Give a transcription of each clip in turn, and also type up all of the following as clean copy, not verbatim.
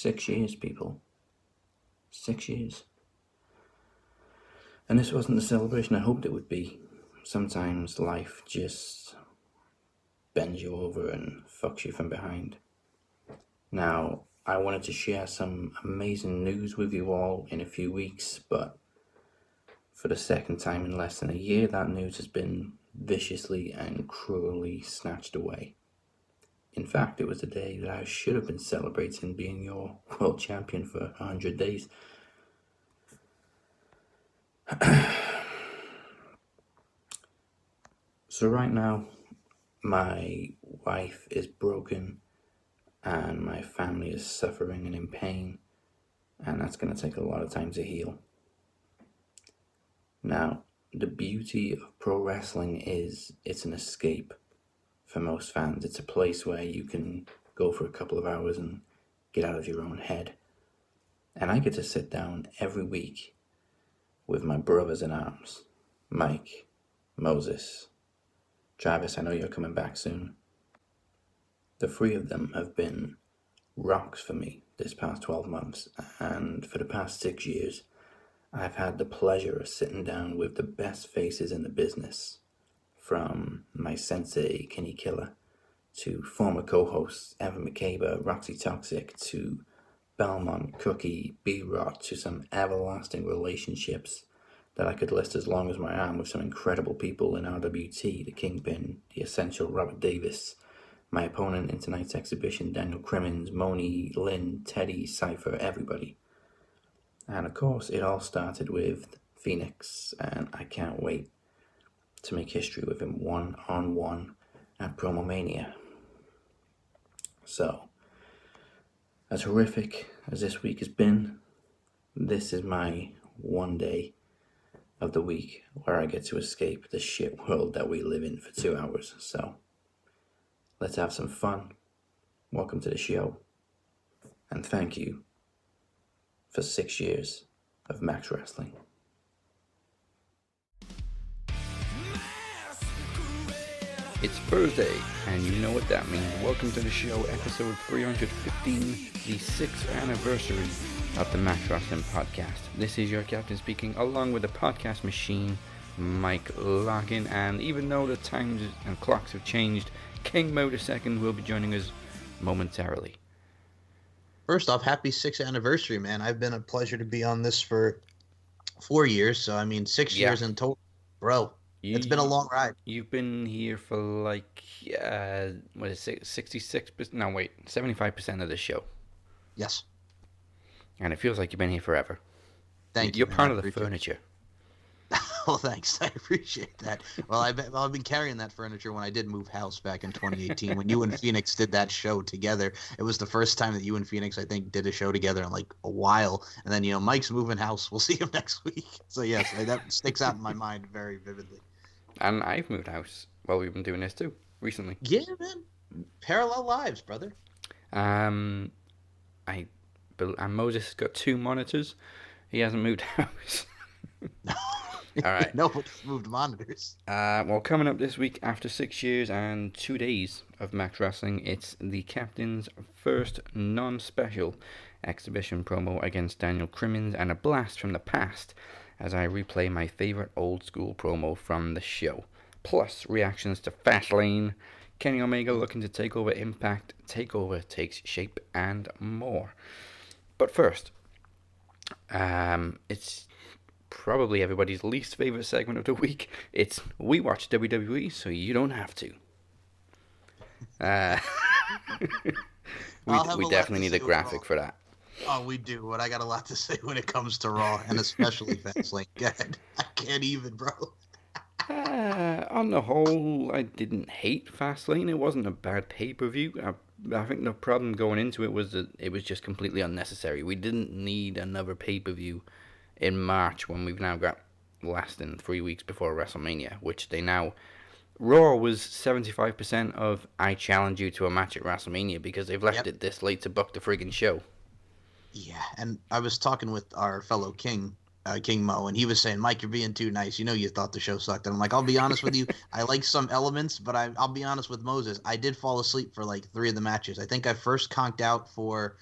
6 years, people. 6 years. And this wasn't the celebration I hoped it would be. Sometimes life just bends you over and fucks you from behind. Now, I wanted to share some amazing news with you all in a few weeks, but for the second time in less than a year, that news has been viciously and cruelly snatched away. In fact, it was the day that I should have been celebrating being your world champion for 100 days. So right now, my wife is broken and my family is suffering and in pain, and that's going to take a lot of time to heal. Now, the beauty of pro wrestling is it's an escape for most fans. It's a place where you can go for a couple of hours and get out of your own head. And I get to sit down every week with my brothers in arms, Mike, Moses, Travis, I know you're coming back soon. The three of them have been rocks for me this past 12 months, and for the past 6 years, I've had the pleasure of sitting down with the best faces in the business, from my sensei, Kenny Killer, to former co-hosts Evan McCabe, Roxy Toxic, to Belmont, Cookie, B-Rot, to some everlasting relationships that I could list as long as my arm with some incredible people in RWT, the Kingpin, the Essential Robert Davis, my opponent in tonight's exhibition, Daniel Crimmins, Moni, Lynn, Teddy, Cypher, everybody. And of course, it all started with Phoenix, and I can't wait to make history with him one-on-one at Promomania. So, as horrific as this week has been, this is my one day of the week where I get to escape the shit world that we live in for 2 hours. So, let's have some fun. Welcome to the show. And thank you for 6 years of Max Wrestling. It's Thursday, and you know what that means. Welcome to the show, episode 315, the 6th anniversary of the Max Wrestling podcast. This is your captain speaking, along with the podcast machine, Mike Loughlin, and even though the times and clocks have changed, King Mo II will be joining us momentarily. First off, happy 6th anniversary, man. I've been a pleasure to be on this for 4 years, so I mean 6 years in total. Bro, it's been a long ride. You've been here for like, 66%? No, wait, 75% of the show. Yes. And it feels like you've been here forever. Thank you. You're part of the furniture. Well, thanks. I appreciate that. Well, I've been carrying that furniture when I did move house back in 2018. When you and Phoenix did that show together, it was the first time that you and Phoenix, I think, did a show together in like a while. And then, Mike's moving house. We'll see him next week. So, yes, that sticks out in my mind very vividly. And I've moved house. Well, we've been doing this too, recently. Yeah, man. Parallel lives, brother. And Moses has got 2 monitors. He hasn't moved house. All right. Nobody's moved monitors. Well, coming up this week, after 6 years and 2 days of Max Wrestling, it's the captain's first non-special exhibition promo against Daniel Crimmins, and a blast from the past as I replay my favorite old school promo from the show. Plus, reactions to Fastlane, Kenny Omega looking to take over Impact, Takeover takes shape, and more. But first, it's probably everybody's least favorite segment of the week. It's We Watch WWE So You Don't Have To. We definitely need a graphic for that. Oh, we do, but I got a lot to say when it comes to Raw, and especially Fastlane. Go ahead. I can't even, bro. On the whole, I didn't hate Fastlane. It wasn't a bad pay-per-view. I think the problem going into it was that it was just completely unnecessary. We didn't need another pay-per-view in March when we've now got less than 3 weeks before WrestleMania, which they now... Raw was 75% of I challenge you to a match at WrestleMania because they've left it this late to book the friggin' show. Yeah, and I was talking with our fellow King Mo, and he was saying, Mike, you're being too nice. You thought the show sucked. And I'm like, I'll be honest with you. I like some elements, but I'll be honest with Moses. I did fall asleep for like 3 of the matches. I think I first conked out for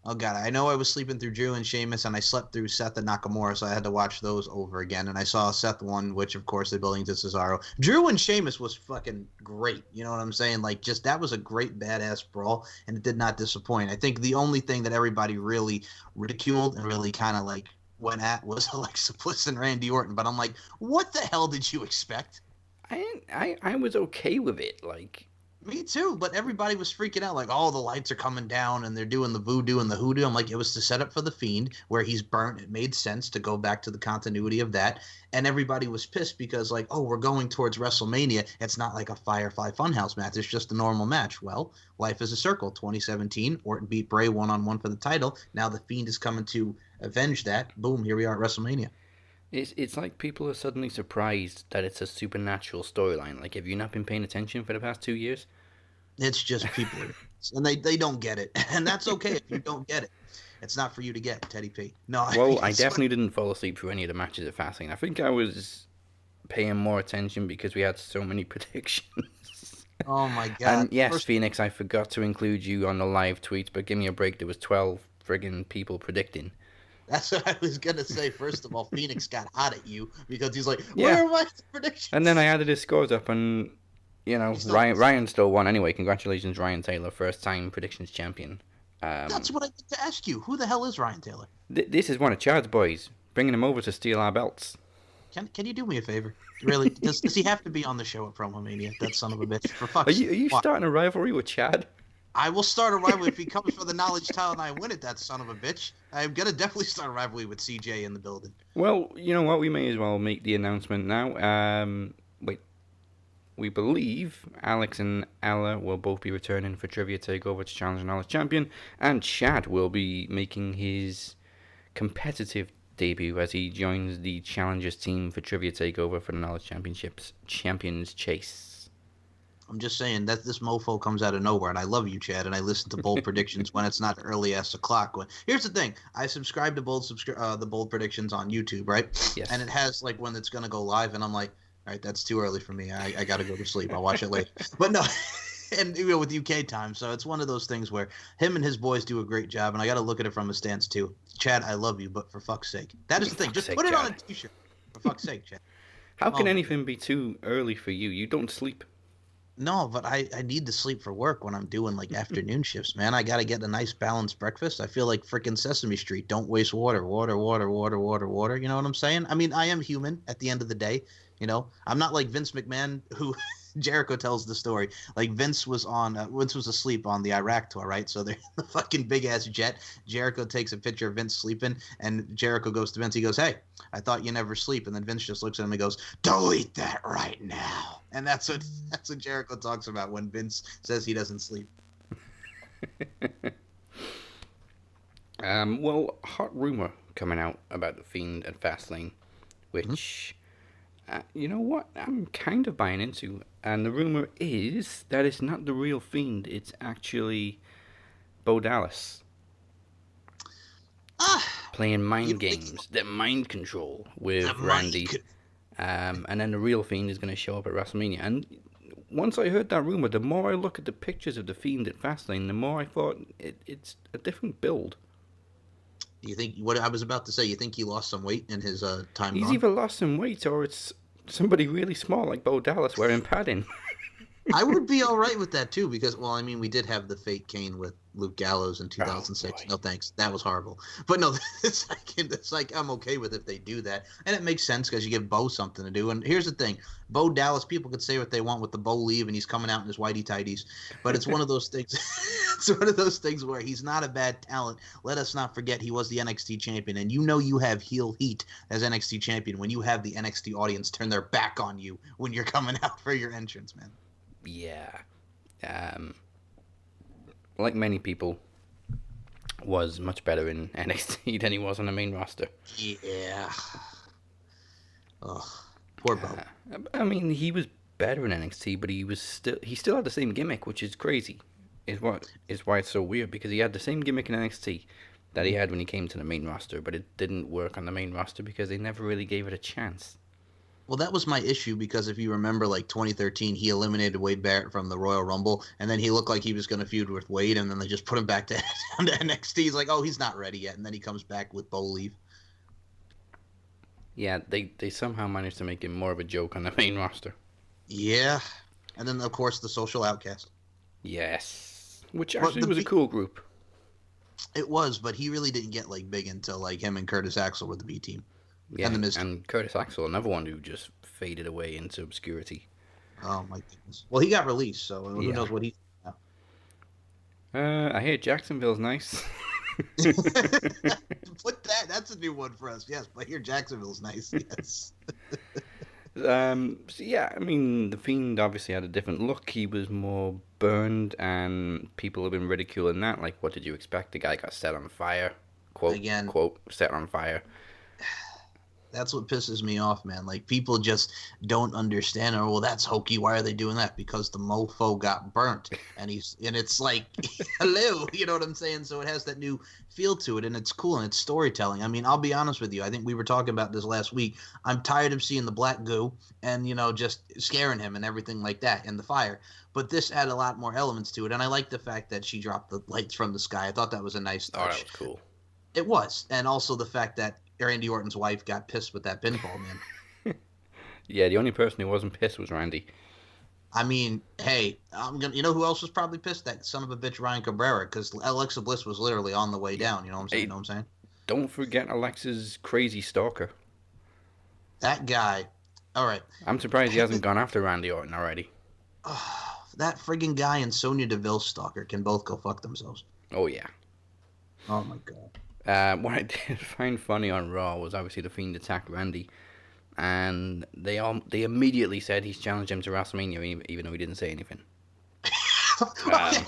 Oh god, I know I was sleeping through Drew and Sheamus, and I slept through Seth and Nakamura, so I had to watch those over again. And I saw Seth one, which of course they're building to Cesaro. Drew and Sheamus was fucking great. You know what I'm saying? Like, just that was a great badass brawl, and it did not disappoint. I think the only thing that everybody really ridiculed and really kind of like went at was Alexa Bliss and Randy Orton. But I'm like, what the hell did you expect? I was okay with it. Like, Me too, but everybody was freaking out like, oh, the lights are coming down and they're doing the voodoo and the hoodoo. I'm like, it was to set up for the Fiend where he's burnt. It made sense to go back to the continuity of that. And everybody was pissed because like, oh, we're going towards WrestleMania. It's not like a Firefly Funhouse match. It's just a normal match. Well, life is a circle. 2017, Orton beat Bray one-on-one for the title. Now the Fiend is coming to avenge that. Boom, here we are at WrestleMania. it's like people are suddenly surprised that it's a supernatural storyline. Like, have you not been paying attention for the past 2 years? It's just people, and they don't get it, and that's okay if you don't get it. It's not for you to get, Teddy P. No, Well, I definitely didn't fall asleep through any of the matches at Fastlane. I think I was paying more attention because we had so many predictions. Oh my god! And yes, Phoenix, I forgot to include you on the live tweets, but give me a break. There was 12 friggin' people predicting. That's what I was gonna say. First of all, Phoenix got hot at you because he's like, Yeah. "Where are my predictions?" And then I added his scores up, and you know, Ryan still won anyway. Congratulations, Ryan Taylor, first time predictions champion. That's what I meant to ask you. Who the hell is Ryan Taylor? This is one of Chad's boys, bringing him over to steal our belts. Can you do me a favor? Really? Does he have to be on the show at Promomania? That son of a bitch. For fuck's Are you sake. starting a rivalry with Chad? I will start a rivalry if he comes for the knowledge title and I win it, that son of a bitch. I'm going to definitely start a rivalry with CJ in the building. Well, you know what? We may as well make the announcement now. Wait. We believe Alex and Ella will both be returning for Trivia Takeover to challenge the Knowledge Champion, and Chad will be making his competitive debut as he joins the Challengers team for Trivia Takeover for the Knowledge Championships Champions Chase. I'm just saying that this mofo comes out of nowhere, and I love you, Chad, and I listen to bold predictions when it's not early ass o'clock. Here's the thing: I subscribe to the bold predictions on YouTube, right? Yes. And it has like when it's gonna go live, and I'm like, all right, that's too early for me. I gotta go to sleep. I'll watch it later. But no, and you know, with UK time, so it's one of those things where him and his boys do a great job, and I got to look at it from a stance too. Chad, I love you, but for fuck's sake, that is the thing. Just put it on a t-shirt. For fuck's sake, Chad. How can anything be too early for you? You don't sleep. No, but I need to sleep for work when I'm doing like afternoon shifts, man. I got to get a nice balanced breakfast. I feel like freaking Sesame Street. Don't waste water. Water, water, water, water, water. You know what I'm saying? I mean, I am human at the end of the day. You know, I'm not like Vince McMahon, who Jericho tells the story. Like Vince was asleep on the Iraq tour, right? So they're in the fucking big ass jet. Jericho takes a picture of Vince sleeping, and Jericho goes to Vince. He goes, "Hey, I thought you never sleep." And then Vince just looks at him and goes, "Delete that right now." And that's what Jericho talks about when Vince says he doesn't sleep. Well, hot rumor coming out about the Fiend at Fastlane, which. You know what? I'm kind of buying into. And the rumor is that it's not the real Fiend. It's actually Bo Dallas. Playing mind games. The mind control with Randy. And then the real Fiend is going to show up at WrestleMania. And once I heard that rumor, the more I look at the pictures of the Fiend at Fastlane, the more I thought it's a different build. Do you think, what I was about to say, you think he lost some weight in his time He's gone? either lost some weight or it's somebody really small like Bo Dallas wearing padding. I would be all right with that too, because, well, I mean, we did have the fake Kane with Luke Gallows in 2006. No thanks, that was horrible. But no, it's like I'm okay with if they do that, and it makes sense because you give Bo something to do. And here's the thing: Bo Dallas, people could say what they want with the Bo leave, and he's coming out in his whitey tighties, but it's one of those things. It's one of those things where he's not a bad talent. Let us not forget he was the NXT champion, and you know you have heel heat as NXT champion when you have the NXT audience turn their back on you when you're coming out for your entrance, man. Yeah. Like many people, was much better in NXT than he was on the main roster. Yeah. Ugh. Poor Bo. I mean, he was better in NXT, but he still had the same gimmick, which is crazy. Is why it's so weird, because he had the same gimmick in NXT that he had when he came to the main roster, but it didn't work on the main roster because they never really gave it a chance. Well, that was my issue because if you remember, like 2013, he eliminated Wade Barrett from the Royal Rumble, and then he looked like he was going to feud with Wade, and then they just put him back to, down to NXT. He's like, oh, he's not ready yet, and then he comes back with Bo Leave. Yeah, they somehow managed to make him more of a joke on the main roster. Yeah, and then of course the Social Outcast. Yes, which actually was a cool group. It was, but he really didn't get like big until like him and Curtis Axel were the B team. Yeah, and Curtis Axel, another one who just faded away into obscurity. Oh my goodness. Well, he got released, so who knows what he's now. I hear Jacksonville's nice. Put that's a new one for us. Yes, but here Jacksonville's nice. Yes. So yeah, I mean, the Fiend obviously had a different look. He was more burned, and people have been ridiculing that. Like, what did you expect? The guy got set on fire. Quote, set on fire. That's what pisses me off, man. Like, people just don't understand. Or, well, that's hokey. Why are they doing that? Because the mofo got burnt, and it's like, hello, you know what I'm saying? So it has that new feel to it, and it's cool, and it's storytelling. I mean, I'll be honest with you. I think we were talking about this last week. I'm tired of seeing the black goo and just scaring him and everything like that in the fire. But this added a lot more elements to it, and I like the fact that she dropped the lights from the sky. I thought that was a nice touch. Oh, that was cool. It was, and also the fact that Randy Orton's wife got pissed with that pinfall, man. Yeah, the only person who wasn't pissed was Randy. I mean, hey, you know who else was probably pissed? That son of a bitch, Ryan Cabrera, because Alexa Bliss was literally on the way down. You know what I'm saying? You know what I'm saying? Don't forget Alexa's crazy stalker. That guy. All right. I'm surprised he hasn't gone after Randy Orton already. That friggin' guy and Sonya Deville's stalker can both go fuck themselves. Oh, yeah. Oh, my God. What I did find funny on Raw was obviously the Fiend attacked Randy, and they immediately said he's challenged him to WrestleMania, even though he didn't say anything. Okay.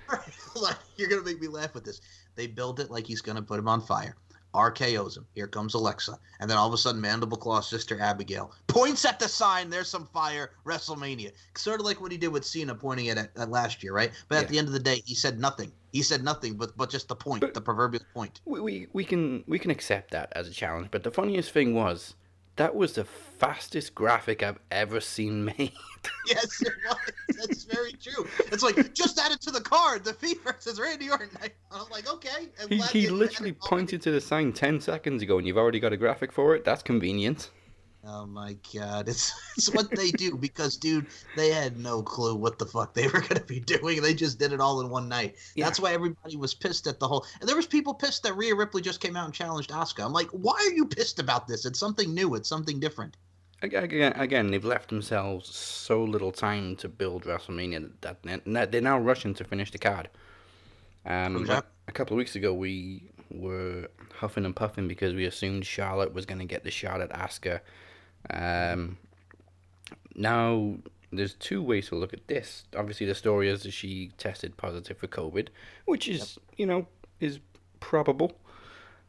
Hold on. You're gonna make me laugh with this. They build it like he's gonna put him on fire. RKO's him. Here comes Alexa, and then all of a sudden, Mandible Claw's sister Abigail points at the sign. There's some fire. WrestleMania. Sort of like what he did with Cena, pointing at last year, right? But at the end of the day, he said nothing. He said nothing, but just the point, the proverbial point. We can accept that as a challenge, but the funniest thing was that was the fastest graphic I've ever seen made. Yes, it was. That's very true. It's like, just add it to the card. The Fiend versus Randy Orton. I'm like, okay. He literally pointed to the sign 10 seconds ago, and you've already got a graphic for it. That's convenient. Oh my God, it's what they do because, dude, they had no clue what the fuck they were going to be doing. They just did it all in one night. Yeah. That's why everybody was pissed at the whole. And there was people pissed that Rhea Ripley just came out and challenged Asuka. I'm like, why are you pissed about this? It's something new. It's something different. Again, they've left themselves so little time to build WrestleMania that they're now rushing to finish the card. A couple of weeks ago, we were huffing and puffing because we assumed Charlotte was going to get the shot at Asuka. Now, there's two ways to look at this. Obviously, the story is that she tested positive for COVID, which is, is probable.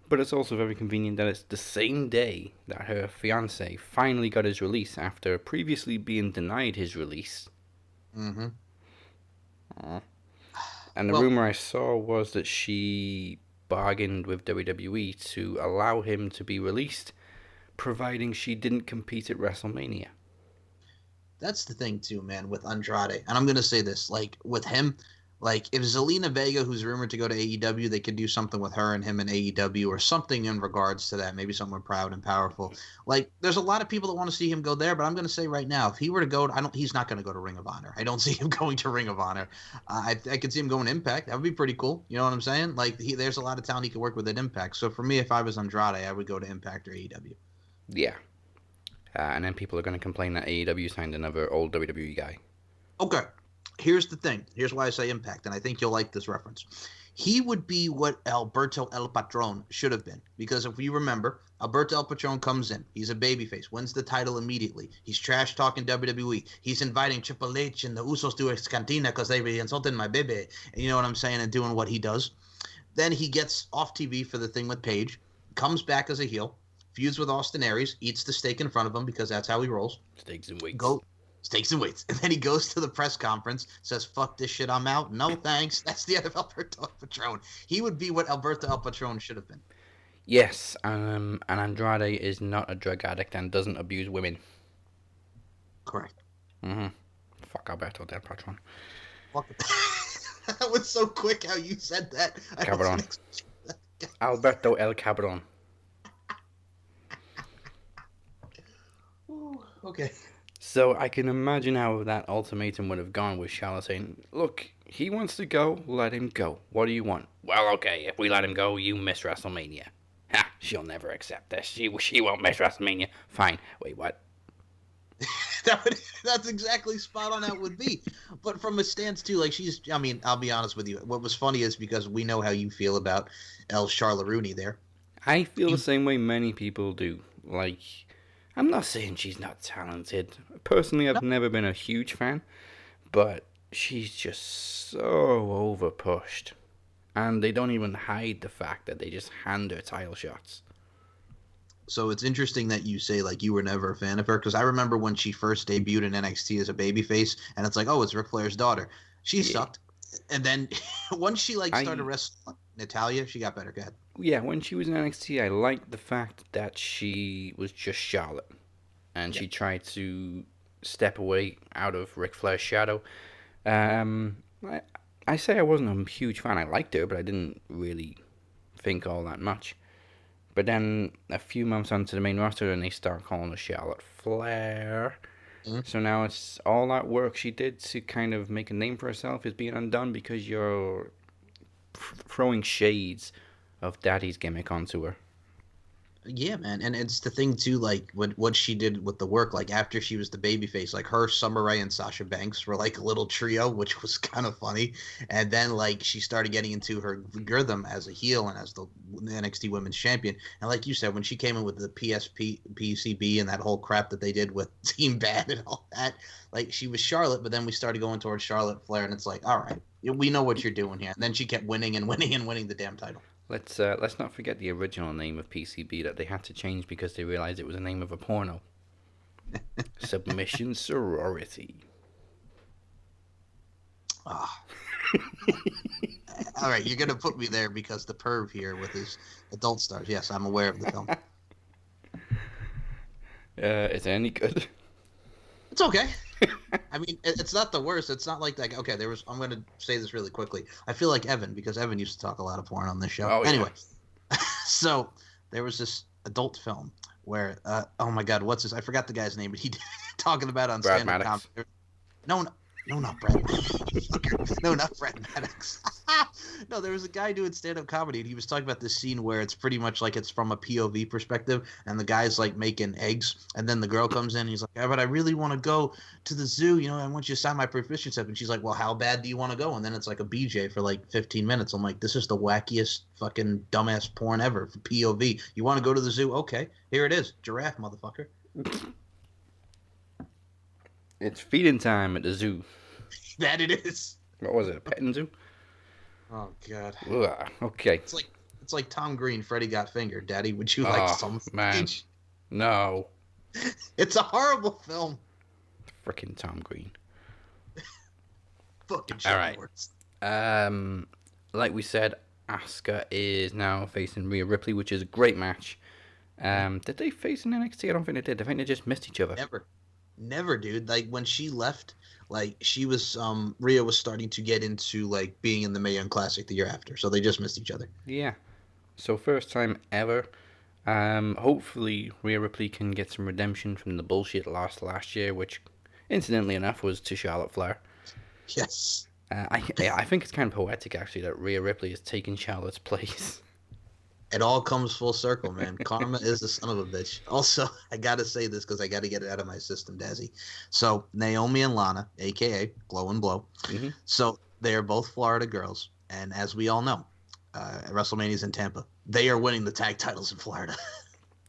But it's also very convenient that it's the same day that her fiancé finally got his release after previously being denied his release. Mm-hmm. And the rumor I saw was that she bargained with WWE to allow him to be released, providing she didn't compete at WrestleMania. That's the thing, too, man, with Andrade. And I'm going to say this, like, with him, like, if Zelina Vega, who's rumored to go to AEW, they could do something with her and him in AEW or something in regards to that, maybe somewhere proud and powerful. Like, there's a lot of people that want to see him go there, but I'm going to say right now, if he were to go, he's not going to go to Ring of Honor. I don't see him going to Ring of Honor. I could see him going Impact. That would be pretty cool. You know what I'm saying? Like, there's a lot of talent he could work with at Impact. So for me, if I was Andrade, I would go to Impact or AEW. Yeah. And then people are going to complain that AEW signed another old WWE guy. Okay. Here's the thing. Here's why I say Impact, and I think you'll like this reference. He would be what Alberto El Patron should have been. Because if you remember, Alberto El Patron comes in. He's a babyface. Wins the title immediately. He's trash-talking WWE. He's inviting Triple H and the Usos to his cantina because they be insulting my baby. And you know what I'm saying? And doing what he does. Then he gets off TV for the thing with Paige. Comes back as a heel. Feuds with Austin Aries. Eats the steak in front of him because that's how he rolls. Steaks and weights. Steaks and weights. And then he goes to the press conference, says, fuck this shit, I'm out. No, thanks. That's the end of Alberto El Patron. He would be what Alberto El Patron should have been. Yes, and Andrade is not a drug addict and doesn't abuse women. Correct. Mm-hmm. Fuck Alberto Del Patron. Fuck. That was so quick how you said that. I Cabron. wasn't expecting that. Alberto El Cabron. Ooh, okay. So I can imagine how that ultimatum would have gone with Charlotte saying, look, he wants to go, let him go. What do you want? Well, okay, if we let him go, you miss WrestleMania. Ha, she'll never accept this. She won't miss WrestleMania. Fine. Wait, what? That's exactly spot on how it would be. But from a stance too, like I mean, I'll be honest with you. What was funny is because we know how you feel about El Charlotte Rooney there. I feel the same way many people do. Like, I'm not saying she's not talented. Personally, I've never been a huge fan, but she's just so overpushed. And they don't even hide the fact that they just hand her title shots. So it's interesting that you say like you were never a fan of her, because I remember when she first debuted in NXT as a babyface, and it's like, oh, it's Ric Flair's daughter. She sucked, and then once she like started wrestling Natalia, she got better. Go ahead. Yeah, when she was in NXT, I liked the fact that she was just Charlotte, and she tried to step away out of Ric Flair's shadow. I say I wasn't a huge fan. I liked her, but I didn't really think all that much. But then a few months onto the main roster, and they start calling her Charlotte Flair. So now it's all that work she did to kind of make a name for herself is being undone because you're throwing shades of Daddy's gimmick onto her. Yeah, man, and it's the thing too, like what she did with the work, like after she was the babyface, like her, Summer Rae, and Sasha Banks were like a little trio, which was kind of funny. And then like she started getting into her rhythm as a heel and as the NXT Women's Champion. And like you said, when she came in with the PCB and that whole crap that they did with Team Bad and all that, like she was Charlotte, but then we started going towards Charlotte Flair, and it's like, all right, we know what you're doing here. And then she kept winning and winning and winning the damn title. Let's not forget the original name of PCB that they had to change because they realized it was the name of a porno. Submission Sorority. Ah. All right, you're gonna put me there because the perv here with his adult stars. Yes, I'm aware of the film. Is it any good? It's okay. I mean, it's not the worst. It's not like that. Okay, I'm going to say this really quickly. I feel like Evan, because Evan used to talk a lot of porn on this show. Oh, anyway, so there was this adult film where, oh my God, what's this? I forgot the guy's name, but he talking about on Brad stand-up Maddox. comedy. No, not Brad. No, not Brad Maddox. No, there was a guy doing stand-up comedy, and he was talking about this scene where it's pretty much like it's from a POV perspective, and the guy's like making eggs, and then the girl comes in, and he's like, yeah, but I really want to go to the zoo, I want you to sign my permission slip. And she's like, well, how bad do you want to go? And then it's like a BJ for like 15 minutes. I'm like, this is the wackiest fucking dumbass porn ever for POV. You want to go to the zoo? Okay, here it is. Giraffe, motherfucker. It's feeding time at the zoo. That it is. What was it, a petting zoo? Oh God. Ugh, okay. It's like Tom Green, Freddie Got Fingered. Daddy, would you like some man. speech? No. It's a horrible film. Frickin' Tom Green. Fucking All right. words. Like we said, Asuka is now facing Rhea Ripley, which is a great match. Did they face in NXT? I don't think they did. I think they just missed each other. Never, dude. Like when she left, like she was, Rhea was starting to get into like being in the Mae Young Classic the year after, so they just missed each other. Yeah. So first time ever. Hopefully Rhea Ripley can get some redemption from the bullshit lost last year, which, incidentally enough, was to Charlotte Flair. Yes. I think it's kind of poetic actually that Rhea Ripley has taken Charlotte's place. It all comes full circle, man. Karma is the son of a bitch. Also, I got to say this because I got to get it out of my system, Dazzy. So, Naomi and Lana, a.k.a. Glow and Blow. Mm-hmm. So, they are both Florida girls. And as we all know, WrestleMania's in Tampa. They are winning the tag titles in Florida.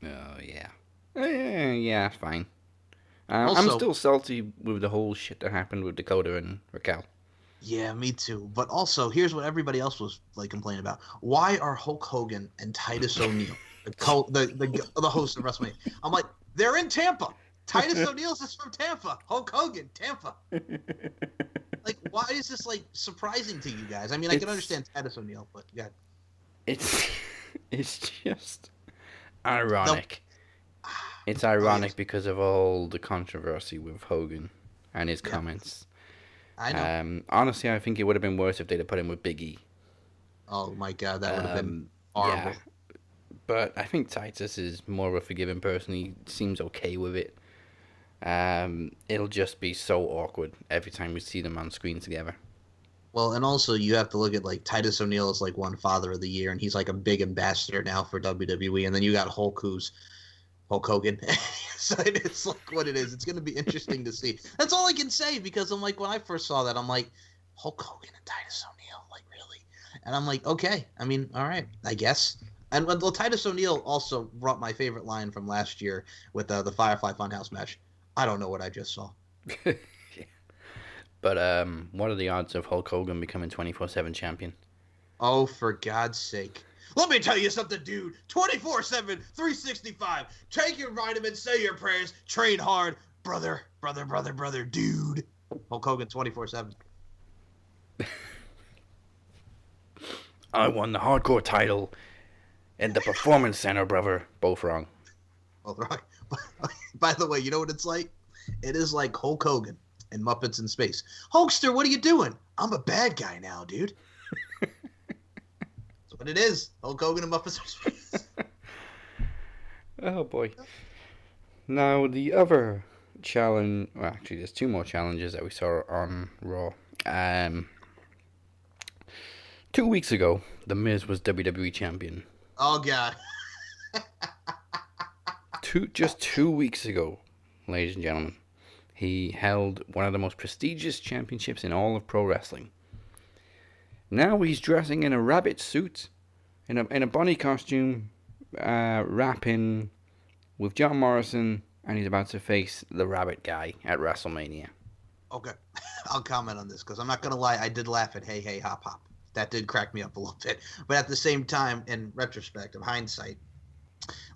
Oh, yeah. Yeah, fine. Also, I'm still salty with the whole shit that happened with Dakota and Raquel. Yeah, me too. But also, here's what everybody else was like complaining about. Why are Hulk Hogan and Titus O'Neil, the host of WrestleMania? I'm like, they're in Tampa. Titus O'Neil's is from Tampa. Hulk Hogan, Tampa. Like, why is this like surprising to you guys? I mean, I can understand Titus O'Neil, but yeah, it's just ironic. It's ironic because of all the controversy with Hogan and his comments. I know. Honestly, I think it would have been worse if they'd have put him with Big E. Oh my God, that would have been Yeah, horrible. but I think Titus is more of a forgiving person. He seems okay with it. It'll just be so awkward every time we see them on screen together. Well, and also you have to look at like Titus O'Neil is like one Father of the Year, and he's like a big ambassador now for WWE. And then you got Hulk, who's Hulk Hogan. So it's like what it is. It's going to be interesting to see. That's all I can say because I'm like when I first saw that, I'm like Hulk Hogan and Titus O'Neil, like really? And I'm like, okay. I mean, all right, I guess. And well, Titus O'Neil also brought my favorite line from last year with the Firefly Funhouse match. I don't know what I just saw. But what are the odds of Hulk Hogan becoming 24/7 champion? Oh, for God's sake. Let me tell you something, dude. 24/7, 365. Take your vitamins, say your prayers, train hard. Brother, dude. Hulk Hogan 24/7. I won the hardcore title in the Performance Center, brother. Both wrong. Oh, right. By the way, you know what it's like? It is like Hulk Hogan and Muppets in Space. Hulkster, what are you doing? I'm a bad guy now, dude. That's what it is. Hulk Hogan and Muppets in Space. Oh boy. Now the other challenge. Well, actually, there's two more challenges that we saw on Raw. 2 weeks ago, The Miz was WWE champion. Oh God. Just 2 weeks ago, ladies and gentlemen, he held one of the most prestigious championships in all of pro wrestling. Now he's dressing in a rabbit suit, in a bunny costume, rapping with John Morrison, and he's about to face the rabbit guy at WrestleMania. Okay. I'll comment on this because I'm not going to lie. I did laugh at Hey Hey Hop Hop. That did crack me up a little bit. But at the same time, in retrospect, of hindsight,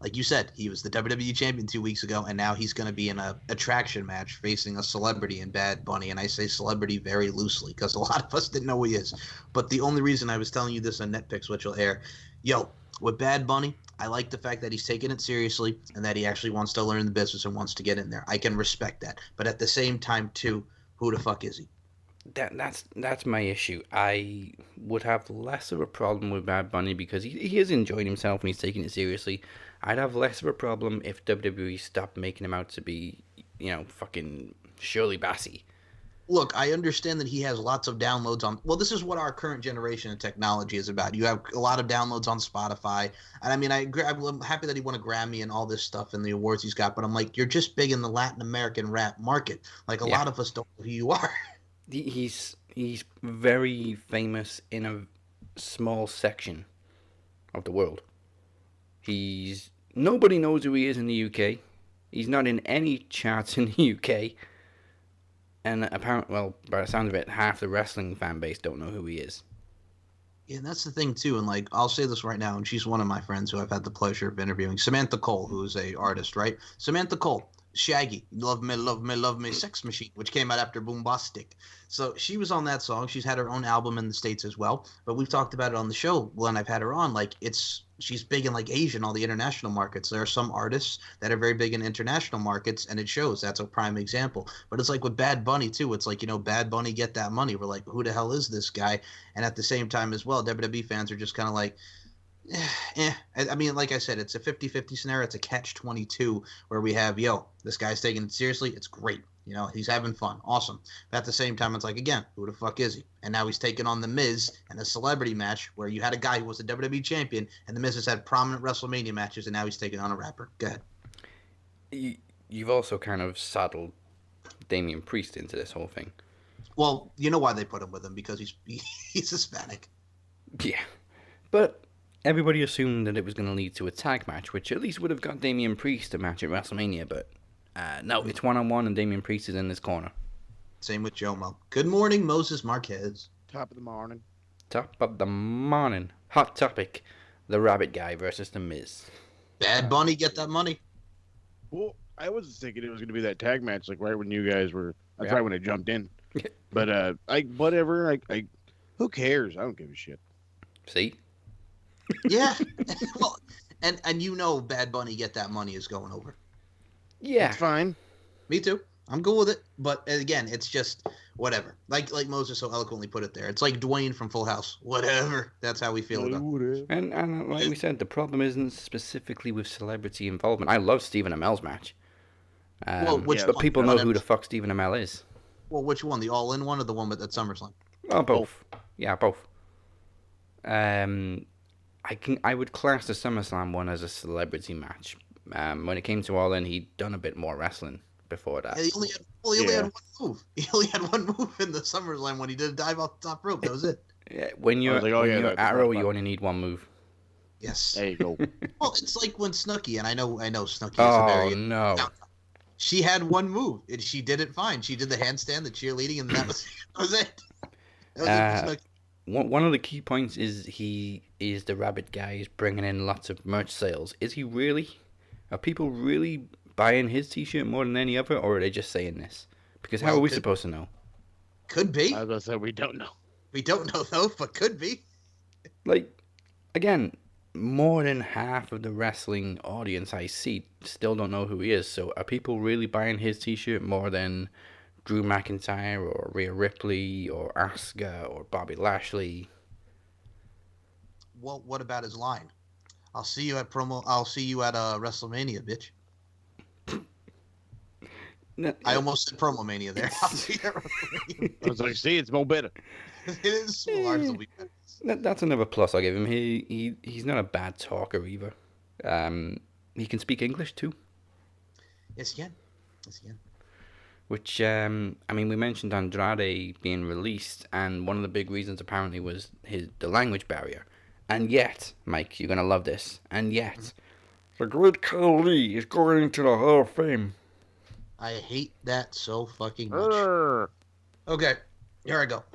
like you said, he was the WWE champion 2 weeks ago, and now he's going to be in a attraction match facing a celebrity in Bad Bunny. And I say celebrity very loosely because a lot of us didn't know who he is. But the only reason I was telling you this on NetPicks, which will air, with Bad Bunny, I like the fact that he's taking it seriously and that he actually wants to learn the business and wants to get in there. I can respect that. But at the same time, too, who the fuck is he? That's my issue. I would have less of a problem with Bad Bunny because he is enjoying himself and he's taking it seriously. I'd have less of a problem if WWE stopped making him out to be, fucking Shirley Bassey. Look, I understand that he has lots of downloads on. Well, this is what our current generation of technology is about. You have a lot of downloads on Spotify, and I mean, I'm happy that he won a Grammy and all this stuff and the awards he's got. But I'm like, you're just big in the Latin American rap market. Like a lot of us don't know who you are. He's very famous in a small section of the world. Nobody knows who he is in the UK. He's not in any charts in the UK. And apparently, well, by the sound of it, half the wrestling fan base don't know who he is. Yeah, and that's the thing too. And like, I'll say this right now, and she's one of my friends who I've had the pleasure of interviewing, Samantha Cole, who is a artist, right? Samantha Cole, Shaggy, Love Me, Love Me, Love Me, Sex Machine, which came out after Boombastic. So she was on that song. She's had her own album in the States as well. But we've talked about it on the show when I've had her on. Like, she's big in like Asia and all the international markets. There are some artists that are very big in international markets, and it shows. That's a prime example. But it's like with Bad Bunny too. It's like, Bad Bunny, get that money. We're like, who the hell is this guy? And at the same time as well, WWE fans are just kind of like, I mean, like I said, it's a 50-50 scenario. It's a catch-22 where we have, this guy's taking it seriously. It's great. He's having fun. Awesome. But at the same time, it's like, again, who the fuck is he? And now he's taking on The Miz in a celebrity match where you had a guy who was a WWE champion, and The Miz has had prominent WrestleMania matches, and now he's taking on a rapper. Go ahead. You've also kind of saddled Damian Priest into this whole thing. Well, you know why they put him with him, because he's Hispanic. Yeah. But everybody assumed that it was going to lead to a tag match, which at least would have got Damian Priest a match at WrestleMania, but no, it's one-on-one and Damian Priest is in this corner. Same with Jomo. Good morning, Moses Marquez. Top of the morning. Top of the morning. Hot topic. The Rabbit Guy versus The Miz. Bad Bunny, get that money. Well, I was thinking it was going to be that tag match, like right when you guys were. That's right when I jumped in. But whatever. Who cares? I don't give a shit. See? Yeah. Well, and Bad Bunny, get that money is going over. Yeah. It's fine. Me too. I'm cool with it. But again, it's just whatever. Like Moses so eloquently put it there. It's like Dwayne from Full House. Whatever. That's how we feel about it. And like we said, the problem isn't specifically with celebrity involvement. I love Stephen Amell's match. Well, which but one? people know who the fuck Stephen Amell is. Well, which one? The All-In one or the one at SummerSlam? Oh, both. Yeah, both. I would class the SummerSlam one as a celebrity match. When it came to All In, he'd done a bit more wrestling before that. Yeah, he only had one move. He only had one move in the SummerSlam when he did a dive off the top rope. That was it. Yeah, when you're Arrow, you only need one move. Yes. There you go. Well, it's like when Snooki, and I know Snooki is Oh, a very no. She had one move, and she did it fine. She did the handstand, the cheerleading, and that was it. That was it for Snooki. One of the key points is he is the rabbit guy. He's bringing in lots of merch sales. Is he really? Are people really buying his T-shirt more than any other, or are they just saying this? Because how are we supposed to know? Could be. I was gonna say we don't know. We don't know though, but could be. Like, again, more than half of the wrestling audience I see still don't know who he is. So are people really buying his T-shirt more than Drew McIntyre or Rhea Ripley or Asuka or Bobby Lashley? Well, what about his line? I'll see you at WrestleMania, bitch. No, I almost said Promo Mania there. I'll see you at WrestleMania. I was like, see, it's more better. It is small. Ours will be better. That's another plus I'll give him. He's not a bad talker either. He can speak English too. Yes, he can. Yes, he can. Which, I mean, we mentioned Andrade being released, and one of the big reasons apparently was the language barrier. And yet, Mike, you're going to love this, and yet, the great Khali is going into the Hall of Fame. I hate that so fucking much. Okay, here I go.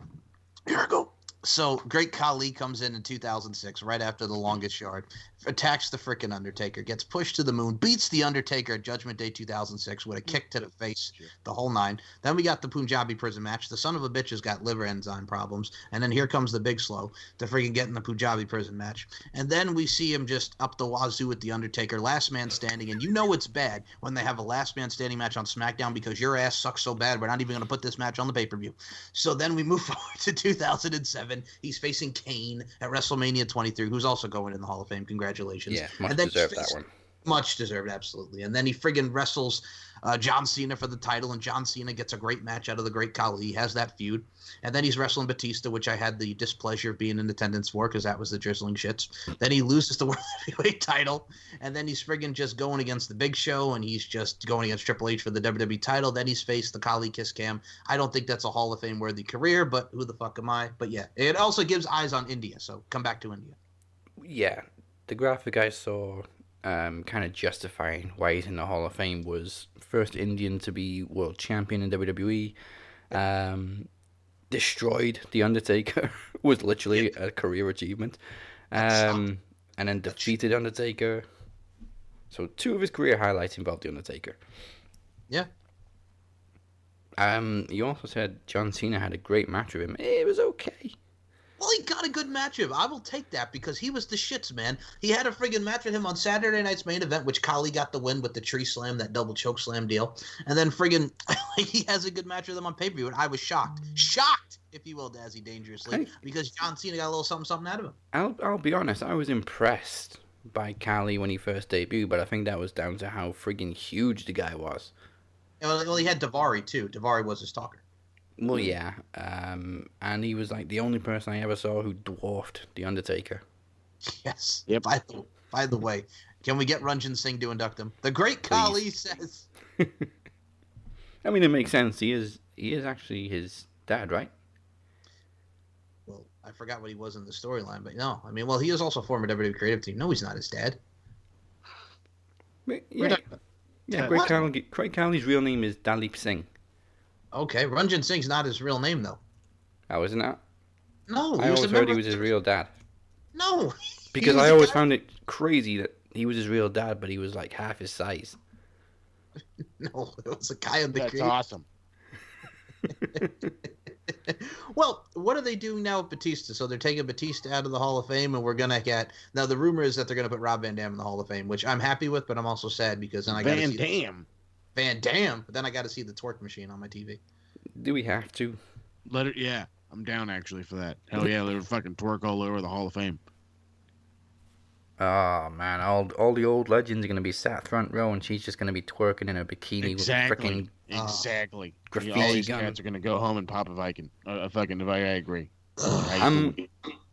So, Great Khali comes in 2006, right after the Longest Yard, attacks the frickin' Undertaker, gets pushed to the moon, beats the Undertaker at Judgment Day 2006 with a kick to the face, the whole nine. Then we got the Punjabi prison match. The son of a bitch has got liver enzyme problems. And then here comes the Big Slow to friggin' get in the Punjabi prison match. And then we see him just up the wazoo with the Undertaker, last man standing. And you know it's bad when they have a last man standing match on SmackDown because your ass sucks so bad we're not even going to put this match on the pay-per-view. So then we move forward to 2007. He's facing Kane at WrestleMania 23, who's also going in the Hall of Fame. Congratulations. Yeah, much and then deserved that one. Much deserved, absolutely. And then he friggin' wrestles John Cena for the title, and John Cena gets a great match out of the Great Khali. He has that feud. And then he's wrestling Batista, which I had the displeasure of being in attendance for because that was the drizzling shits. Then he loses the World Heavyweight title, and then he's friggin' just going against the Big Show, and he's just going against Triple H for the WWE title. Then he's faced the Khali Kiss Cam. I don't think that's a Hall of Fame worthy career, but who the fuck am I? But yeah, it also gives eyes on India, so come back to India. Yeah, the graphic I saw kind of justifying why he's in the Hall of Fame was first Indian to be world champion in WWE, destroyed The Undertaker, was literally a career achievement, and then defeated Undertaker. So 2 of his career highlights involved The Undertaker. Yeah. You also said John Cena had a great match with him. It was okay. Well, he got a good match with him. I will take that because he was the shits, man. He had a friggin' match with him on Saturday night's main event, which Khali got the win with the tree slam, that double choke slam deal. And then friggin' he has a good match with him on pay-per-view, and I was shocked. Shocked, if you will, Dazzy, dangerously, because John Cena got a little something out of him. I'll be honest, I was impressed by Khali when he first debuted, but I think that was down to how friggin' huge the guy was. Well, he had Daivari, too. Daivari was his talker. Well, yeah, and he was like the only person I ever saw who dwarfed The Undertaker. Yes. Yep. By the way, can we get Ranjan Singh to induct him? The Great Khali says. I mean, it makes sense. He is actually his dad, right? Well, I forgot what he was in the storyline, but no. I mean, well, he is also a former WWE creative team. No, he's not his dad. Yeah, Great Khali's real name is Dalip Singh. Okay, Ranjan Singh's not his real name, though. Oh, isn't that? No. I always heard he was his real dad. No. Because I always found it crazy that he was his real dad, but he was like half his size. No, it was a guy on the That's creative. awesome. Well, what are they doing now with Batista? So they're taking Batista out of the Hall of Fame, and we're going to get... Now, the rumor is that they're going to put Rob Van Dam in the Hall of Fame, which I'm happy with, but I'm also sad because then I got to see... Van Dam. Van Dam, but then I got to see the twerk machine on my TV. Do we have to? Let it. Yeah, I'm down actually for that. Hell yeah, let her fucking twerk all over the Hall of Fame. Oh man, all the old legends are gonna be sat front row, and she's just gonna be twerking in a bikini Exactly. with freaking Exactly. graffiti All these gun. cats are gonna go home and pop a Viking. A fucking Viagra. I'm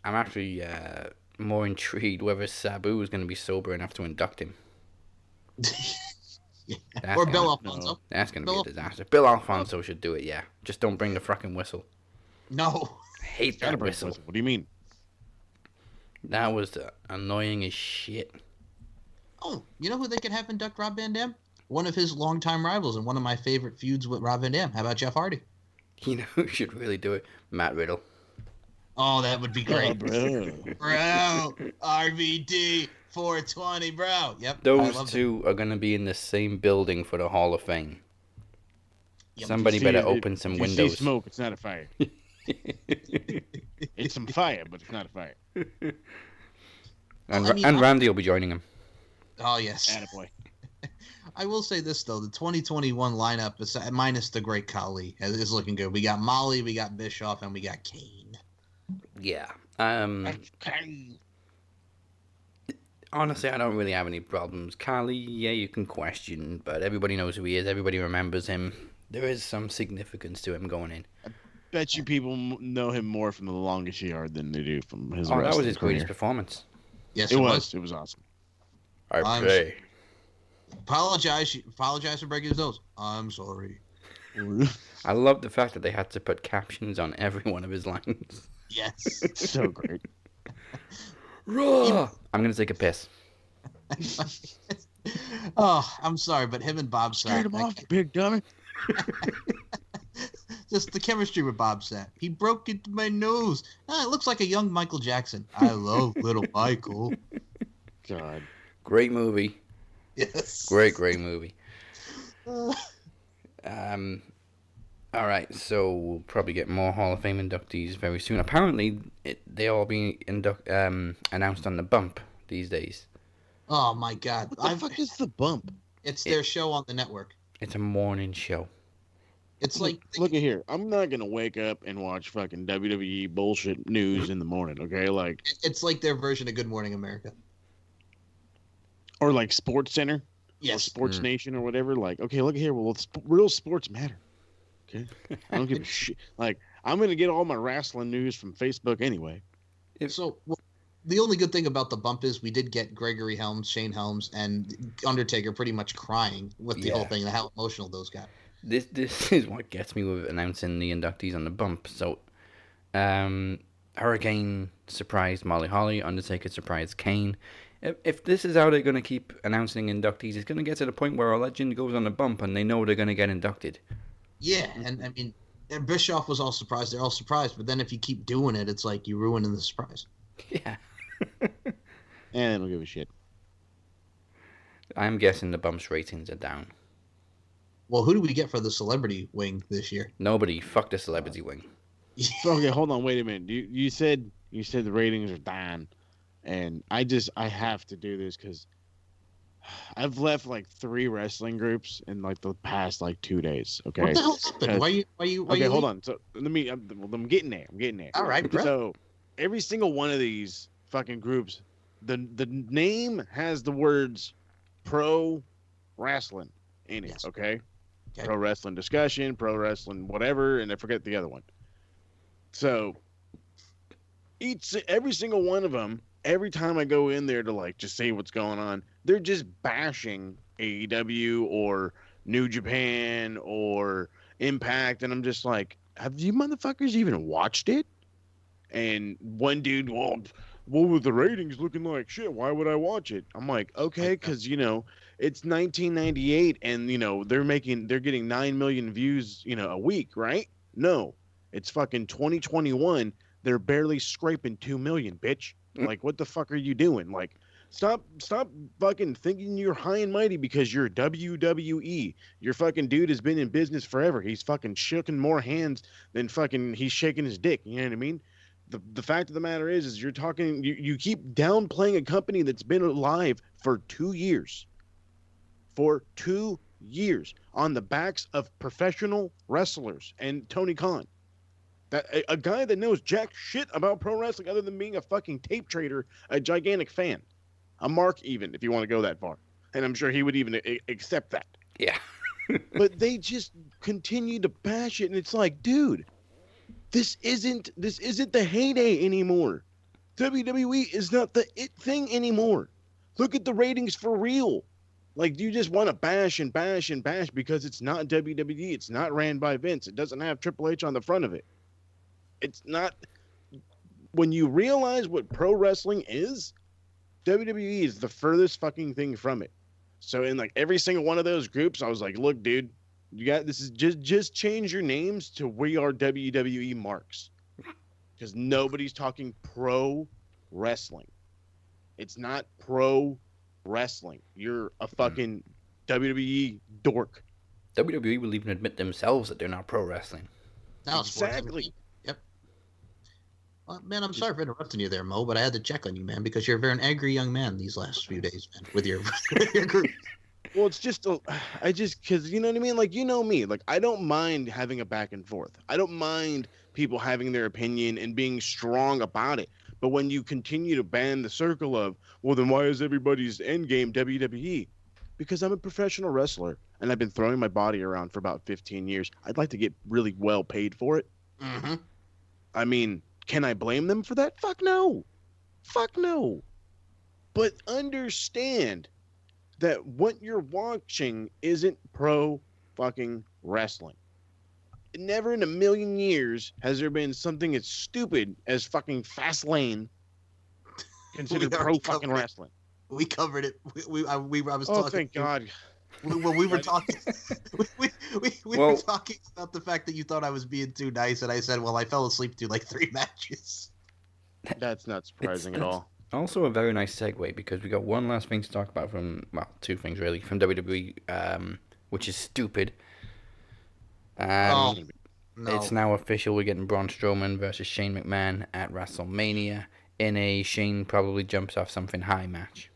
actually more intrigued whether Sabu is gonna be sober enough to induct him. That's Or gonna- Bill Alfonso. That's gonna Bill- be a disaster. Bill Alfonso should do it. Yeah, just don't bring the fucking whistle. No. I hate Gotta that bring whistle. What do you mean? That was annoying as shit. Oh, you know who they could have induct Rob Van Dam? One of his longtime rivals and one of my favorite feuds with Rob Van Dam. How about Jeff Hardy? You know who should really do it? Matt Riddle. Oh, that would be great. bro. Bro, RVD 420, bro. Yep. I Those love two are gonna be in the same building for the Hall of Fame. Yep. Somebody See, better it- open some if you windows. see smoke, it's not a fire. It's some fire, but it's not a fire. And, I mean, and I- Randy will be joining him. Oh, yes. Attaboy. I will say this, though. The 2021 lineup, minus the great Khali, is looking good. We got Molly, we got Bischoff, and we got Kane. Yeah. Okay. Honestly, I don't really have any problems. Kali, yeah, you can question, but everybody knows who he is. Everybody remembers him. There is some significance to him going in. Bet you people know him more from the longest yard than they do from his Oh, that was wrestling his career. greatest performance. Yes, It it was. It was awesome. I play. Apologize for breaking his nose. I'm sorry. I love the fact that they had to put captions on every one of his lines. Yes. So great. Raw! I'm going to take a piss. Oh, I'm sorry, but him and Bob Scared Sapp. him off, you big dummy. Just the chemistry with Bob Sapp. He broke into my nose. Ah, it looks like a young Michael Jackson. I love little Michael. God. Great movie. Yes. Great movie. Uh, All right, so we'll probably get more Hall of Fame inductees very soon. Apparently, they all being announced on the bump these days. oh my God! What the fuck is the bump? It's their show on the network. It's a morning show. It's like Look at here. I'm not gonna wake up and watch fucking WWE bullshit news in the morning, okay? Like, it's like their version of Good Morning America. or like Sports Center, or Yes. Sports Nation, or whatever. Like, okay, look at here. Well, real sports matter. Okay, I don't give a shit. Like, I'm gonna get all my wrestling news from Facebook anyway. So well, the only good thing about the bump is we did get Gregory Helms, Shane Helms, and Undertaker pretty much crying with the whole thing and how emotional those got. This is what gets me with announcing the inductees on the bump. So, Hurricane surprised Molly Holly. Undertaker surprised Kane. If this is how they're going to keep announcing inductees, it's going to get to the point where a legend goes on the bump and they know they're going to get inducted. Yeah, and I mean, and Bischoff was all surprised. They're all surprised, but then if you keep doing it, it's like you're ruining the surprise. Yeah. And I don't give a shit. I'm guessing the bump's ratings are down. Well, who do we get for the celebrity wing this year? Nobody. Fuck the celebrity wing. Okay, hold on, wait a minute. You said the ratings are down, and I have to do this because I've left like 3 wrestling groups in like the past like 2 days. Okay. What the hell happened? Why you? Okay, hold on. So I'm getting there. I'm getting there. All right, bro. So every single one of these fucking groups, the name has the words pro wrestling in it. Yes. Okay? Okay. Pro wrestling discussion, pro wrestling whatever, and I forget the other one. So every single one of them, every time I go in there to like just say what's going on, they're just bashing AEW or New Japan or Impact, and I'm just like, have you motherfuckers even watched it? And one dude, well, what were the ratings looking like? Shit, why would I watch it? I'm like, okay, because it's 1998, and they're getting 9 million views, a week, right? No, it's fucking 2021. They're barely scraping 2 million, bitch. Like, what the fuck are you doing? Like, stop fucking thinking you're high and mighty because you're WWE. Your fucking dude has been in business forever. He's fucking shaking more hands than fucking he's shaking his dick. You know what I mean? The fact of the matter is you're talking, you keep downplaying a company that's been alive for 2 years. For 2 on the backs of professional wrestlers and Tony Khan. That a guy that knows jack shit about pro wrestling other than being a fucking tape trader, a gigantic fan, a mark even, if you want to go that far. And I'm sure he would even accept that. Yeah. But they just continue to bash it, and it's like, dude, this isn't the heyday anymore. WWE is not the it thing anymore. Look at the ratings for real. Like, you just want to bash and bash and bash because it's not WWE. It's not ran by Vince. It doesn't have Triple H on the front of it. It's not. When you realize what pro wrestling is, WWE is the furthest fucking thing from it. So in like every single one of those groups, I was like, look, dude, you got this is just change your names to We Are WWE marks. Because nobody's talking pro wrestling. It's not pro wrestling. You're a fucking WWE dork. WWE will even admit themselves that they're not pro wrestling. No, Exactly. Yep. Well, man, I'm sorry for interrupting you there, Mo, but I had to check on you, man, because you're a very angry young man these last few days, man, with your group. Well, it's just, because, you know what I mean? Like, you know me. Like, I don't mind having a back and forth. I don't mind people having their opinion and being strong about it. But when you continue to ban the circle of, well, then why is everybody's end game WWE? Because I'm a professional wrestler, and I've been throwing my body around for about 15 years. I'd like to get really well paid for it. Mm-hmm. I mean, can I blame them for that? Fuck no. Fuck no. But understand that what you're watching isn't pro fucking wrestling. Never in a million years has there been something as stupid as fucking Fastlane considered pro fucking wrestling. We covered it. I was Oh, talking. thank God. When we were talking, we Well- were talking about the fact that you thought I was being too nice, and I said, "Well, I fell asleep through like 3 matches." That's not surprising at all. Also a very nice segue because we got one last thing to talk about from, well, 2 things really, from WWE, which is stupid. Oh, no. It's now official. We're getting Braun Strowman versus Shane McMahon at WrestleMania in a Shane probably jumps off something high match.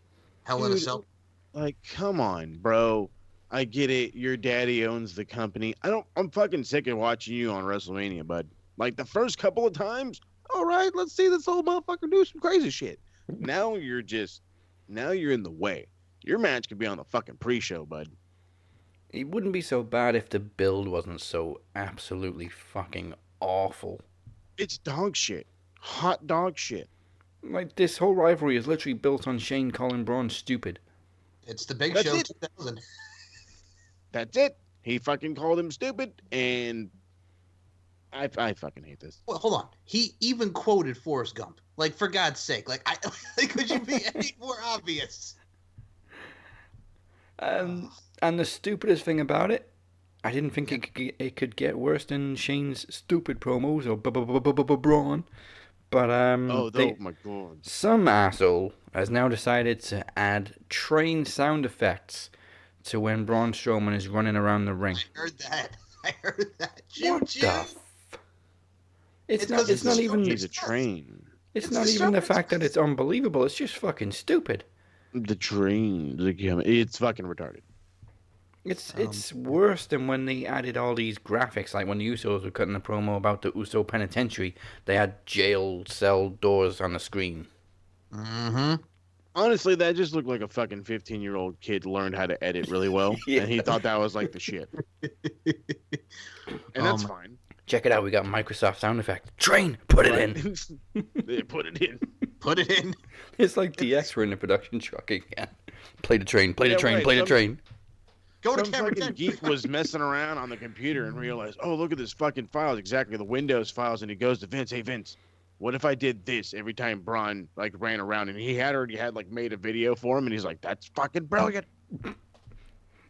Hell in a Dude, Cell. Like, come on, bro. I get it. Your daddy owns the company. I'm fucking sick of watching you on WrestleMania, bud. Like, the first couple of times, all right, let's see this old motherfucker do some crazy shit. Now you're in the way. Your match could be on the fucking pre-show, bud. It wouldn't be so bad if the build wasn't so absolutely fucking awful. It's dog shit. Hot dog shit. Like, this whole rivalry is literally built on Shane calling Braun stupid. It's the Big That's Show it. 2000. That's it. He fucking called him stupid, and I fucking hate this. Well, hold on. He even quoted Forrest Gump. Like, for God's sake, could you be any more obvious? And the stupidest thing about it, I didn't think it could get worse than Shane's stupid promos or Braun. But Oh my God. some asshole has now decided to add train sound effects to when Braun Strowman is running around the ring. I heard that. Choo What choo. the It's not. 'cause It's not even. He's a train. It's it's not the even the Strowman fact that it's unbelievable. It's just fucking stupid. The train. It's fucking retarded. It's worse than when they added all these graphics, like when the Usos were cutting a promo about the Uso Penitentiary. They had jail cell doors on the screen. Mm-hmm. Honestly, that just looked like a fucking 15-year-old kid learned how to edit really well, Yeah. and he thought that was like the shit. And that's fine. Check it out. We got Microsoft sound effect. Train. Put it in. They put it in. Put it in. It's like DX were in the production truck again. Play the train. Play the Yeah, train. right. Play the train. Go to Some camera fucking 10. geek was messing around on the computer and realized, oh, look at this fucking files, exactly the Windows files, and he goes to Vince, hey Vince, what if I did this every time Braun like ran around? And he had already had like made a video for him, and he's like, that's fucking brilliant.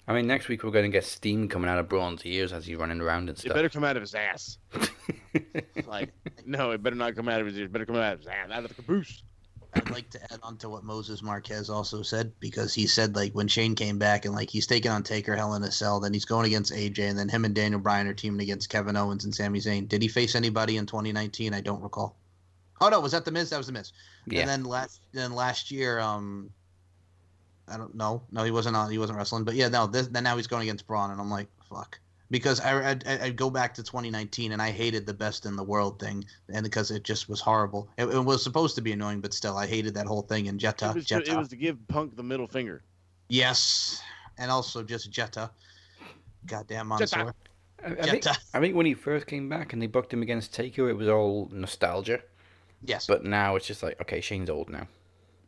I mean, next week we're going to get steam coming out of Braun's ears as he's running around and It stuff. better come out of his ass. Like, no, it better not come out of his ears. It better come out of his ass, out of the caboose. I'd like to add on to what Moses Marquez also said, because he said, like, when Shane came back and, like, he's taking on Taker, Hell in a Cell, then he's going against AJ, and then him and Daniel Bryan are teaming against Kevin Owens and Sami Zayn. Did he face anybody in 2019? I don't recall. Oh, no, was that The Miz? That was The Miz. Yeah. And then last year, I don't know. No, he wasn't on. He wasn't wrestling. But yeah, no. Then now he's going against Braun, and I'm like, fuck. Because I go back to 2019, and I hated the best in the world thing, and because it just was horrible. It was supposed to be annoying, but still, I hated that whole thing. And Jetta. It was to give Punk the middle finger. Yes, and also just Jetta. Goddamn Mansoor. I think when he first came back and they booked him against Taker, it was all nostalgia. Yes. But now it's just like, okay, Shane's old now.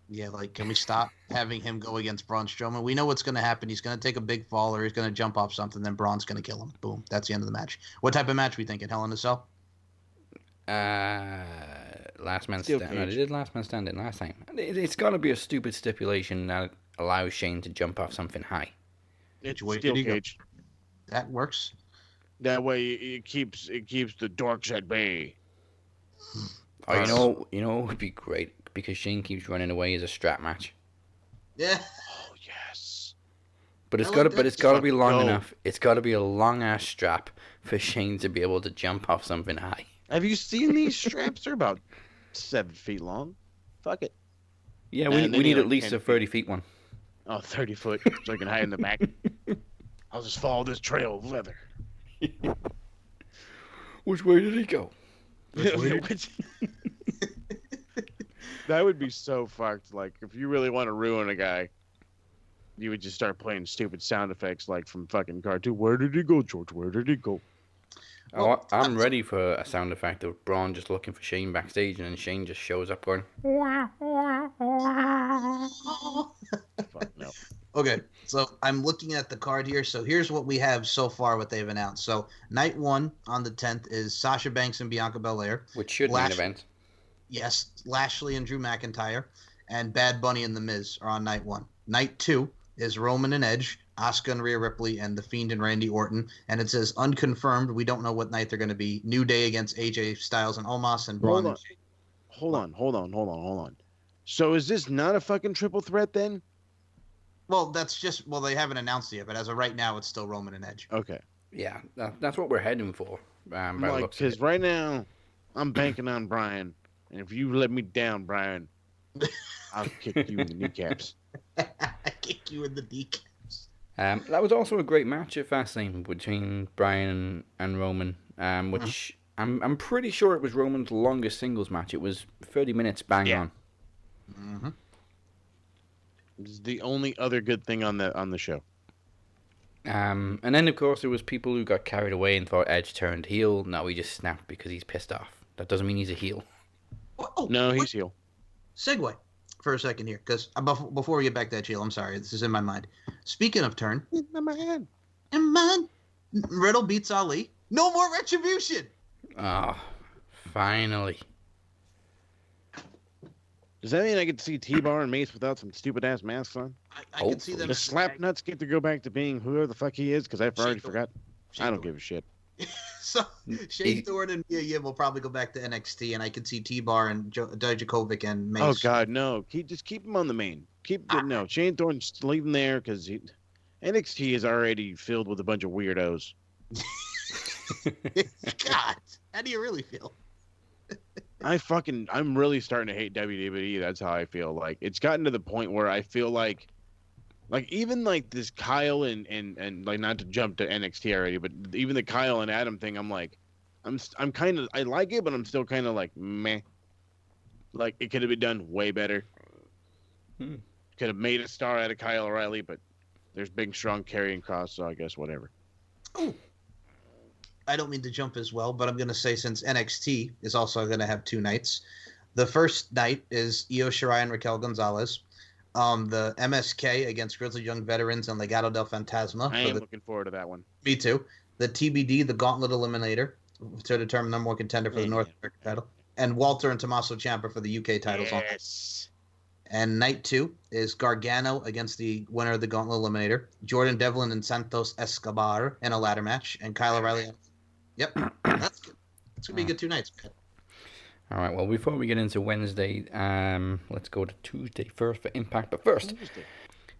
Yeah, like, can we stop having him go against Braun Strowman? We know what's going to happen. He's going to take a big fall or he's going to jump off something, then Braun's going to kill him. Boom. That's the end of the match. What type of match we thinking? Hell in a Cell? Last man standing. No, they did last man standing last time. It's got to be a stupid stipulation that allows Shane to jump off something high. It's steel cage. That works. That way it keeps the dorks at bay. Oh, you know what would be great? Because Shane keeps running away is a strap match. Yeah. Oh yes. But it's got to be long enough. It's got to be a long ass strap for Shane to be able to jump off something high. Have you seen these straps? They're about 7 feet long. Fuck it. Yeah, we need at least a 30 feet one. Oh, 30 foot, so I can hide in the back. I'll just follow this trail of leather. Which way did he go? That would be so fucked. Like, if you really want to ruin a guy, you would just start playing stupid sound effects like from fucking cartoon. Where did he go, George? Where did he go? Oh, I'm ready for a sound effect of Braun just looking for Shane backstage, and then Shane just shows up going, Fuck no. Okay, so I'm looking at the card here. So here's what we have so far, what they've announced. So night 1 on the 10th is Sasha Banks and Bianca Belair. which should main event. Yes, Lashley and Drew McIntyre, and Bad Bunny and The Miz are on night 1. Night 2 is Roman and Edge, Asuka and Rhea Ripley, and The Fiend and Randy Orton. And it says unconfirmed. We don't know what night they're going to be. New Day against AJ Styles and Omos and Braun. Hold on. So is this not a fucking triple threat then? Well, they haven't announced it yet, but as of right now, it's still Roman and Edge. Okay. Yeah, that's what we're heading for. Because right now, I'm banking on Brian. And if you let me down, Brian, I'll kick you in the kneecaps. I kick you in the kneecaps. That was also a great match at Fastlane between Bryan and Roman, which I'm pretty sure it was Roman's longest singles match. It was 30 minutes bang on. Mm-hmm. This is the only other good thing on the show. And then, of course, there was people who got carried away and thought Edge turned heel. No, he just snapped because he's pissed off. That doesn't mean he's a heel. No, he's heel. Segue for a second here, because before we get back to that heel, I'm sorry, this is in my mind. Speaking of turn, In my man, Riddle beats Ali. No more retribution. Ah, finally. Does that mean I get to see T-Bar and Mace without some stupid-ass masks on? I can see them. The Slapnuts get to go back to being whoever the fuck he is, because I've already forgot. I don't Thorne. give a shit. So Shane Thorne and Mia Yim will probably go back to NXT, and I can see T-Bar and Dijakovic and Mace. Oh God, no! Just keep him on the main. No. Shane Thorne, just leave him there because NXT is already filled with a bunch of weirdos. God, how do you really feel? I'm really starting to hate WWE. That's how I feel. Like, it's gotten to the point where I feel like even like this Kyle and like, not to jump to NXT already, but even the Kyle and Adam thing, I'm like, I'm kind of, I like it, but I'm still kind of like, meh. Like, it could have been done way better. Could have made a star out of Kyle O'Reilly, but there's big, strong carrying Cross, so I guess whatever. Oh, I don't mean to jump as well, but I'm going to say, since NXT is also going to have 2 nights, the first night is Io Shirai and Raquel Gonzalez. The MSK against Grizzly Young Veterans and Legado del Fantasma. I am looking forward to that one. Me too. The TBD, the Gauntlet Eliminator, to determine number 1 contender for the North American title. And Walter and Tommaso Ciampa for the UK titles. Yes. And night 2 is Gargano against the winner of the Gauntlet Eliminator, Jordan Devlin and Santos Escobar in a ladder match, and Kyle O'Reilly. Yep, that's good. It's gonna be a good 2 nights, man. All right, well, before we get into Wednesday, let's go to Tuesday first for Impact. But first,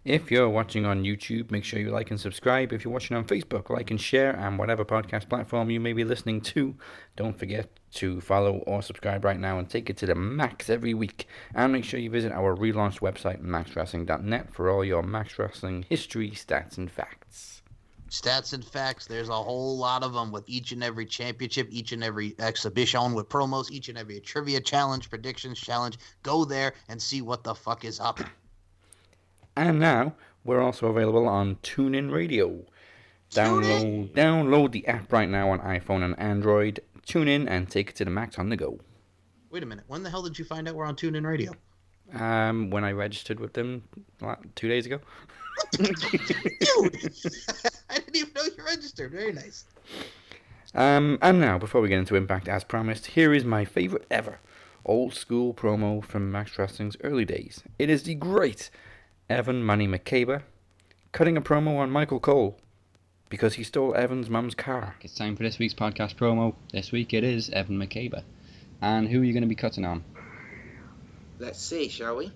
If you're watching on YouTube, make sure you like and subscribe. If you're watching on Facebook, like and share. And whatever podcast platform you may be listening to, don't forget to follow or subscribe right now and take it to the max every week. And make sure you visit our relaunched website, maxwrestling.net, for all your Max Wrestling history, stats, and facts. Stats and facts, there's a whole lot of them with each and every championship, each and every exhibition with promos, each and every trivia challenge, predictions challenge. Go there and see what the fuck is up. And now, we're also available on TuneIn Radio. Download the app right now on iPhone and Android. Tune in and take it to the max on the go. Wait a minute. When the hell did you find out we're on TuneIn Radio? When I registered with them 2 days ago. Dude! I didn't even know you registered. Very nice. And now, before we get into Impact, as promised, here is my favorite ever old school promo from Max Wrestling's early days. It is the great Evan Money McCabe cutting a promo on Michael Cole because he stole Evan's mum's car. It's time for this week's podcast promo. This week it is Evan McCabe. And who are you going to be cutting on? Let's see, shall we?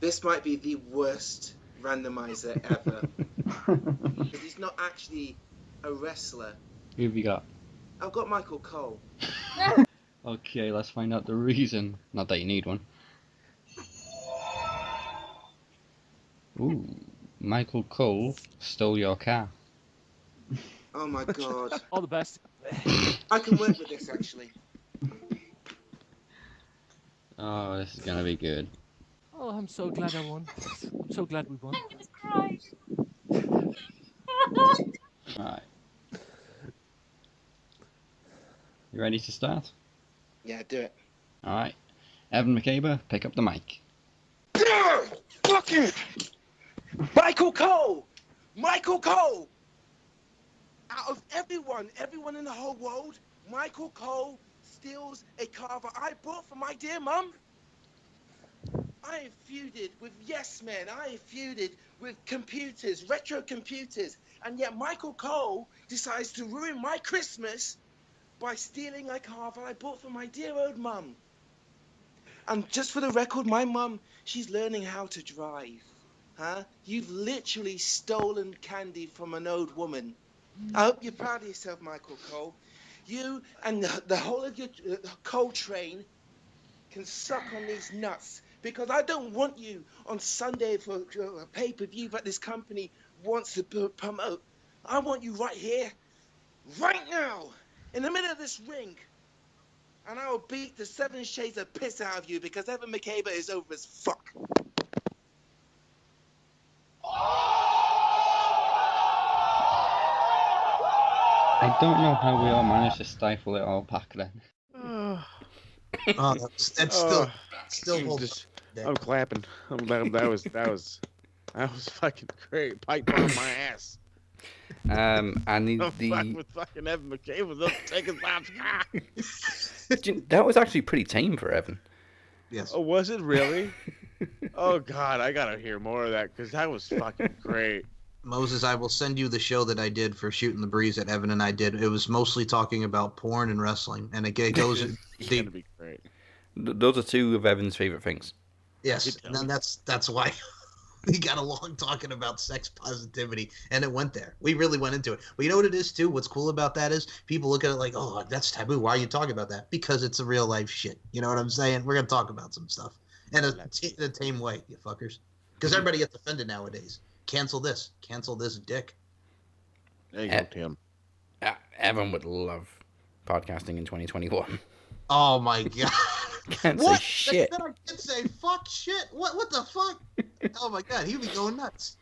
This might be the worst randomizer ever. Because he's not actually a wrestler. Who have you got? I've got Michael Cole. Okay, let's find out the reason. Not that you need one. Ooh, Michael Cole stole your car. Oh my god. All the best. I can work with this actually. Oh, this is gonna be good. Oh, I'm so glad I won. I'm so glad we won. Alright. You ready to start? Yeah, do it. Alright. Evan McCabe, pick up the mic. Fuck it! Michael Cole! Michael Cole! Out of everyone in the whole world, Michael Cole steals a car that I bought for my dear mum. I have feuded with yes men. I have feuded with computers, retro computers, and yet Michael Cole decides to ruin my Christmas by stealing a car that I bought for my dear old mum. And just for the record, my mum, she's learning how to drive. Huh? You've literally stolen candy from an old woman. I hope you're proud of yourself, Michael Cole. You and the whole of your Cole train can suck on these nuts, because I don't want you on Sunday for a pay-per-view that this company wants to promote. I want you right here, right now, in the middle of this ring. And I will beat the 7 shades of piss out of you, because Evan McCabe is over as fuck. I don't know how we all managed to stifle it all back then. Oh, that's still holds up. I'm clapping. That was fucking great. Pipe bomb my ass. And I'm fucking with fucking Evan McCabe was up taking mom's car. that was actually pretty tame for Evan. Yes. Oh, was it really? Oh God, I gotta hear more of that because that was fucking great. Moses, I will send you the show that I did for Shooting the Breeze that Evan and I did. It was mostly talking about porn and wrestling, and it goes It's deep. gonna be great. Those are two of Evan's favorite things. Yes, and then that's why we got along talking about sex positivity, and it went there. We really went into it. But you know what it is too? What's cool about that is people look at it like, oh, that's taboo. Why are you talking about that? Because it's a real life shit. You know what I'm saying? We're gonna talk about some stuff in a tame way, you fuckers. Because everybody gets offended nowadays. Cancel this dick. There you go, Tim. Evan would love podcasting in 2021. Oh my god. Can't What? say shit. I can't say fuck shit. What the fuck? Oh my god, he'd be going nuts.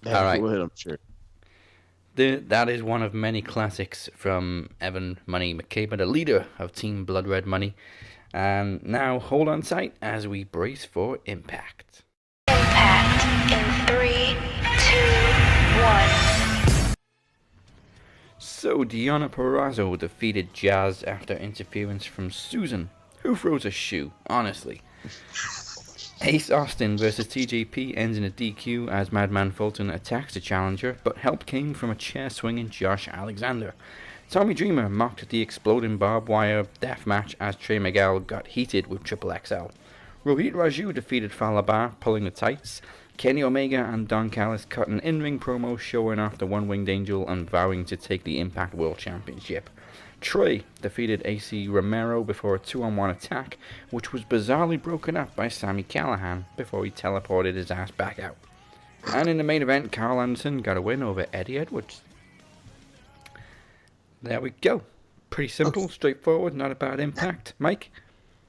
All right. Would, I'm sure. That is one of many classics from Evan Money McCabe, the leader of Team Blood Red Money. And now hold on tight as we brace for Impact. Impact in 3, 2, 1. So Deonna Purrazzo defeated Jazz after interference from Susan. Who throws a shoe, honestly? Ace Austin versus TJP ends in a DQ as Madman Fulton attacks the challenger, but help came from a chair-swinging Josh Alexander. Tommy Dreamer mocked the exploding barbed wire death match as Trey Miguel got heated with Triple XL. Rohit Raju defeated Falabar, pulling the tights. Kenny Omega and Don Callis cut an in-ring promo showing off the One-Winged Angel and vowing to take the Impact World Championship. Trey defeated AC Romero before a 2-on-1 attack, which was bizarrely broken up by Sami Callihan before he teleported his ass back out. And in the main event, Carl Anderson got a win over Eddie Edwards. There we go. Pretty simple, straightforward, not a bad impact. Mike?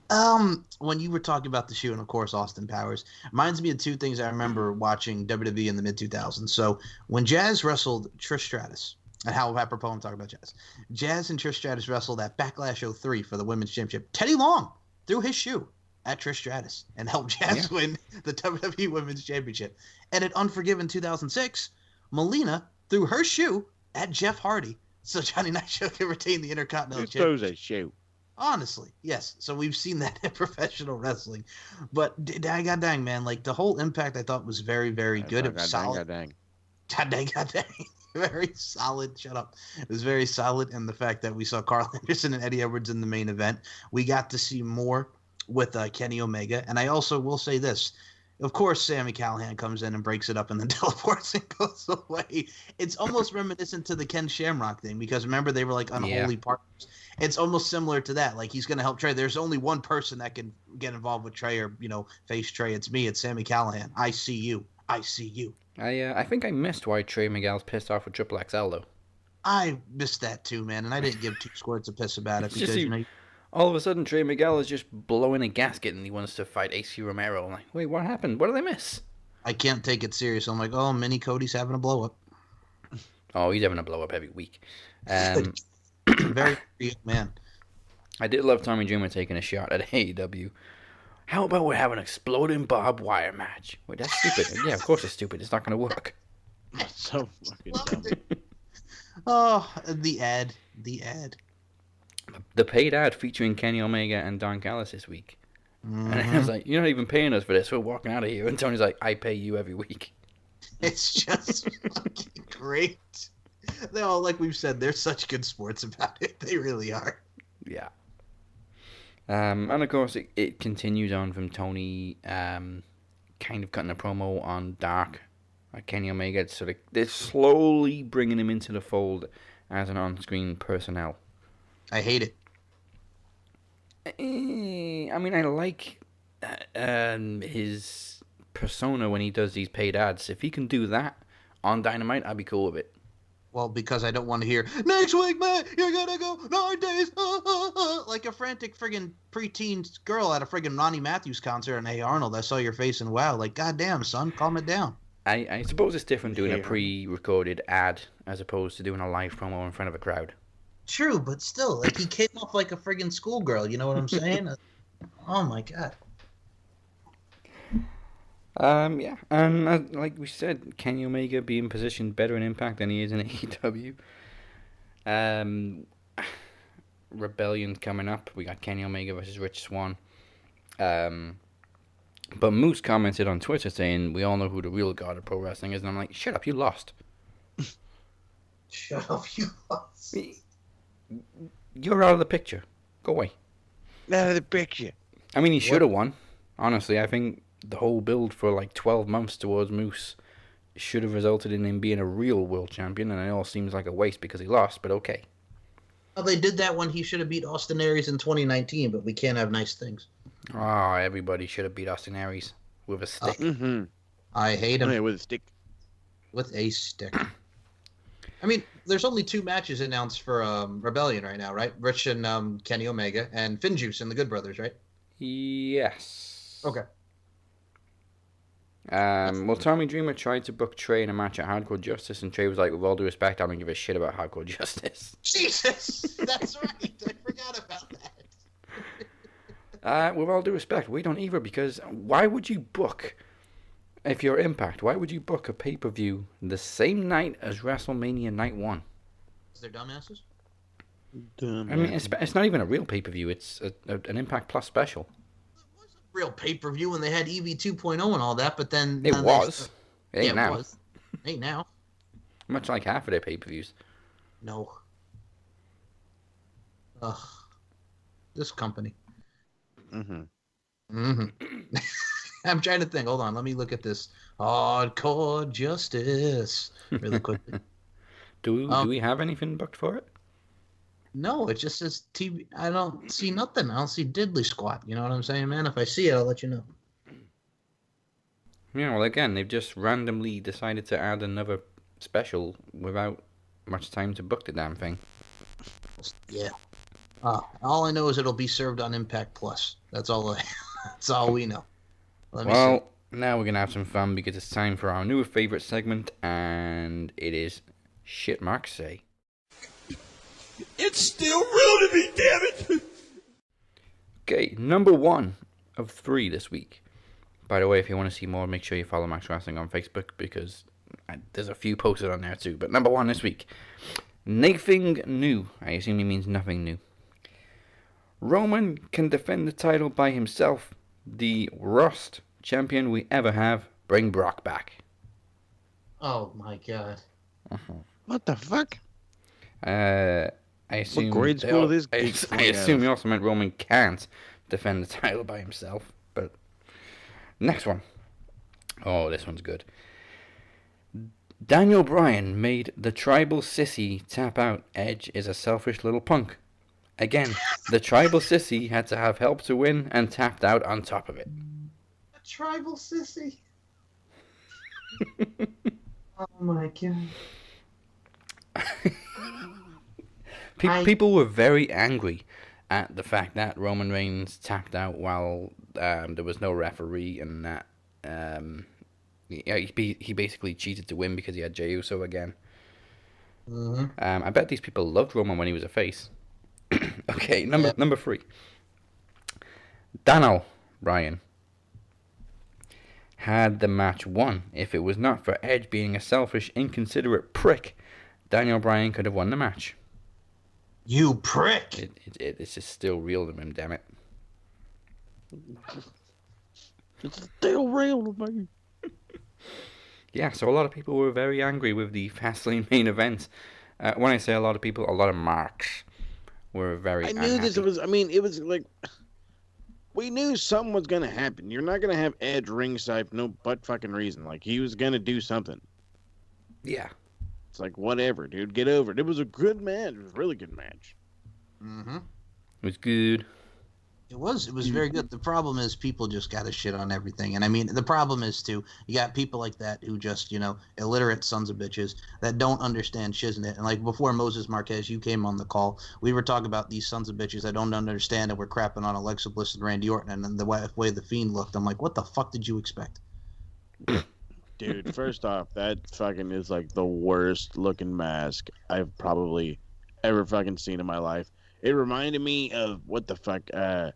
When you were talking about the shoe and of course Austin Powers, reminds me of two things I remember watching WWE in the mid 2000s. So when Jazz wrestled Trish Stratus, and how apropos I'm talking about Jazz. Jazz and Trish Stratus wrestled at Backlash 03 for the Women's Championship. Teddy Long threw his shoe at Trish Stratus and helped Jazz win the WWE Women's Championship. And at Unforgiven 2006, Melina threw her shoe at Jeff Hardy so Johnny Nitro can retain the Intercontinental Who throws Championship. a shoe? Honestly, yes. So we've seen that in professional wrestling. But god dang, man, like the whole Impact I thought was very, very good. It was solid. God dang. Very solid. Shut up. It was very solid. And the fact that we saw Carl Anderson and Eddie Edwards in the main event, we got to see more with Kenny Omega. And I also will say this. Of course, Sami Callihan comes in and breaks it up and then teleports and goes away. It's almost reminiscent to the Ken Shamrock thing because remember they were like unholy partners. It's almost similar to that. Like he's going to help Trey. There's only one person that can get involved with Trey or, face Trey. It's me. It's Sami Callihan. I see you. I see you. I think I missed why Trey Miguel's pissed off with Triple XL, though. I missed that too, man, and I didn't give 2 squirts of piss about it because all of a sudden Trey Miguel is just blowing a gasket and he wants to fight AC Romero. I'm like, wait, what happened? What did I miss? I can't take it serious. I'm like, oh, Mini Cody's having a blow up. Oh, he's having a blow up every week. Very real man. I did love Tommy Dreamer taking a shot at AEW. How about we have an exploding barbed wire match? Wait, that's stupid. Yeah, of course it's stupid. It's not going to work. So fucking dumb. Oh, the ad. The paid ad featuring Kenny Omega and Don Callis this week. Mm-hmm. And I was like, you're not even paying us for this. We're walking out of here. And Tony's like, I pay you every week. It's just fucking great. They all, like we've said, they're such good sports about it. They really are. Yeah. And of course, it continues on from Tony kind of cutting a promo on Dark. Kenny Omega, they're slowly bringing him into the fold as an on-screen personnel. I hate it. I mean, I like his persona when he does these paid ads. If he can do that on Dynamite, I'd be cool with it. Well, because I don't want to hear, next week, man, you're going to go 9 days, like a frantic friggin' preteen girl at a friggin' Ronnie Matthews concert and Hey Arnold, I saw your face and wow, like, goddamn, son, calm it down. I suppose it's different doing a pre-recorded ad as opposed to doing a live promo in front of a crowd. True, but still, like, he came off like a friggin' schoolgirl, you know what I'm saying? Oh, my God. Yeah, and like we said, Kenny Omega being positioned better in Impact than he is in AEW. Rebellion coming up. We got Kenny Omega versus Rich Swann. But Moose commented on Twitter saying, we all know who the real god of pro wrestling is. And I'm like, shut up, you lost. Shut up, you lost. You're out of the picture. Go away. Out of the picture. I mean, he should have won. Honestly, I think the whole build for like 12 months towards Moose should have resulted in him being a real world champion. And it all seems like a waste because he lost, but okay. Well, they did that when he should have beat Austin Aries in 2019, but we can't have nice things. Oh, everybody should have beat Austin Aries with a stick. I hate him. Yeah, with a stick. With a stick. I mean, there's only 2 matches announced for Rebellion right now, right? Rich and Kenny Omega and Finjuice and the Good Brothers, right? Yes. Okay. Well, Tommy Dreamer tried to book Trey in a match at Hardcore Justice, and Trey was like, with all due respect, I don't give a shit about Hardcore Justice. Jesus! That's right. I forgot about that. With all due respect, we don't either, because why would you book, if you're Impact, why would you book a pay-per-view the same night as WrestleMania Night 1? Is there dumbasses? I mean, it's not even a real pay-per-view, it's an Impact Plus special. real pay-per-view when they had EV 2.0 and all that, but then It was. It ain't yeah, now. it was. Ain't now. Much like half of their pay-per-views. No. Ugh. This company. Mm-hmm. Mm-hmm. I'm trying to think. Hold on. Let me look at this. Hardcore Justice. Really quickly. Do we have anything booked for it? No, it just says TV. I don't see nothing. I don't see diddly squat. You know what I'm saying, man? If I see it, I'll let you know. Yeah, well, again, they've just randomly decided to add another special without much time to book the damn thing. Yeah. All I know is it'll be served on Impact Plus. That's all. That's all we know. Let me see. Well, now we're gonna have some fun because it's time for our new favorite segment, and it is Shit Mark Say. It's still real to me, damn it! Okay, number 1 of 3 this week. By the way, if you want to see more, make sure you follow Max Wrestling on Facebook because there's a few posted on there too. But number 1 this week, nothing new. I assume he means nothing new. Roman can defend the title by himself. The worst champion we ever have. Bring Brock back. Oh my god. What the fuck? I assume. What grade school this I geek assume have? he also meant Roman can't defend the title by himself. But next one. Oh, this one's good. Daniel Bryan made the tribal sissy tap out. Edge is a selfish little punk. Again, the tribal sissy had to have help to win and tapped out on top of it. A tribal sissy. Oh my god. People were very angry at the fact that Roman Reigns tapped out while there was no referee, and that he basically cheated to win because he had Jey Uso again. Mm-hmm. I bet these people loved Roman when he was a face. Okay, number 3. Daniel Bryan had the match won. If it was not for Edge being a selfish, inconsiderate prick, Daniel Bryan could have won the match. You prick! It's just still real to him, damn it. It's still real, man. Yeah, so a lot of people were very angry with the Fastlane main event. When I say a lot of people, a lot of marks were very I unhappy. knew this was. I mean, it was like we knew something was gonna happen. You're not gonna have Edge ringside for no butt fucking reason. Like he was gonna do something. Yeah. It's like whatever, dude. Get over it. It was a good match. It was a really good match. Mm-hmm. It was good. It was very good. The problem is people just got to shit on everything. And I mean, the problem is too, you got people like that who just, illiterate sons of bitches that don't understand shiznit. And like before Moses Marquez, you came on the call, we were talking about these sons of bitches that don't understand and we're crapping on Alexa Bliss and Randy Orton and then the way the Fiend looked. I'm like, what the fuck did you expect? Dude, first off, that fucking is like the worst looking mask I've probably ever fucking seen in my life. It reminded me of what the fuck, it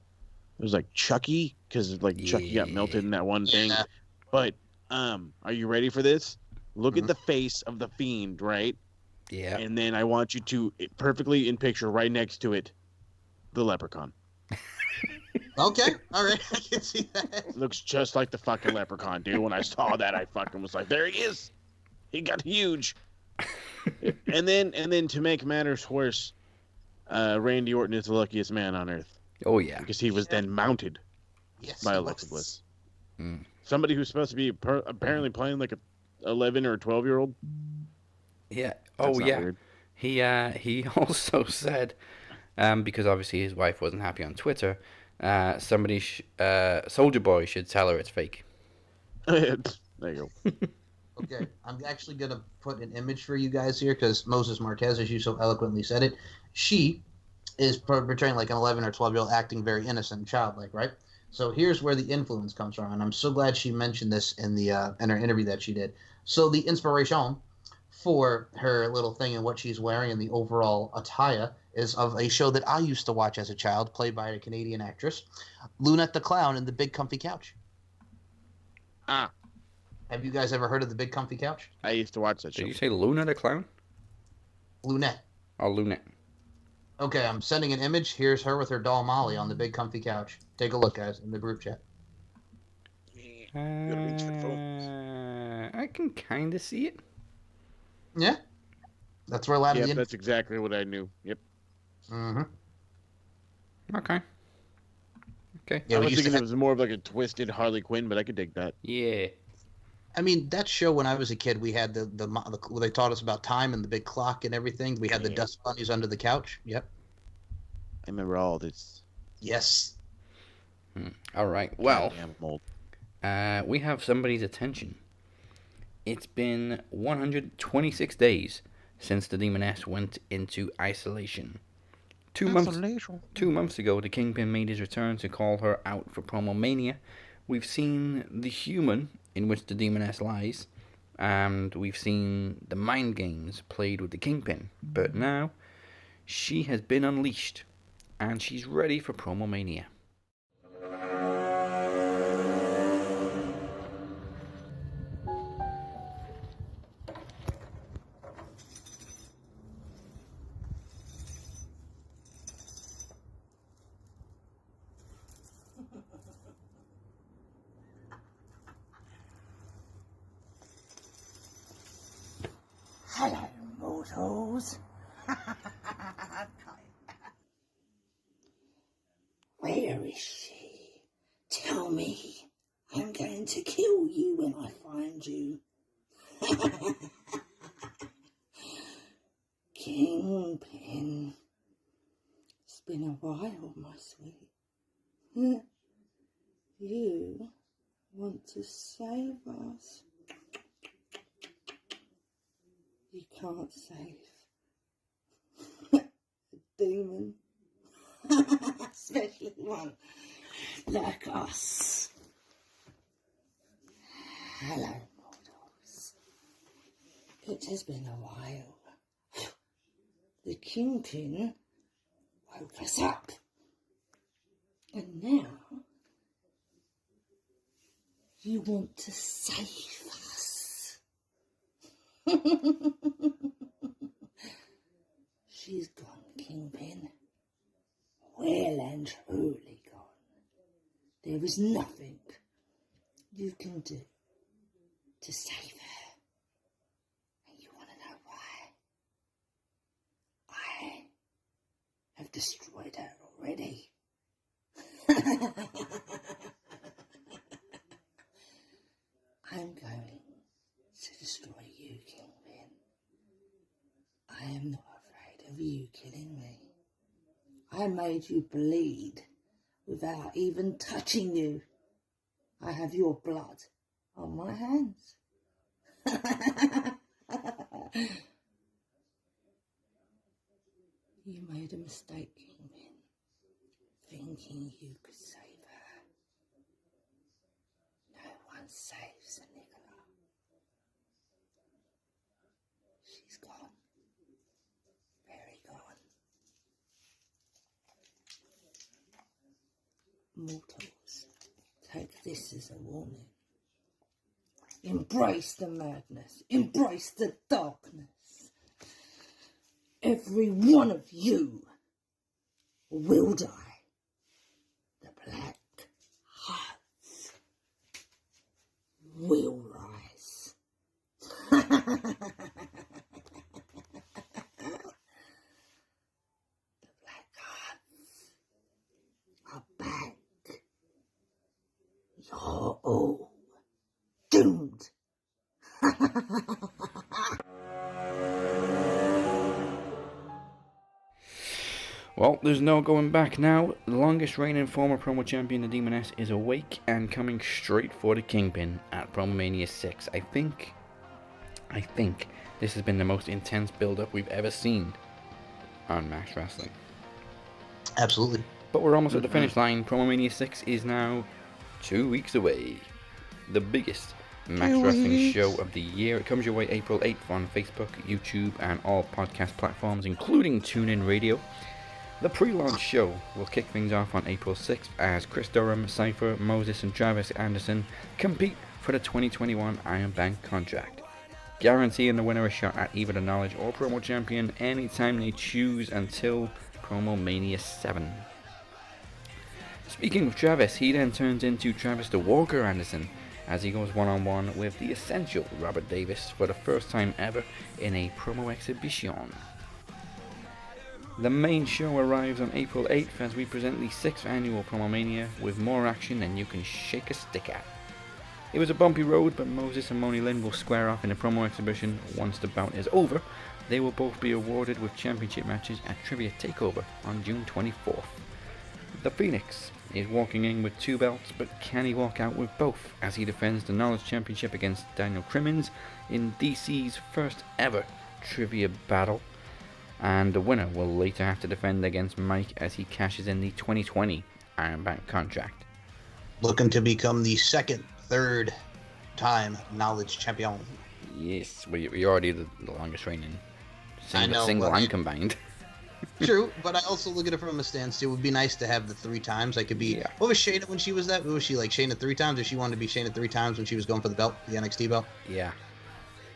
was like Chucky, because like Chucky got melted in that one thing. Yeah. But, are you ready for this? Look at the face of the Fiend, right? Yeah. And then I want you to perfectly in picture right next to it, the leprechaun. Okay, all right, I can see that. Looks just like the fucking leprechaun, dude. When I saw that, I fucking was like, there he is. He got huge. and then to make matters worse, Randy Orton is the luckiest man on earth Oh, yeah. because he was then mounted Yes, by he Alexa was. Bliss. Mm. Somebody who's supposed to be apparently playing like a 11 or 12-year-old. Yeah. That's Oh, not yeah. weird. He also said, because obviously his wife wasn't happy on Twitter, Soldier Boy should tell her it's fake. There you go. Okay, I'm actually going to put an image for you guys here because Moses Marquez, as you so eloquently said it, she is portraying like an 11 or 12-year-old acting very innocent and childlike, right? So here's where the influence comes from, and I'm so glad she mentioned this in her interview that she did. So the inspiration for her little thing and what she's wearing and the overall attire is of a show that I used to watch as a child, played by a Canadian actress, Lunette the Clown in The Big Comfy Couch. Ah, Have you guys ever heard of The Big Comfy Couch? I used to watch that Did show. you say Luna the Clown? Lunette. Oh, Lunette. Okay, I'm sending an image. Here's her with her doll Molly on the big comfy couch. Take a look, guys, in the group chat. You gotta reach for the phone. I can kind of see it. Yeah. That's where a lot of Yep, the. that's exactly what I knew. Yep. Mm-hmm. Okay. Okay. Yeah, I we was used to thinking have, it was more of like a twisted Harley Quinn, but I could dig that. Yeah. I mean, that show when I was a kid, we had the they taught us about time and the big clock and everything. We had the Yeah. dust bunnies under the couch. Yep. I remember all this. Yes. All right. Well, Goddamn mold. we have somebody's attention. It's been 126 days since the Demoness went into isolation. 2 months ago, the Kingpin made his return to call her out for Promo Mania. We've seen the human in which the Demoness lies, and we've seen the mind games played with the Kingpin. But now, she has been unleashed, and she's ready for Promo Mania. Hello, mortals. Where is she? Tell me. I'm going to kill you when I find you. Kingpin. It's been a while, my sweet. You want to save us? You can't save a demon, especially one like us. Hello, mortals. It has been a while. The Kingpin woke us up, and now you want to save us. She's gone, Kingpin. Well and truly gone. There is nothing you can do to save her. And you want to know why? I have destroyed her already. I'm going to destroy you, Kingpin. I am not afraid of you killing me. I made you bleed without even touching you. I have your blood on my hands. You made a mistake, Kingpin, thinking you could save her. No one saves a Nicola. She's gone. Very gone. Mortals, take this as a warning. Embrace the madness. Embrace the darkness. Every one of you will die. The Black Hearts will rise. The Black Hearts are back. You're all doomed. Well, there's no going back now. The longest reigning former promo champion, the Demoness, is awake and coming straight for the Kingpin at Promomania 6. I think this has been the most intense build-up we've ever seen on Max Wrestling. Absolutely. But we're almost at the finish line. Promomania 6 is now 2 weeks away. The biggest Max Wrestling show of the year. It comes your way April 8th on Facebook, YouTube, and all podcast platforms, including TuneIn Radio. The pre-launch show will kick things off on April 6th as Chris Durham, Cypher, Moses, and Travis Anderson compete for the 2021 Iron Bank contract, guaranteeing the winner a shot at either the Knowledge or Promo Champion anytime they choose until Promo Mania 7. Speaking of Travis, he then turns into Travis the Walker Anderson as he goes one-on-one with the essential Robert Davis for the first time ever in a promo exhibition. The main show arrives on April 8th as we present the 6th annual Promomania with more action than you can shake a stick at. It was a bumpy road, but Moses and Moni Lynn will square off in a promo exhibition once the bout is over. They will both be awarded with championship matches at Trivia Takeover on June 24th. The Phoenix is walking in with 2 belts, but can he walk out with both as he defends the Knowledge Championship against Daniel Crimmins in DC's first ever trivia battle? And the winner will later have to defend against Mike as he cashes in the 2020 Iron Bank contract. Looking to become the third time Knowledge Champion. Yes, we already the longest reigning single but and combined. True, but I also look at it from a stance. It would be nice to have the 3 times. I could be. Yeah. What was Shayna when she was that? Was she like Shayna 3 times, or she wanted to be Shayna 3 times when she was going for the belt, the NXT belt? Yeah.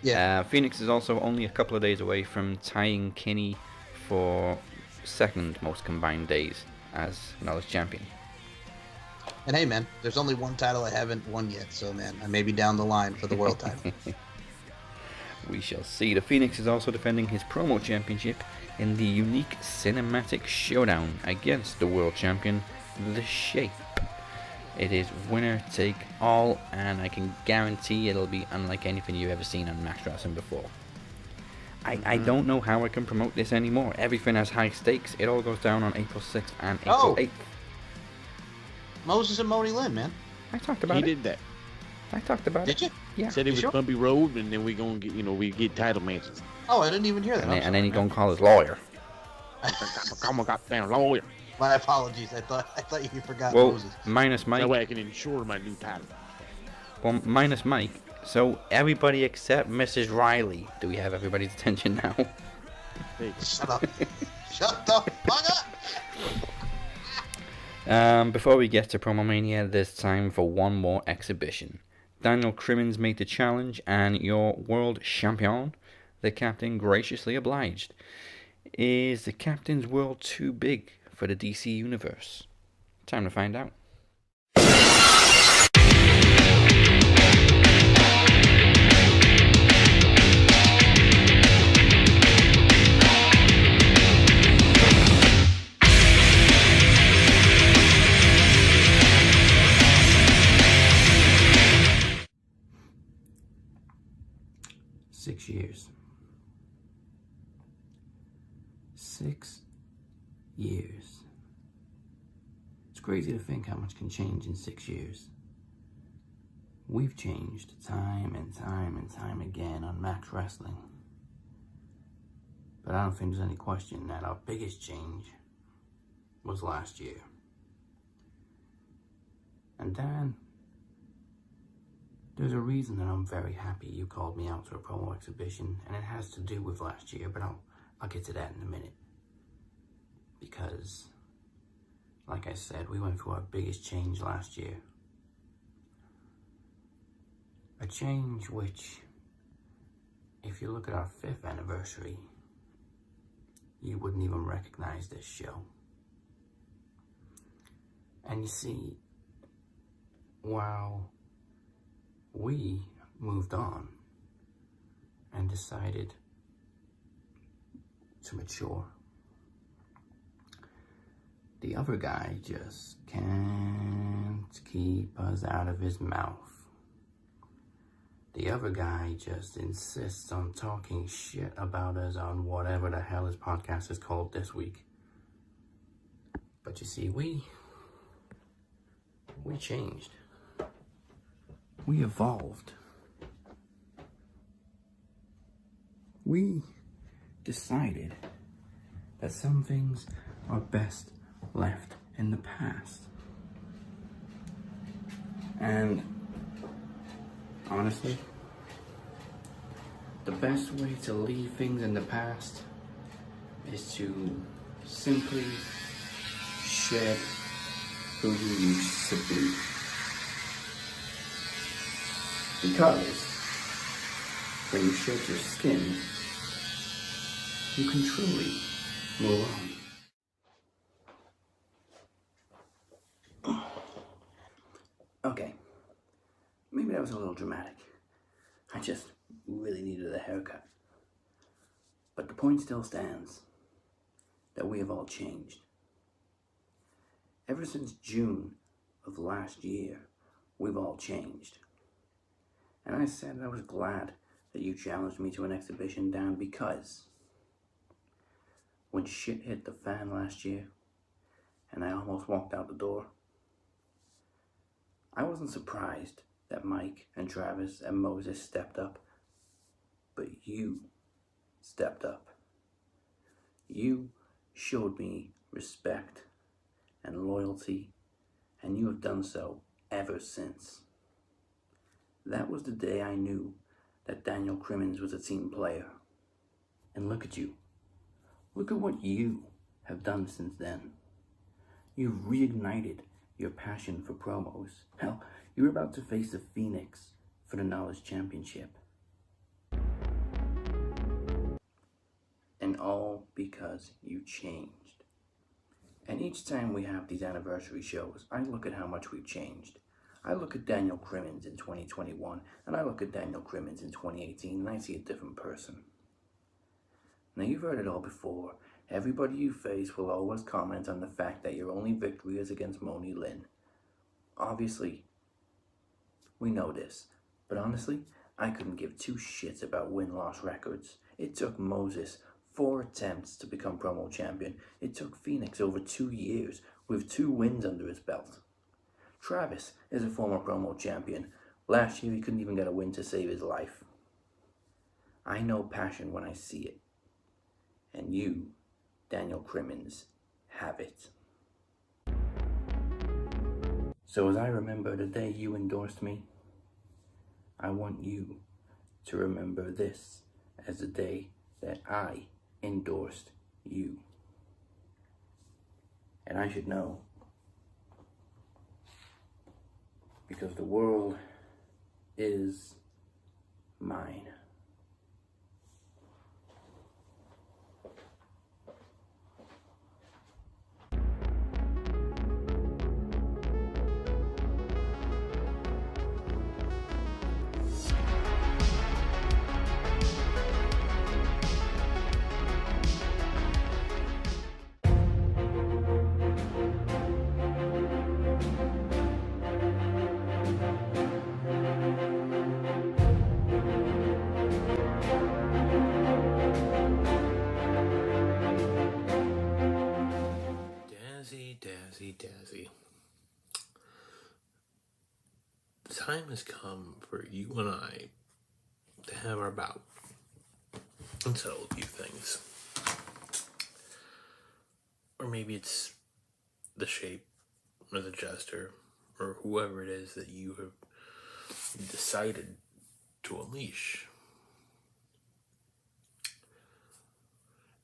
Yeah. Phoenix is also only a couple of days away from tying Kinney for second most combined days as Knowledge Champion. And hey, man, there's only one title I haven't won yet, so man, I may be down the line for the world title. We shall see. The Phoenix is also defending his promo championship in the unique cinematic showdown against the world champion, The Shape. It is winner take all, and I can guarantee it'll be unlike anything you've ever seen on Max Wrestling before. I don't know how I can promote this anymore. Everything has high stakes. It all goes down on April 6th and April 8th. Moses and Moni Lynn, man. I talked about it. He did that. I talked about it. Did you? Yeah. Said it was sure? bumpy road, and then we gonna get, we get title matches. Oh, I didn't even hear that. And then he gonna call his lawyer. I'm a goddamn lawyer. My apologies. I thought you forgot Well, Moses. minus Mike. That way I can ensure my new title. Well, minus Mike. So everybody except Mrs. Riley. Do we have everybody's attention now? Hey, Shut up. Shut the fuck up. Before we get to Promomania, there's time for one more exhibition. Daniel Crimmins made the challenge, and your world champion, the captain, graciously obliged. Is the captain's world too big for the DC universe? Time to find out. Six years. 6 years. It's crazy to think how much can change in 6 years. We've changed time and time and time again on Max Wrestling. But I don't think there's any question that our biggest change was last year. And Dan, there's a reason that I'm very happy you called me out to a promo exhibition, and it has to do with last year, but I'll get to that in a minute. Because, like I said, we went through our biggest change last year. A change which, if you look at our 5th anniversary, you wouldn't even recognize this show. And you see, while we moved on and decided to mature, the other guy just can't keep us out of his mouth. The other guy just insists on talking shit about us on whatever the hell his podcast is called this week. But you see, we changed. We evolved. We decided that some things are best left in the past. And honestly, the best way to leave things in the past is to simply shed who you used to be. Because when you shed your skin, you can truly move on. Okay, maybe that dramatic. I just really needed a haircut. But the point still stands that we have all changed. Ever since June of last year, we've all changed. And I said I was glad that you challenged me to an exhibition, Dan, because when shit hit the fan last year and I almost walked out the door, I wasn't surprised that Mike and Travis and Moses stepped up, but you stepped up. You showed me respect and loyalty, and you have done so ever since. That was the day I knew that Daniel Crimmins was a team player. And look at you. Look at what you have done since then. You've reignited your passion for promos. Hell, you're about to face the Phoenix for the Knowledge Championship. And all because you changed. And each time we have these anniversary shows, I look at how much we've changed. I look at Daniel Crimmins in 2021, and I look at Daniel Crimmins in 2018, and I see a different person. Now, you've heard it all before. Everybody you face will always comment on the fact that your only victory is against Moni Lynn. Obviously, we know this, but honestly, I couldn't give two shits about win-loss records. It took Moses 4 attempts to become promo champion. It took Phoenix over 2 years with 2 wins under his belt. Travis is a former promo champion. Last year he couldn't even get a win to save his life. I know passion when I see it. And you, Daniel Crimmins, have it. So as I remember the day you endorsed me, I want you to remember this as the day that I endorsed you. And I should know, because the world is mine. Dazzy. The time has come for you and I to have our bout and settle a few things. Or maybe it's the shape or the jester or whoever it is that you have decided to unleash.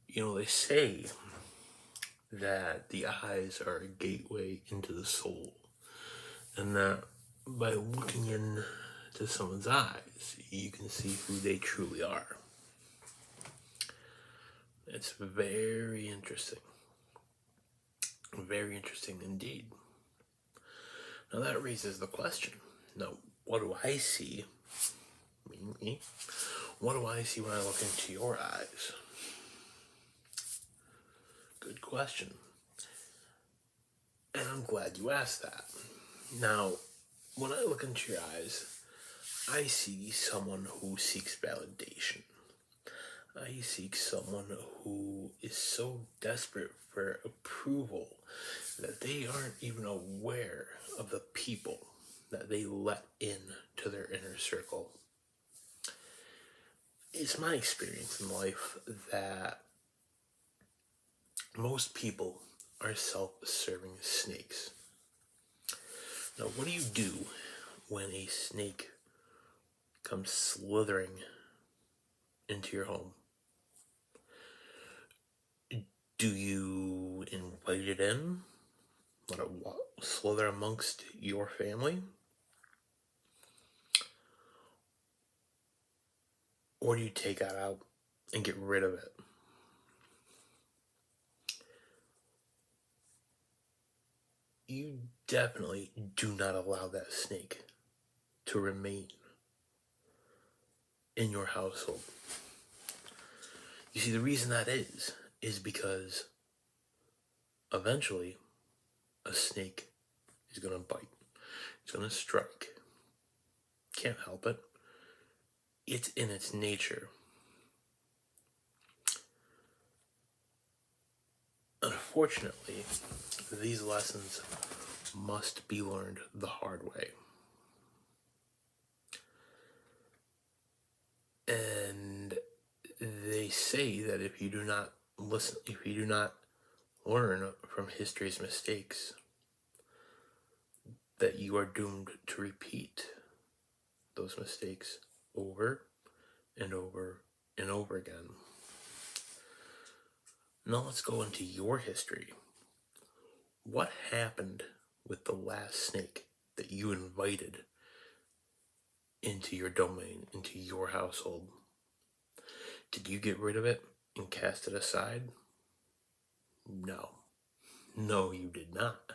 You know, they say that the eyes are a gateway into the soul, and that by looking into someone's eyes, you can see who they truly are. It's very interesting. Very interesting indeed. Now that raises the question. Now, what do I see? Me? What do I see when I look into your eyes? Good question. And I'm glad you asked that. Now, when I look into your eyes, I see someone who seeks validation. I seek someone who is so desperate for approval that they aren't even aware of the people that they let in to their inner circle. It's my experience in life that most people are self-serving snakes. Now, what do you do when a snake comes slithering into your home? Do you invite it in? Let it slither amongst your family? Or do you take it out and get rid of it? You definitely do not allow that snake to remain in your household. You see, the reason that is because eventually a snake is going to bite. It's going to strike. Can't help it. It's in its nature. Unfortunately, these lessons must be learned the hard way. And they say that if you do not listen, if you do not learn from history's mistakes, that you are doomed to repeat those mistakes over and over and over again. Now let's go into your history. What happened with the last snake that you invited into your domain, into your household? Did you get rid of it and cast it aside? No. No, you did not.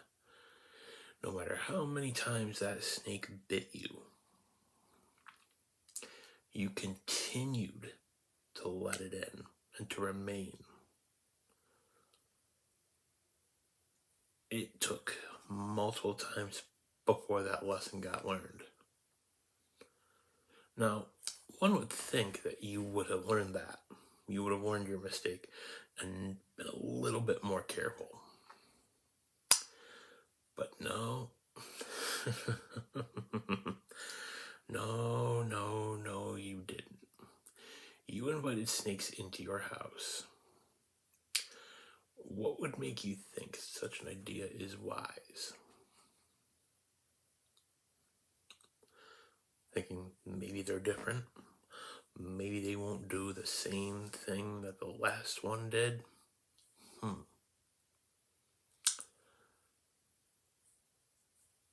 No matter how many times that snake bit you, you continued to let it in and to remain. It took multiple times before that lesson got learned. Now, one would think that you would have learned that. You would have learned your mistake and been a little bit more careful. But no. No, you didn't. You invited snakes into your house. What would make you think such an idea is wise? Thinking maybe they're different. Maybe they won't do the same thing that the last one did.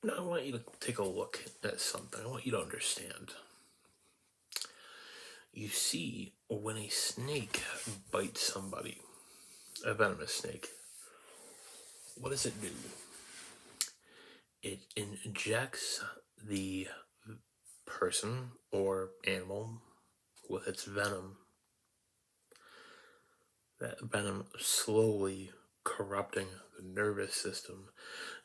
Now I want you to take a look at something. I want you to understand. You see, when a snake bites somebody, a venomous snake, what does it do? It injects the person or animal with its venom. That venom slowly corrupting the nervous system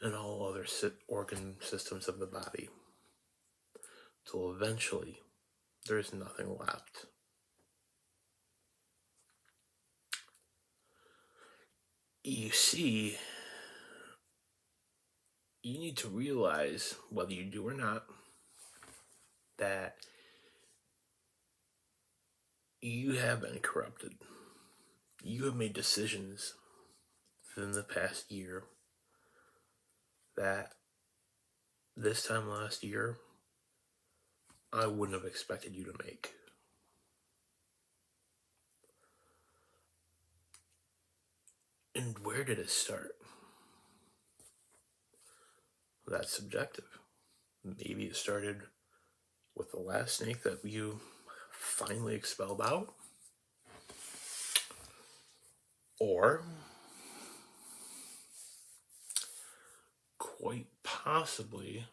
and all other organ systems of the body, till eventually there is nothing left. You see, you need to realize, whether you do or not, that you have been corrupted. You have made decisions within the past year that this time last year I wouldn't have expected you to make. And where did it start? That's subjective. Maybe it started with the last snake that you finally expelled out. Or quite possibly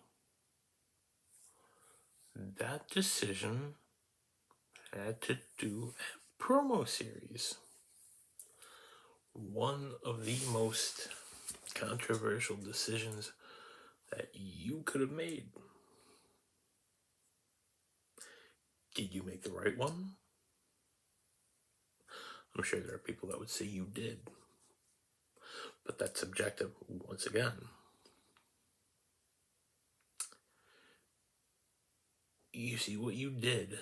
that decision had to do a promo series. One of the most controversial decisions that you could have made. Did you make the right one? I'm sure there are people that would say you did. But that's subjective once again. You see, what you did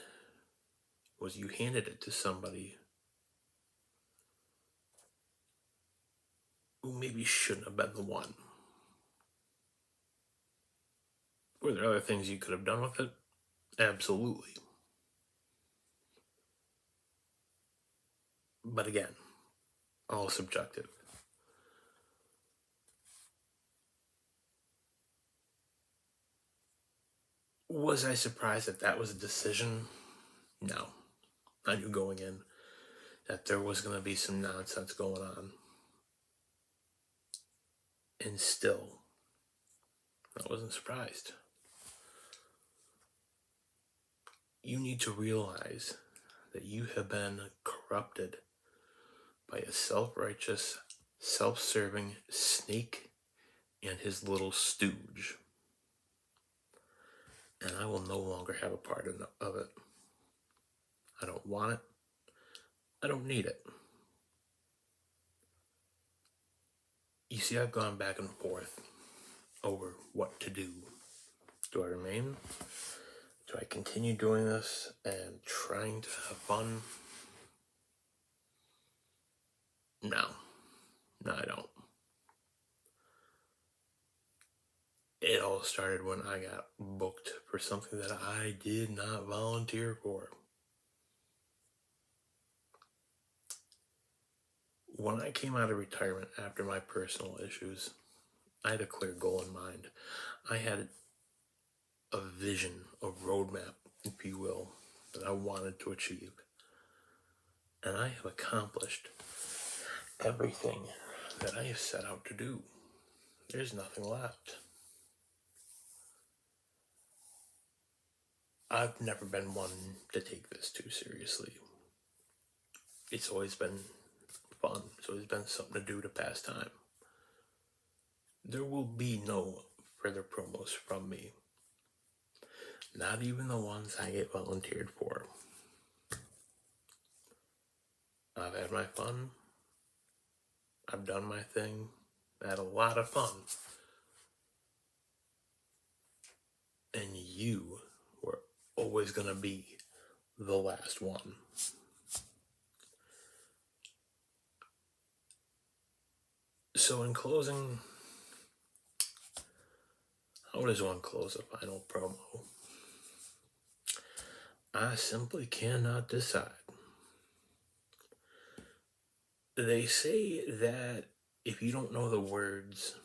was you handed it to somebody who maybe shouldn't have been the one. Were there other things you could have done with it? Absolutely. But again, all subjective. Was I surprised that that was a decision? No. I knew going in that there was going to be some nonsense going on. And still, I wasn't surprised. you need to realize that you have been corrupted by a self-righteous, self-serving snake and his little stooge. And I will no longer have a part of it. I don't want it. I don't need it. You see, I've gone back and forth over what to do. Do I remain? Do I continue doing this and trying to have fun? No, I don't. It all started when I got booked for something that I did not volunteer for. When I came out of retirement after my personal issues, I had a clear goal in mind. I had a vision, a roadmap, if you will, that I wanted to achieve. And I have accomplished everything that I have set out to do. There's nothing left. I've never been one to take this too seriously. It's always been fun. It's always been something to do to pass time. There will be no further promos from me. Not even the ones I get volunteered for. I've had my fun. I've done my thing. I had a lot of fun. And you were always going to be the last one. So in closing, how does one close a final promo? I simply cannot decide. They say that if you don't know the words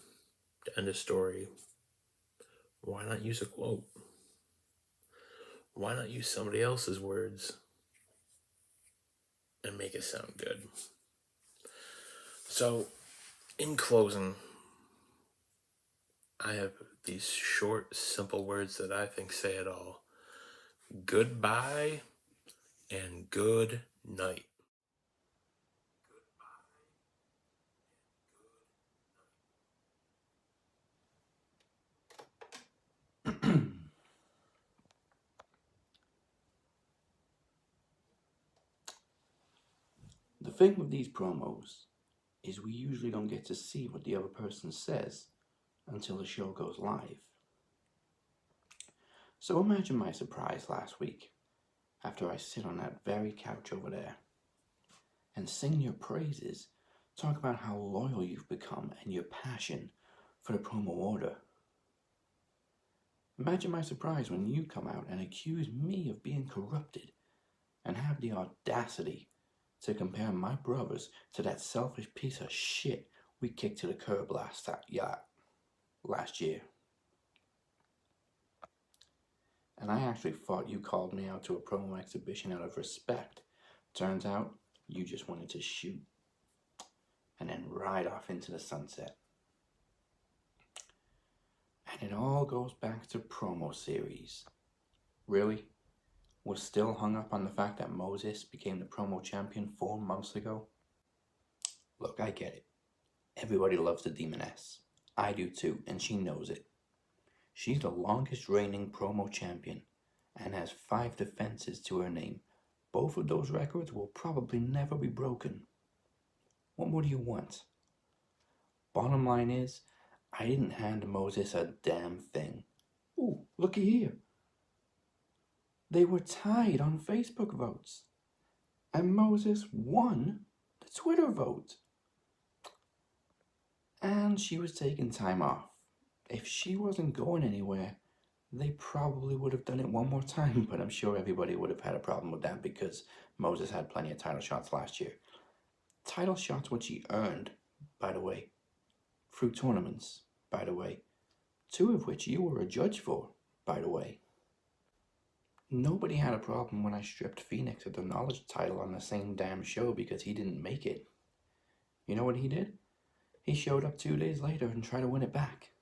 to end a story, why not use a quote? Why not use somebody else's words and make it sound good? So, in closing, I have these short, simple words that I think say it all. Goodbye and good night. The thing with these promos is we usually don't get to see what the other person says until the show goes live. So imagine my surprise last week after I sit on that very couch over there and sing your praises, talk about how loyal you've become and your passion for the promo order. Imagine my surprise when you come out and accuse me of being corrupted and have the audacity to compare my brothers to that selfish piece of shit we kicked to the curb last year. And I actually thought you called me out to a promo exhibition out of respect. Turns out you just wanted to shoot and then ride off into the sunset. And it all goes back to promo series. Really? We're still hung up on the fact that Moses became the promo champion 4 months ago? Look, I get it. Everybody loves the Demoness. I do too, and she knows it. She's the longest reigning promo champion and has 5 defenses to her name. Both of those records will probably never be broken. What more do you want? Bottom line is, I didn't hand Moses a damn thing. Ooh, looky here. They were tied on Facebook votes. And Moses won the Twitter vote. And she was taking time off. If she wasn't going anywhere, they probably would have done it one more time, but I'm sure everybody would have had a problem with that because Moses had plenty of title shots last year. Title shots which he earned, by the way, through tournaments, by the way, 2 of which you were a judge for, by the way. Nobody had a problem when I stripped Phoenix of the Knowledge title on the same damn show because he didn't make it. You know what he did? He showed up 2 days later and tried to win it back.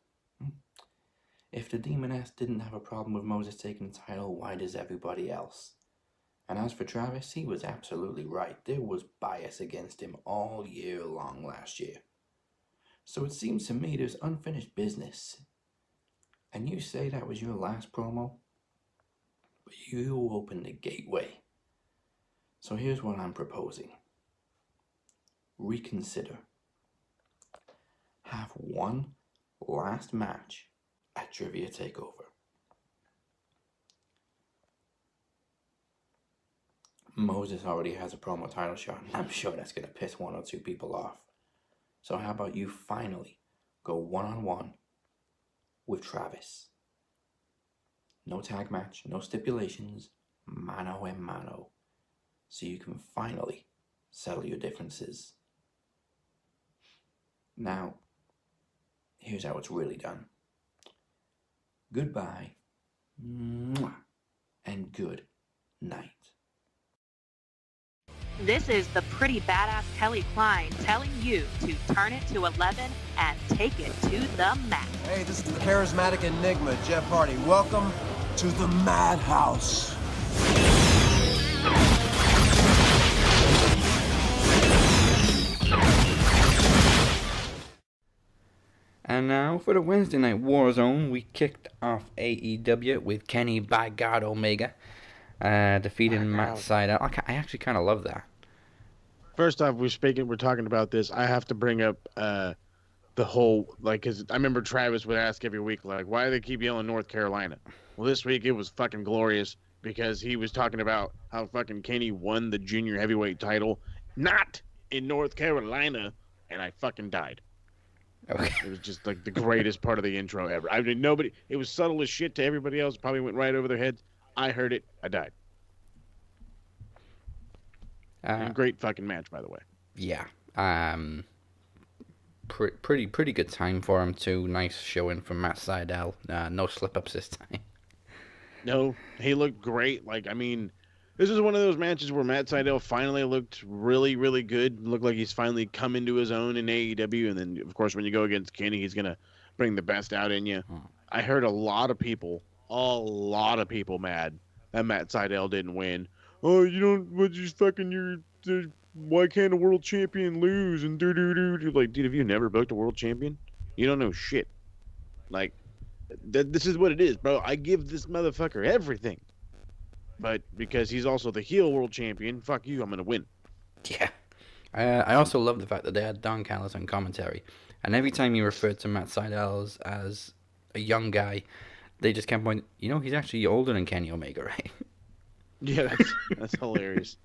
If the Demoness didn't have a problem with Moses taking the title, why does everybody else? And as for Travis, he was absolutely right. There was bias against him all year long last year. So it seems to me there's unfinished business. And you say that was your last promo? But you opened the gateway. So here's what I'm proposing. Reconsider. Have one last match at Trivia Takeover. Moses already has a promo title shot, and I'm sure that's going to piss one or two people off. So how about you finally go one-on-one with Travis? No tag match, no stipulations, mano a mano. So you can finally settle your differences. Now, here's how it's really done. Goodbye, and good night. This is the pretty badass Kelly Klein telling you to turn it to 11 and take it to the max. Hey, this is the charismatic enigma, Jeff Hardy. Welcome to the Madhouse. And now for the Wednesday Night Warzone, we kicked off AEW with Kenny by God Omega defeating Matt Sydal. I actually kind of love that. First off, we're talking about this. I have to bring up the whole, like, because I remember Travis would ask every week, like, why do they keep yelling North Carolina? Well, this week it was fucking glorious because he was talking about how fucking Kenny won the junior heavyweight title, not in North Carolina, and I fucking died. Okay. It was just like the greatest part of the intro ever. I mean, nobody. It was subtle as shit to everybody else. Probably went right over their heads. I heard it. I died. And great fucking match, by the way. Yeah. Pretty good time for him too. Nice showing from Matt Sydal. No slip ups this time. No, he looked great. Like, I mean, this is one of those matches where Matt Sydal finally looked really, really good. Looked like he's finally come into his own in AEW. And then, of course, when you go against Kenny, he's going to bring the best out in you. I heard a lot of people mad that Matt Sydal didn't win. Oh, you don't, what, you fucking, why can't a world champion lose? And do. Like, dude, have you never booked a world champion? You don't know shit. Like, this is what it is, bro. I give this motherfucker everything. But because he's also the heel world champion, fuck you, I'm going to win. Yeah. I also love the fact that they had Don Callis on commentary. And every time he referred to Matt Sydal as a young guy, they just kept pointing, he's actually older than Kenny Omega, right? Yeah, that's hilarious.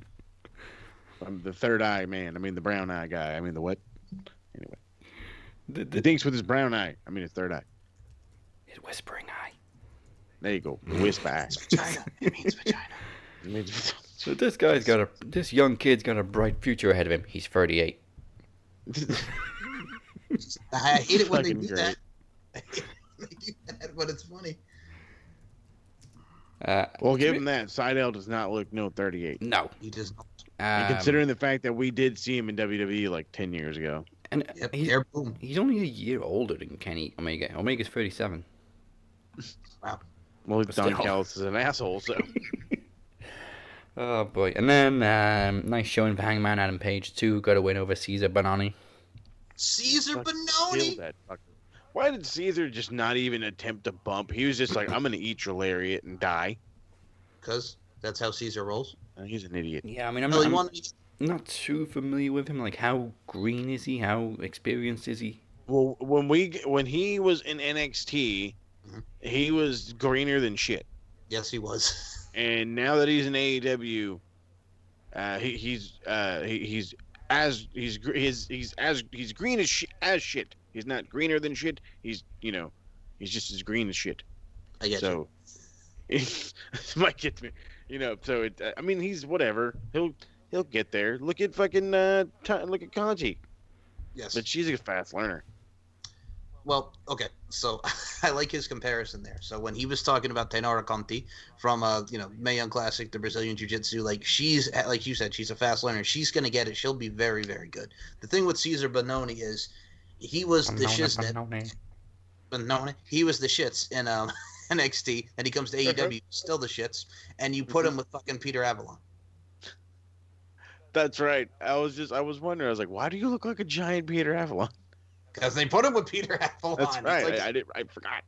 I'm the third eye man. I mean, the brown eye guy. I mean, the what? Anyway. He thinks with his brown eye. I mean, his third eye. His whispering eye. There you go. The whisper eye. It's vagina. It means vagina. So this young kid's got a bright future ahead of him. He's 38. I hate it when they do Fucking that. I hate when they do that, but it's funny. Well, give him that. Sydal does not look 38. No. He does. And considering the fact that we did see him in WWE like 10 years ago. And Yep, he's only a year older than Kenny Omega. Omega's 37. Wow. Well, But Don still. Callis is an asshole, so. Oh, boy. And then, nice showing for Hangman Adam Page, too. Got a win over Caesar Bononi. Caesar Fucking Bononi. killed that fucker. Why did Caesar just not even attempt to bump? He was just like, I'm going to eat your lariat and die. Because that's how Caesar rolls. He's an idiot. Yeah, I mean, I'm not too familiar with him. Like, how green is he? How experienced is he? Well, when he was in NXT, he was greener than shit. Yes, he was. And now that he's in AEW, he's green as shit. He's not greener than shit. He's just as green as shit. I get you. It might get me, So I mean, he's whatever. He'll get there. Look at fucking look at Kanji. Yes. But she's a fast learner. Well, okay, so I like his comparison there. So when he was talking about Tainara Conti from Mae Young Classic, the Brazilian Jiu-Jitsu, like she's, like you said, she's a fast learner. She's gonna get it. She'll be very, very good. The thing with Caesar Bononi is he was the shiznit. But no, he was the shits in NXT, and he comes to AEW, still the shits, and you put him with fucking Peter Avalon. That's right. I was wondering. I was like, why do you look like a giant Peter Avalon? Because they put him with Peter Avalon. That's right. Like, I forgot.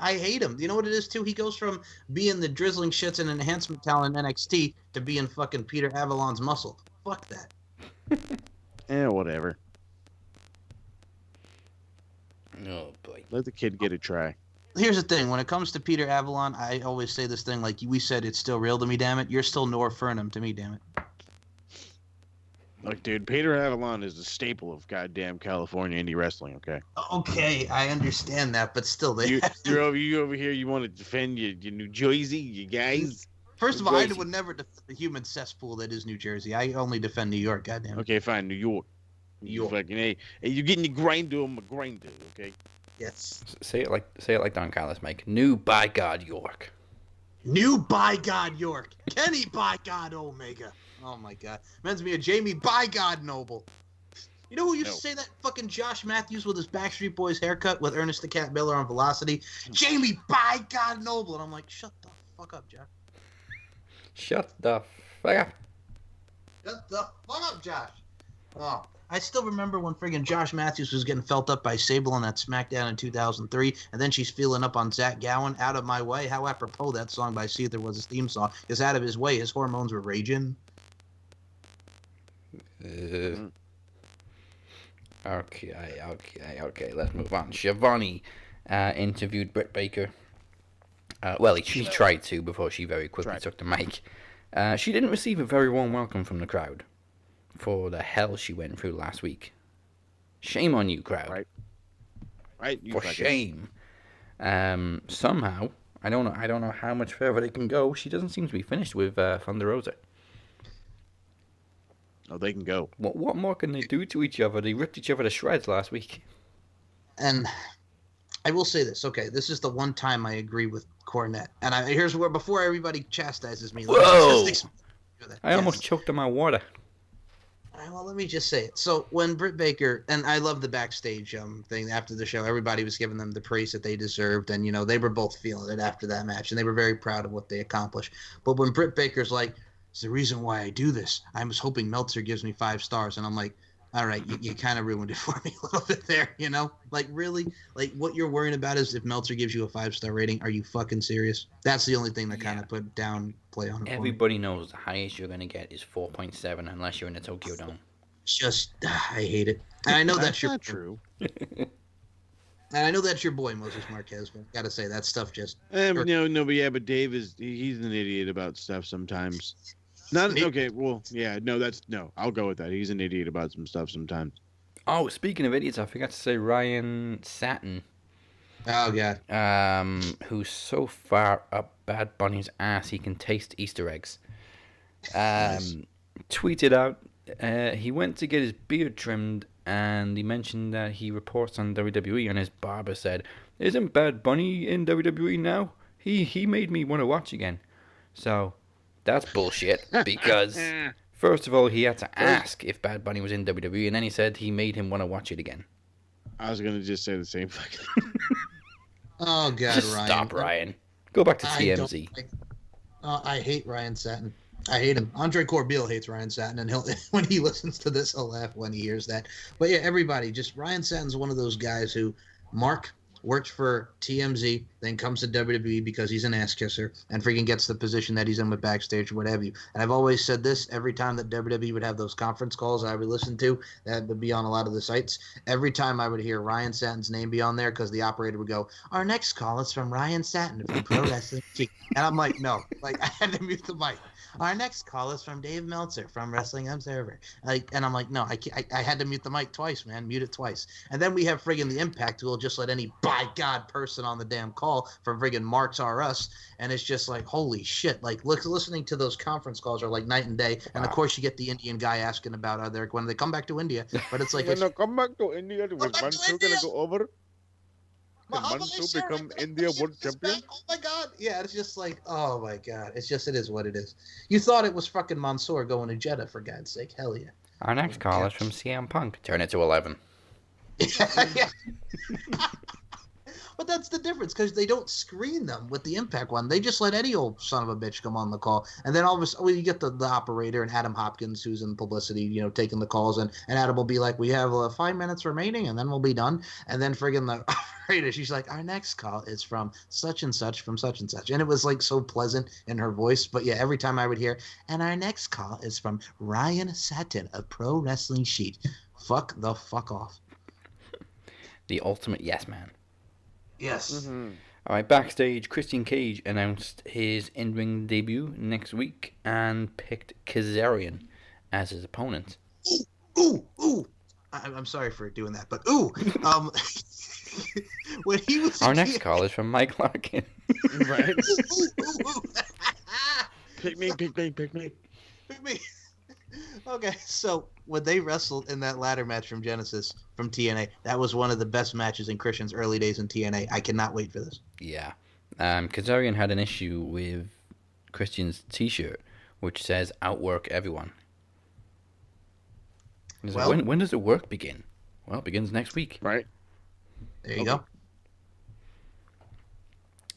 I hate him. You know what it is too? He goes from being the drizzling shits and enhancement talent in NXT to being fucking Peter Avalon's muscle. Fuck that. Whatever. Oh boy. Let the kid get a try. Here's the thing. When it comes to Peter Avalon, I always say this thing like we said, it's still real to me, damn it. You're still Nora Furnham to me, damn it. Look, dude, Peter Avalon is the staple of goddamn California indie wrestling, okay? Okay, I understand that, but still, you're over here, you want to defend your New Jersey, you guys? First of all, I would never defend the human cesspool that is New Jersey. I only defend New York, goddamn. Okay, fine, New York. Fucking, hey, you're getting your grinder on my grinder, okay? Yes. Say it like Don Callis, Mike. New by God York. New by God York. Kenny by God Omega. Oh my God. Reminds me of Jamie by God Noble. You know who used to say that? Fucking Josh Matthews with his Backstreet Boys haircut with Ernest the Cat Miller on Velocity. Jamie by God Noble. And I'm like, shut the fuck up, Josh. Shut the fuck up. Shut the fuck up, Josh. Oh. I still remember when friggin' Josh Matthews was getting felt up by Sable on that SmackDown in 2003, and then she's feeling up on Zach Gowen. Out of my way. How apropos that song by Seether was his theme song. Because out of his way, his hormones were raging. Okay. Let's move on. Shivani interviewed Britt Baker. She tried to before she very quickly took the mic. She didn't receive a very warm welcome from the crowd for the hell she went through last week. Shame on you, crowd. Right. For shame. Somehow, I don't know how much further they can go. She doesn't seem to be finished with Thunder Rosa. Oh, they can go. What more can they do to each other? They ripped each other to shreds last week. And I will say this. Okay, this is the one time I agree with Cornette. And here's where, before everybody chastises me. Whoa! I almost choked on my water. All right, well, let me just say it. So when Britt Baker, and I love the backstage thing after the show, everybody was giving them the praise that they deserved. And, they were both feeling it after that match. And they were very proud of what they accomplished. But when Britt Baker's like, it's the reason why I do this. I was hoping Meltzer gives me 5 stars. And I'm like, all right, you kind of ruined it for me a little bit there, Like, really? Like, what you're worrying about is if Meltzer gives you a 5-star rating, are you fucking serious? That's the only thing that kind of put down play on it. Everybody knows the highest you're going to get is 4.7 unless you're in the Tokyo Dome. Just, I hate it. And I know that's not true. And I know that's your boy, Moses Marquez, but gotta say, that stuff just... But Dave he's an idiot about stuff sometimes. I'll go with that. He's an idiot about some stuff sometimes. Oh, speaking of idiots, I forgot to say Ryan Satin. Oh, God. Who's so far up Bad Bunny's ass he can taste Easter eggs. Tweeted out, he went to get his beard trimmed, and he mentioned that he reports on WWE, and his barber said, "Isn't Bad Bunny in WWE now? He made me want to watch again." So... that's bullshit, because first of all, he had to ask if Bad Bunny was in WWE, and then he said he made him want to watch it again. I was going to just say the same fucking... Oh, God, just Ryan. Stop, Ryan. Go back to TMZ. I hate Ryan Satin. I hate him. Andre Corbeil hates Ryan Satin, and when he listens to this, he'll laugh when he hears that. But yeah, everybody, Ryan Satin's one of those guys who, works for TMZ, then comes to WWE because he's an ass kisser and freaking gets the position that he's in with backstage or what have you. And I've always said this every time that WWE would have those conference calls I would listen to that would be on a lot of the sites. Every time I would hear Ryan Satin's name be on there because the operator would go, "Our next call is from Ryan Satin from Pro Wrestling." And I'm like, no, I had to mute the mic. "Our next call is from Dave Meltzer from Wrestling Observer." And I'm like, no, I had to mute the mic twice, man. Mute it twice. And then we have friggin' the Impact, who will just let any by God person on the damn call from friggin' Marks R Us. And it's just like, holy shit. Like, listening to those conference calls are like night and day. And of course, you get the Indian guy asking about when they come back to India. But it's like, when they come back to India, was Mansoor going to go over? Can Mansoor become India World Champion? Oh my God. Yeah, it's just like, oh my God. It is what it is. You thought it was fucking Mansoor going to Jeddah, for God's sake. Hell yeah. Our next call is from CM Punk. Turn it to 11. But that's the difference, because they don't screen them with the Impact one. They just let any old son of a bitch come on the call. And then all of a sudden, you get the operator and Adam Hopkins, who's in publicity, taking the calls. And Adam will be like, we have 5 minutes remaining, and then we'll be done. And then friggin' the operator, she's like, our next call is from such and such, from such and such. And it was like so pleasant in her voice. But yeah, every time I would hear, and our next call is from Ryan Satin of Pro Wrestling Sheet. Fuck the fuck off. The ultimate yes man. Yes. Mm-hmm. All right, backstage, Christian Cage announced his in-ring debut next week and picked Kazarian as his opponent. Ooh. I'm sorry for doing that, but when he was our next call is from Mike Larkin. Right. Pick me. Okay, so when they wrestled in that ladder match from Genesis from TNA, that was one of the best matches in Christian's early days in TNA. I cannot wait for this. Yeah. Kazarian had an issue with Christian's t-shirt, which says outwork everyone. Well, like, when does the work begin? Well, it begins next week. Right. There you go.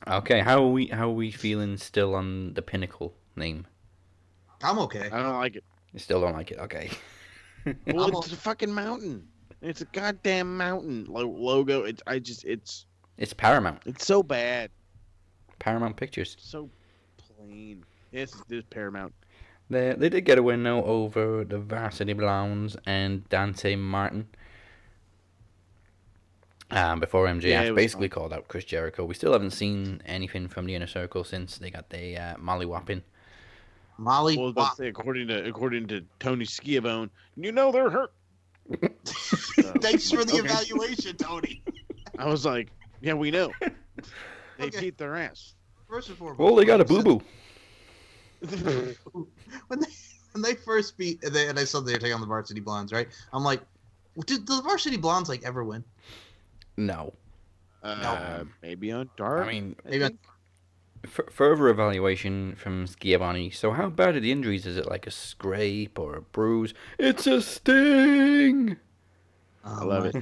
Okay, how are we feeling still on the Pinnacle name? I'm okay. I don't like it. You still don't like it? Okay. Well, it's a fucking mountain. It's a goddamn mountain logo. It's Paramount. It's so bad. Paramount Pictures. So plain. Yes, it is Paramount. They did get a win though over the Varsity Blondes and Dante Martin. Before MJF basically called out Chris Jericho. We still haven't seen anything from the Inner Circle since they got the Molly Whopping. Well, I was about to say, according to Tony Skiabone, they're hurt. Thanks for the evaluation, Tony. I was like, yeah, we know. They beat their ass. First and foremost. Well, they got a boo-boo. when they first beat, and I saw they were taking on the Varsity Blondes, right? I'm like, did the Varsity Blondes ever win? No. Maybe on Dark. I mean, maybe on... Further evaluation from Schiavone. So how bad are the injuries? Is it like a scrape or a bruise? It's a sting! I love it.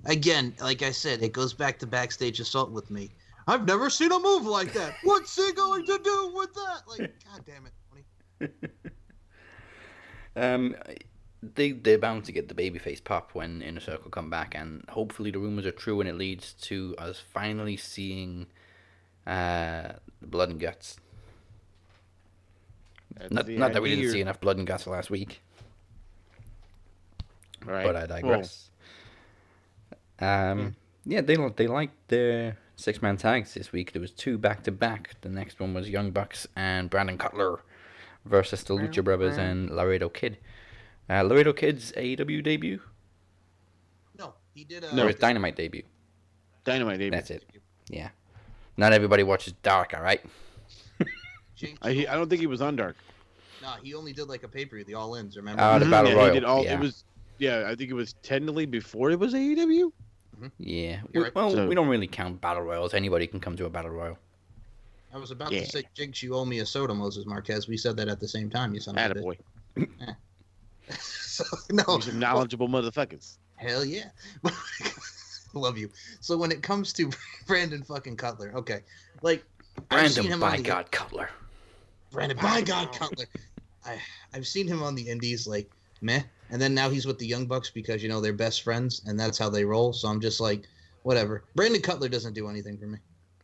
Again, like I said, it goes back to backstage assault with me. I've never seen a move like that. What's he going to do with that? Like, god damn it, Tony. They're bound to get the babyface pop when Inner Circle come back, and hopefully the rumors are true and it leads to us finally seeing blood and guts. Not that we didn't see enough blood and guts last week. Right. But I digress. Yeah, they liked their 6-man tags this week. There was 2 back-to-back. The next one was Young Bucks and Brandon Cutler versus the Lucha Brothers and Laredo Kid. Laredo Kid's AEW debut? No, he did No, it's Dynamite debut. Dynamite debut. That's it. Yeah. Not everybody watches Dark, alright? I don't think he was on Dark. No, he only did like a pay-per-view, the All-Ins, remember? The Battle Royal. He did it was, I think it was technically before it was AEW. Yeah. Right. We don't really count Battle Royals. Anybody can come to a Battle Royal. I was about to say, Jinx, you owe me a soda, Moses Marquez. We said that at the same time, you son of a bitch. Attaboy. So, no. You're some knowledgeable motherfuckers. Hell yeah. Love you. So when it comes to Brandon fucking Cutler, okay. Like, Brandon Cutler. Brandon by God Cutler. I've seen him on the indies, like, meh. And then now he's with the Young Bucks because, they're best friends, and that's how they roll. So I'm just like, whatever. Brandon Cutler doesn't do anything for me.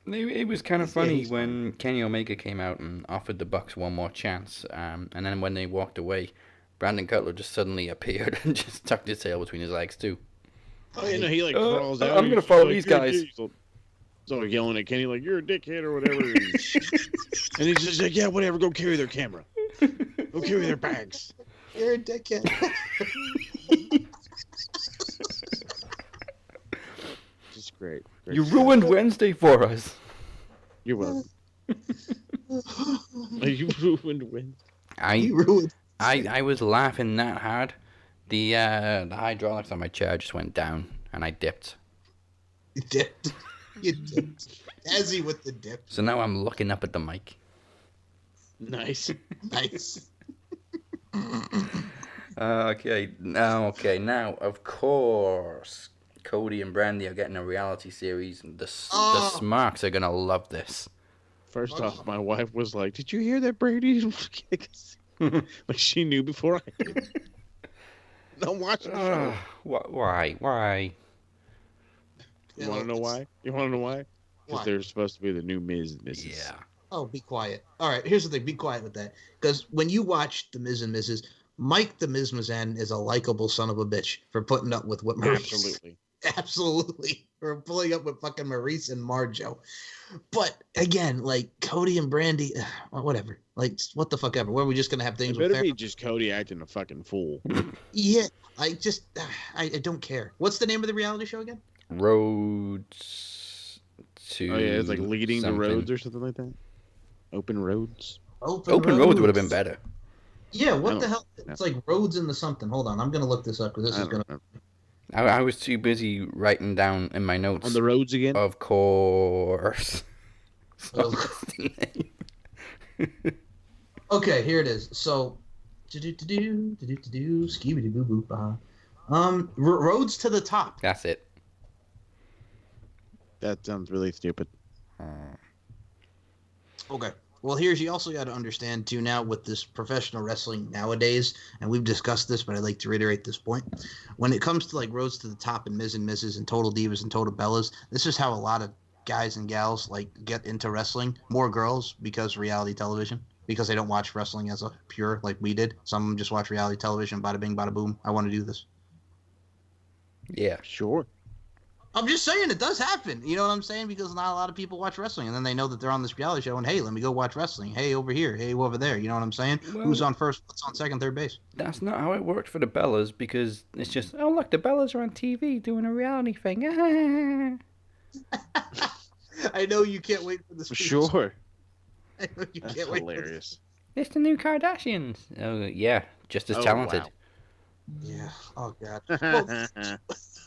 It was kind of funny when Kenny Omega came out and offered the Bucks one more chance. And then when they walked away, Brandon Cutler just suddenly appeared and just tucked his tail between his legs, too. Oh, he crawls out. I'm going to follow these guys. So yelling at Kenny, like, you're a dickhead or whatever. And he's just like, yeah, whatever, go carry their camera. Go carry their bags. You're a dickhead. Just great. You ruined Wednesday for us. You're welcome. You ruined Wednesday. I was laughing that hard. The hydraulics on my chair just went down, and I dipped. You dipped. You dipped. Dazzy with the dip. So now I'm looking up at the mic. Nice. Nice. Okay, now, of course, Cody and Brandy are getting a reality series. The Oh. Smarks are gonna love this. First off, my wife was like, "Did you hear that Brady?" But she knew before I did. Don't watch the show. Why? You want to know why? Because Why? they're supposed to be the new Ms. and Mrs. Yeah. Oh, be quiet. All right, here's the thing. Be quiet with that. Because when you watch The Miz and Mrs., Mike the Miz Mazan is a likable son of a bitch for putting up with what Maurice. Absolutely. Absolutely. For pulling up with fucking Maurice and Marjo. But again, like Cody and Brandy, whatever. Like, what the fuck ever. Where are we just going to have things It with better be Farrah? just Cody acting a fucking fool. Yeah, I just, I don't care. What's the name of the reality show again? Roads to. Oh, yeah, it's like leading something. to roads or something like that. Open roads. Open roads would have been better. Yeah, what the hell? It's like roads into something. Hold on, I'm going to look this up because this is going to. I was too busy writing down in my notes. On the roads again? Of course. Okay, here it is. So, skibidi boo boo ba. Roads to the Top. That's it. That sounds really stupid. Okay. Well, here's, you also got to understand too now with this professional wrestling nowadays, and we've discussed this, but I'd like to reiterate this point. When it comes to like Roads to the Top and Miz and Mrs. and Total Divas and Total Bellas, this is how a lot of guys and gals like get into wrestling. More girls because reality television, because they don't watch wrestling as a pure like we did. Some of them just watch reality television. Bada bing, bada boom. I want to do this. Yeah, sure. I'm just saying it does happen. You know what I'm saying? Because not a lot of people watch wrestling, and then they know that they're on this reality show, and hey, let me go watch wrestling. Hey, over here. Hey, over there. You know what I'm saying? Well, who's on first? What's on second, third base? That's not how it worked for the Bellas, because it's just, oh look, the Bellas are on TV doing a reality thing. I know you can't wait for this. Sure. I know you That's can't wait. hilarious. It's the new Kardashians. Oh yeah, just as Oh, talented. wow. Yeah. Oh god.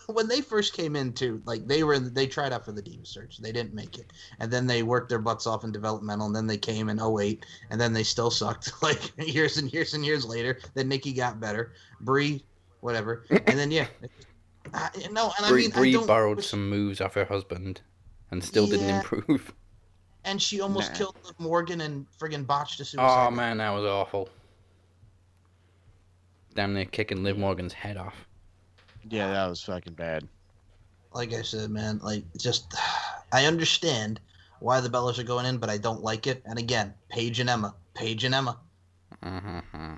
Well, when they first came into, like, they tried out for the Diva Search. They didn't make it, and then they worked their butts off in developmental, and then they came in 08, and then they still sucked. Like years and years and years later, then Nikki got better, Brie, whatever, and then yeah. No, and Brie I don't. borrowed some moves off her husband, and still didn't Yeah. improve. And she almost killed Liv Morgan and friggin' botched a suicide. Oh man, that was awful. Damn near kicking Liv Morgan's head off. Yeah, that was fucking bad. Like I said, man, like, just, I understand why the Bellas are going in, but I don't like it. And again, Paige and Emma. Mm-hmm.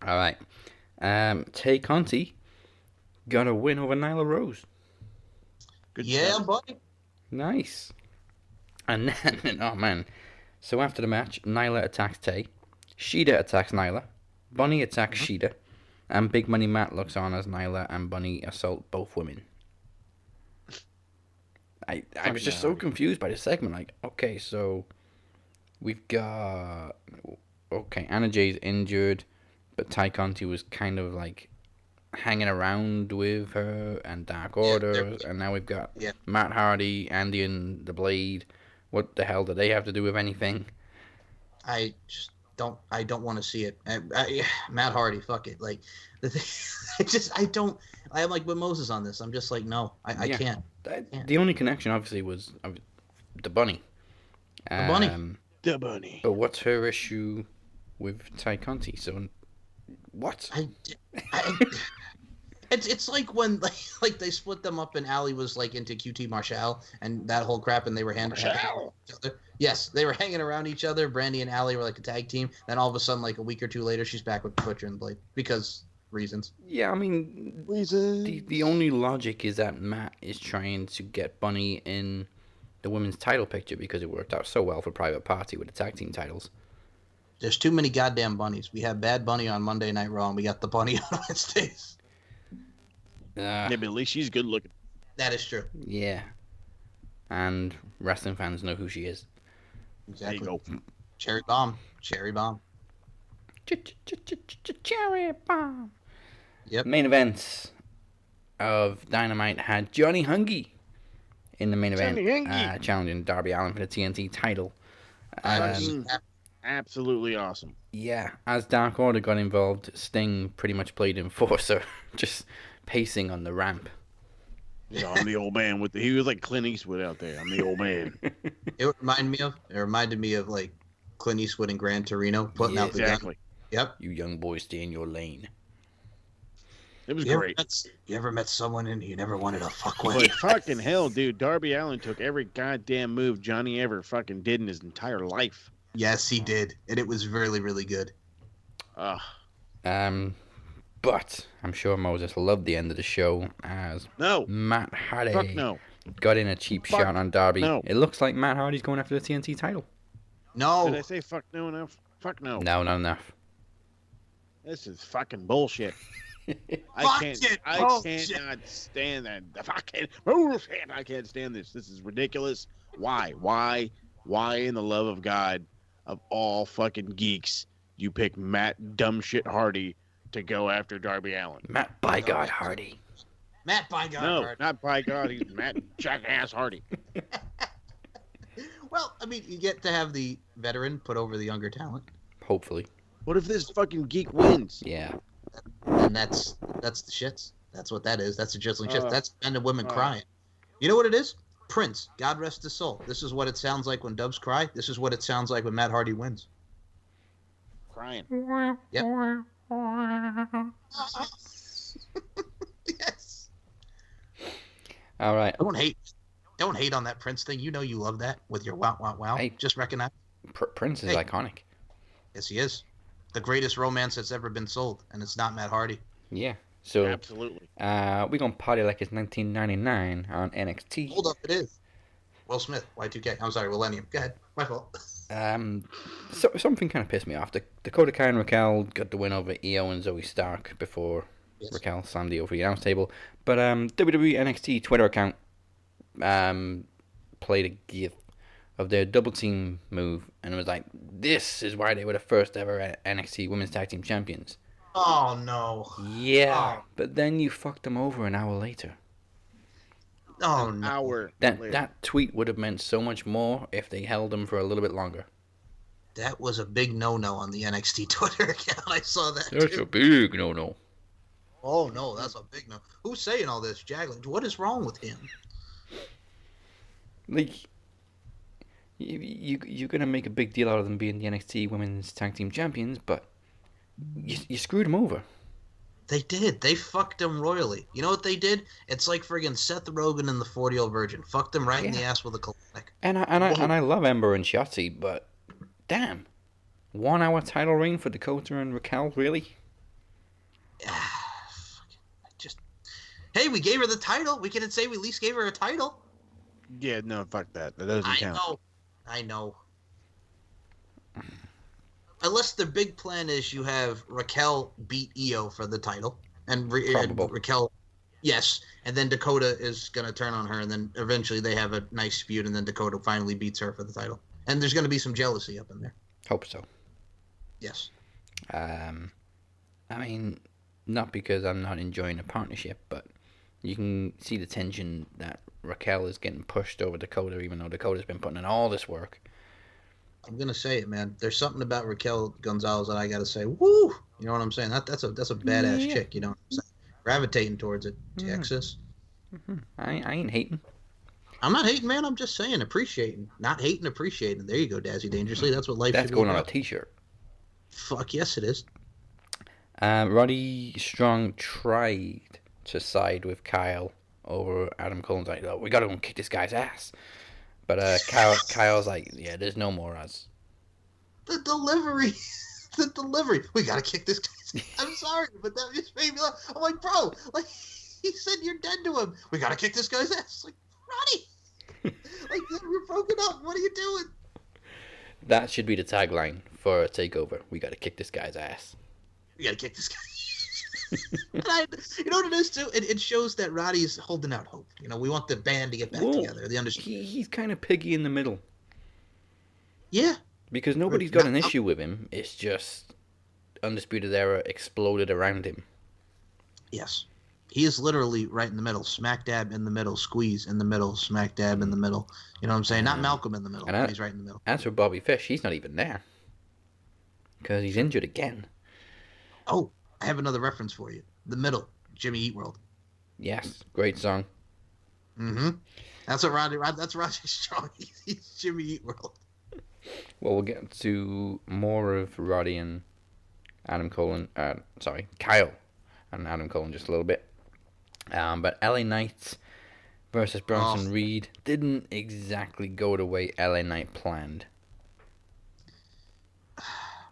All right. Tay Conti got a win over Nyla Rose. Good yeah, stuff. buddy. Nice. And then, oh man. So after the match, Nyla attacks Tay. Shida attacks Nyla. Bunny attacks Shida. And Big Money Matt looks on as Nyla and Bunny assault both women. I was just so confused by this segment. Like, okay, so we've got... Okay, Anna Jay's injured, but Ty Conti was kind of like hanging around with her and Dark Order, and now we've got Matt Hardy, Andy, and The Blade. What the hell do they have to do with anything? I just don't. I don't want to see it. Matt Hardy, fuck it. Like, the thing, I am like with Moses on this. I'm just like, no, I can't. The only connection, obviously, was the Bunny. The Bunny. But what's her issue with Ty Conti? So, what? It's like when like they split them up and Allie was like into QT Marshall and that whole crap, and they were hanging around each other. Yes, they were hanging around each other. Brandy and Allie were like a tag team. Then all of a sudden, like a week or two later, she's back with Butcher and Blade because reasons. Yeah, I mean, the only logic is that Matt is trying to get Bunny in the women's title picture because it worked out so well for Private Party with the tag team titles. There's too many goddamn bunnies. We have Bad Bunny on Monday Night Raw, and we got the Bunny on Wednesdays. Yeah, but at least she's good looking. That is true. Yeah. And wrestling fans know who she is. Exactly. There you go. Cherry Bomb. Cherry Bomb. Cherry Bomb. Yep. Main event of Dynamite had Johnny Hungy in the main event, challenging Darby Allin for the TNT title. Absolutely awesome. Yeah, as Dark Order got involved, Sting pretty much played enforcer, just pacing on the ramp. I'm the old man he was like Clint Eastwood out there. I'm the old man. It reminded me of like Clint Eastwood in Gran Torino putting out the exactly. gun. Yep. You young boys, stay in your lane. It was great. You ever met someone and you never wanted to fuck with? But fucking hell, dude, Darby Allin took every goddamn move Johnny ever fucking did in his entire life. Yes, he did, and it was really, really good. But I'm sure Moses loved the end of the show as Matt Hardy got in a cheap shot on Darby. No. It looks like Matt Hardy's going after the TNT title. No. Did I say fuck no enough? Fuck no. No, not enough. This is fucking bullshit. I cannot stand that. The fucking bullshit. I can't stand this. This is ridiculous. Why? Why in the love of God, of all fucking geeks, you pick Matt dumb shit Hardy to go after Darby Allin? Matt by God Hardy. Matt by God No, Hardy. not by God. He's Matt jackass Hardy. Well, I mean, you get to have the veteran put over the younger talent. Hopefully. What if this fucking geek wins? Yeah. And that's the shits. That's what that is. That's the jizzling shits. That's men and women crying. You know what it is? Prince, God rest his soul. This is what it sounds like when Dubs cry. This is what it sounds like when Matt Hardy wins. Crying. Yep. Yes. All right. Don't hate on that Prince thing. You know you love that with your wow wow wow. Hey, just recognize. Prince is iconic. Yes, he is. The greatest romance that's ever been sold, and it's not Matt Hardy. Yeah. So absolutely. We're gonna party like it's 1999 on NXT. Hold up, it is. Will Smith, Y2K. I'm sorry, Millennium. Go ahead. My fault. So something kind of pissed me off. Dakota Kai and Raquel got the win over Io and Zoe Stark before Raquel slammed Io for the announce table. But WWE NXT Twitter account played a gif of their double team move, and it was like, this is why they were the first ever NXT Women's Tag Team Champions. Oh no. Yeah, but then you fucked them over an hour later. Oh an no. Hour. That tweet would have meant so much more if they held them for a little bit longer. That was a big no-no on the NXT Twitter account. I saw that. That's a big no-no. Oh no, that's a big no. Who's saying all this, Jagland? What is wrong with him? Like, you're gonna make a big deal out of them being the NXT Women's Tag Team Champions, but you screwed them over. They did. They fucked them royally. You know what they did? It's like friggin' Seth Rogen and the 40-year-old virgin. Fucked them right in the ass with a colonic. And I love Ember and Shotzi, but damn, 1 hour title reign for Dakota and Raquel, really? Hey, we gave her the title. We can say we at least gave her a title. Yeah, no, fuck that. That doesn't count. I know. Unless the big plan is you have Raquel beat Io for the title, and Raquel, yes, and then Dakota is gonna turn on her, and then eventually they have a nice feud, and then Dakota finally beats her for the title, and there's gonna be some jealousy up in there. Hope so. Yes. I mean, not because I'm not enjoying a partnership, but you can see the tension that Raquel is getting pushed over Dakota, even though Dakota's been putting in all this work. I'm gonna say it, man. There's something about Raquel Gonzalez that I gotta say, woo! You know what I'm saying? That's a badass chick. You know what I'm saying? Gravitating towards it, Texas. Mm-hmm. I ain't hating. I'm not hating, man. I'm just saying, appreciating, not hating, appreciating. There you go, Dazzy Dangerously. That's what life. That's should going be on about. a T-shirt. Fuck yes, it is. Roddy Strong tried to side with Kyle over Adam Cole's like, oh, we gotta go and kick this guy's ass. But Kyle's like, yeah, there's no more us. The delivery. We gotta kick this guy's. I'm sorry, but that just made me laugh. I'm like, bro, like he said you're dead to him. We gotta kick this guy's ass. Like, Roddy, like we're broken up. What are you doing? That should be the tagline for a takeover. We gotta kick this guy's ass. We gotta kick this guy. And you know what it is too? It shows that Roddy's holding out hope. You know, we want the band to get back together. He's kind of piggy in the middle. Yeah. Because nobody's got an issue with him. It's just Undisputed Era exploded around him. Yes. He is literally right in the middle. Smack dab in the middle. Squeeze in the middle. Smack dab in the middle. You know what I'm saying? Not Malcolm in the middle. But he's right in the middle. As for Bobby Fish, he's not even there. Because he's injured again. Oh, I have another reference for you. The middle. Jimmy Eat World. Yes, great song. Mm-hmm. That's what That's Roger Strong. He's Jimmy Eat World. Well, we'll get to more of Roddy and Kyle and Adam Cole in just a little bit. But LA Knight versus Bronson Reed didn't exactly go the way LA Knight planned.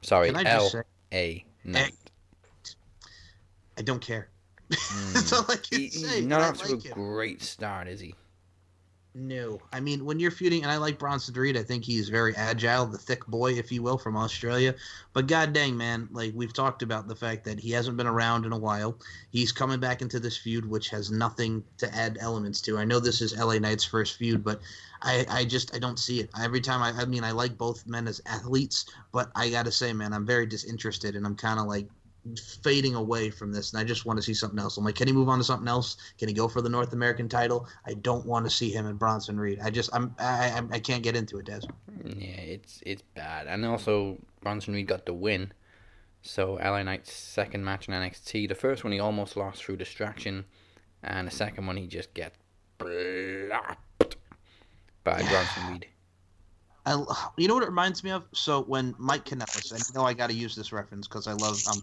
Sorry, LA Knight. I don't care. That's all I can say. He's not off to a great start, is he? No. I mean, when you're feuding, and I like Bronson Reed, I think he's very agile, the thick boy, if you will, from Australia. But god dang, man, like we've talked about the fact that he hasn't been around in a while. He's coming back into this feud, which has nothing to add elements to. I know this is LA Knight's first feud, but I don't see it. Every time I like both men as athletes, but I gotta say, man, I'm very disinterested, and I'm kind of like fading away from this, and I just want to see something else. I'm like, can he move on to something else? Can he go for the North American title? I don't want to see him and Bronson Reed. I can't get into it, Des. Yeah, it's bad. And also, Bronson Reed got the win. So LA Knight's second match in NXT. The first one he almost lost through distraction, and the second one he just get blopped by Bronson Reed. You know what it reminds me of? So when Mike Kanellis, and I know I got to use this reference because I'm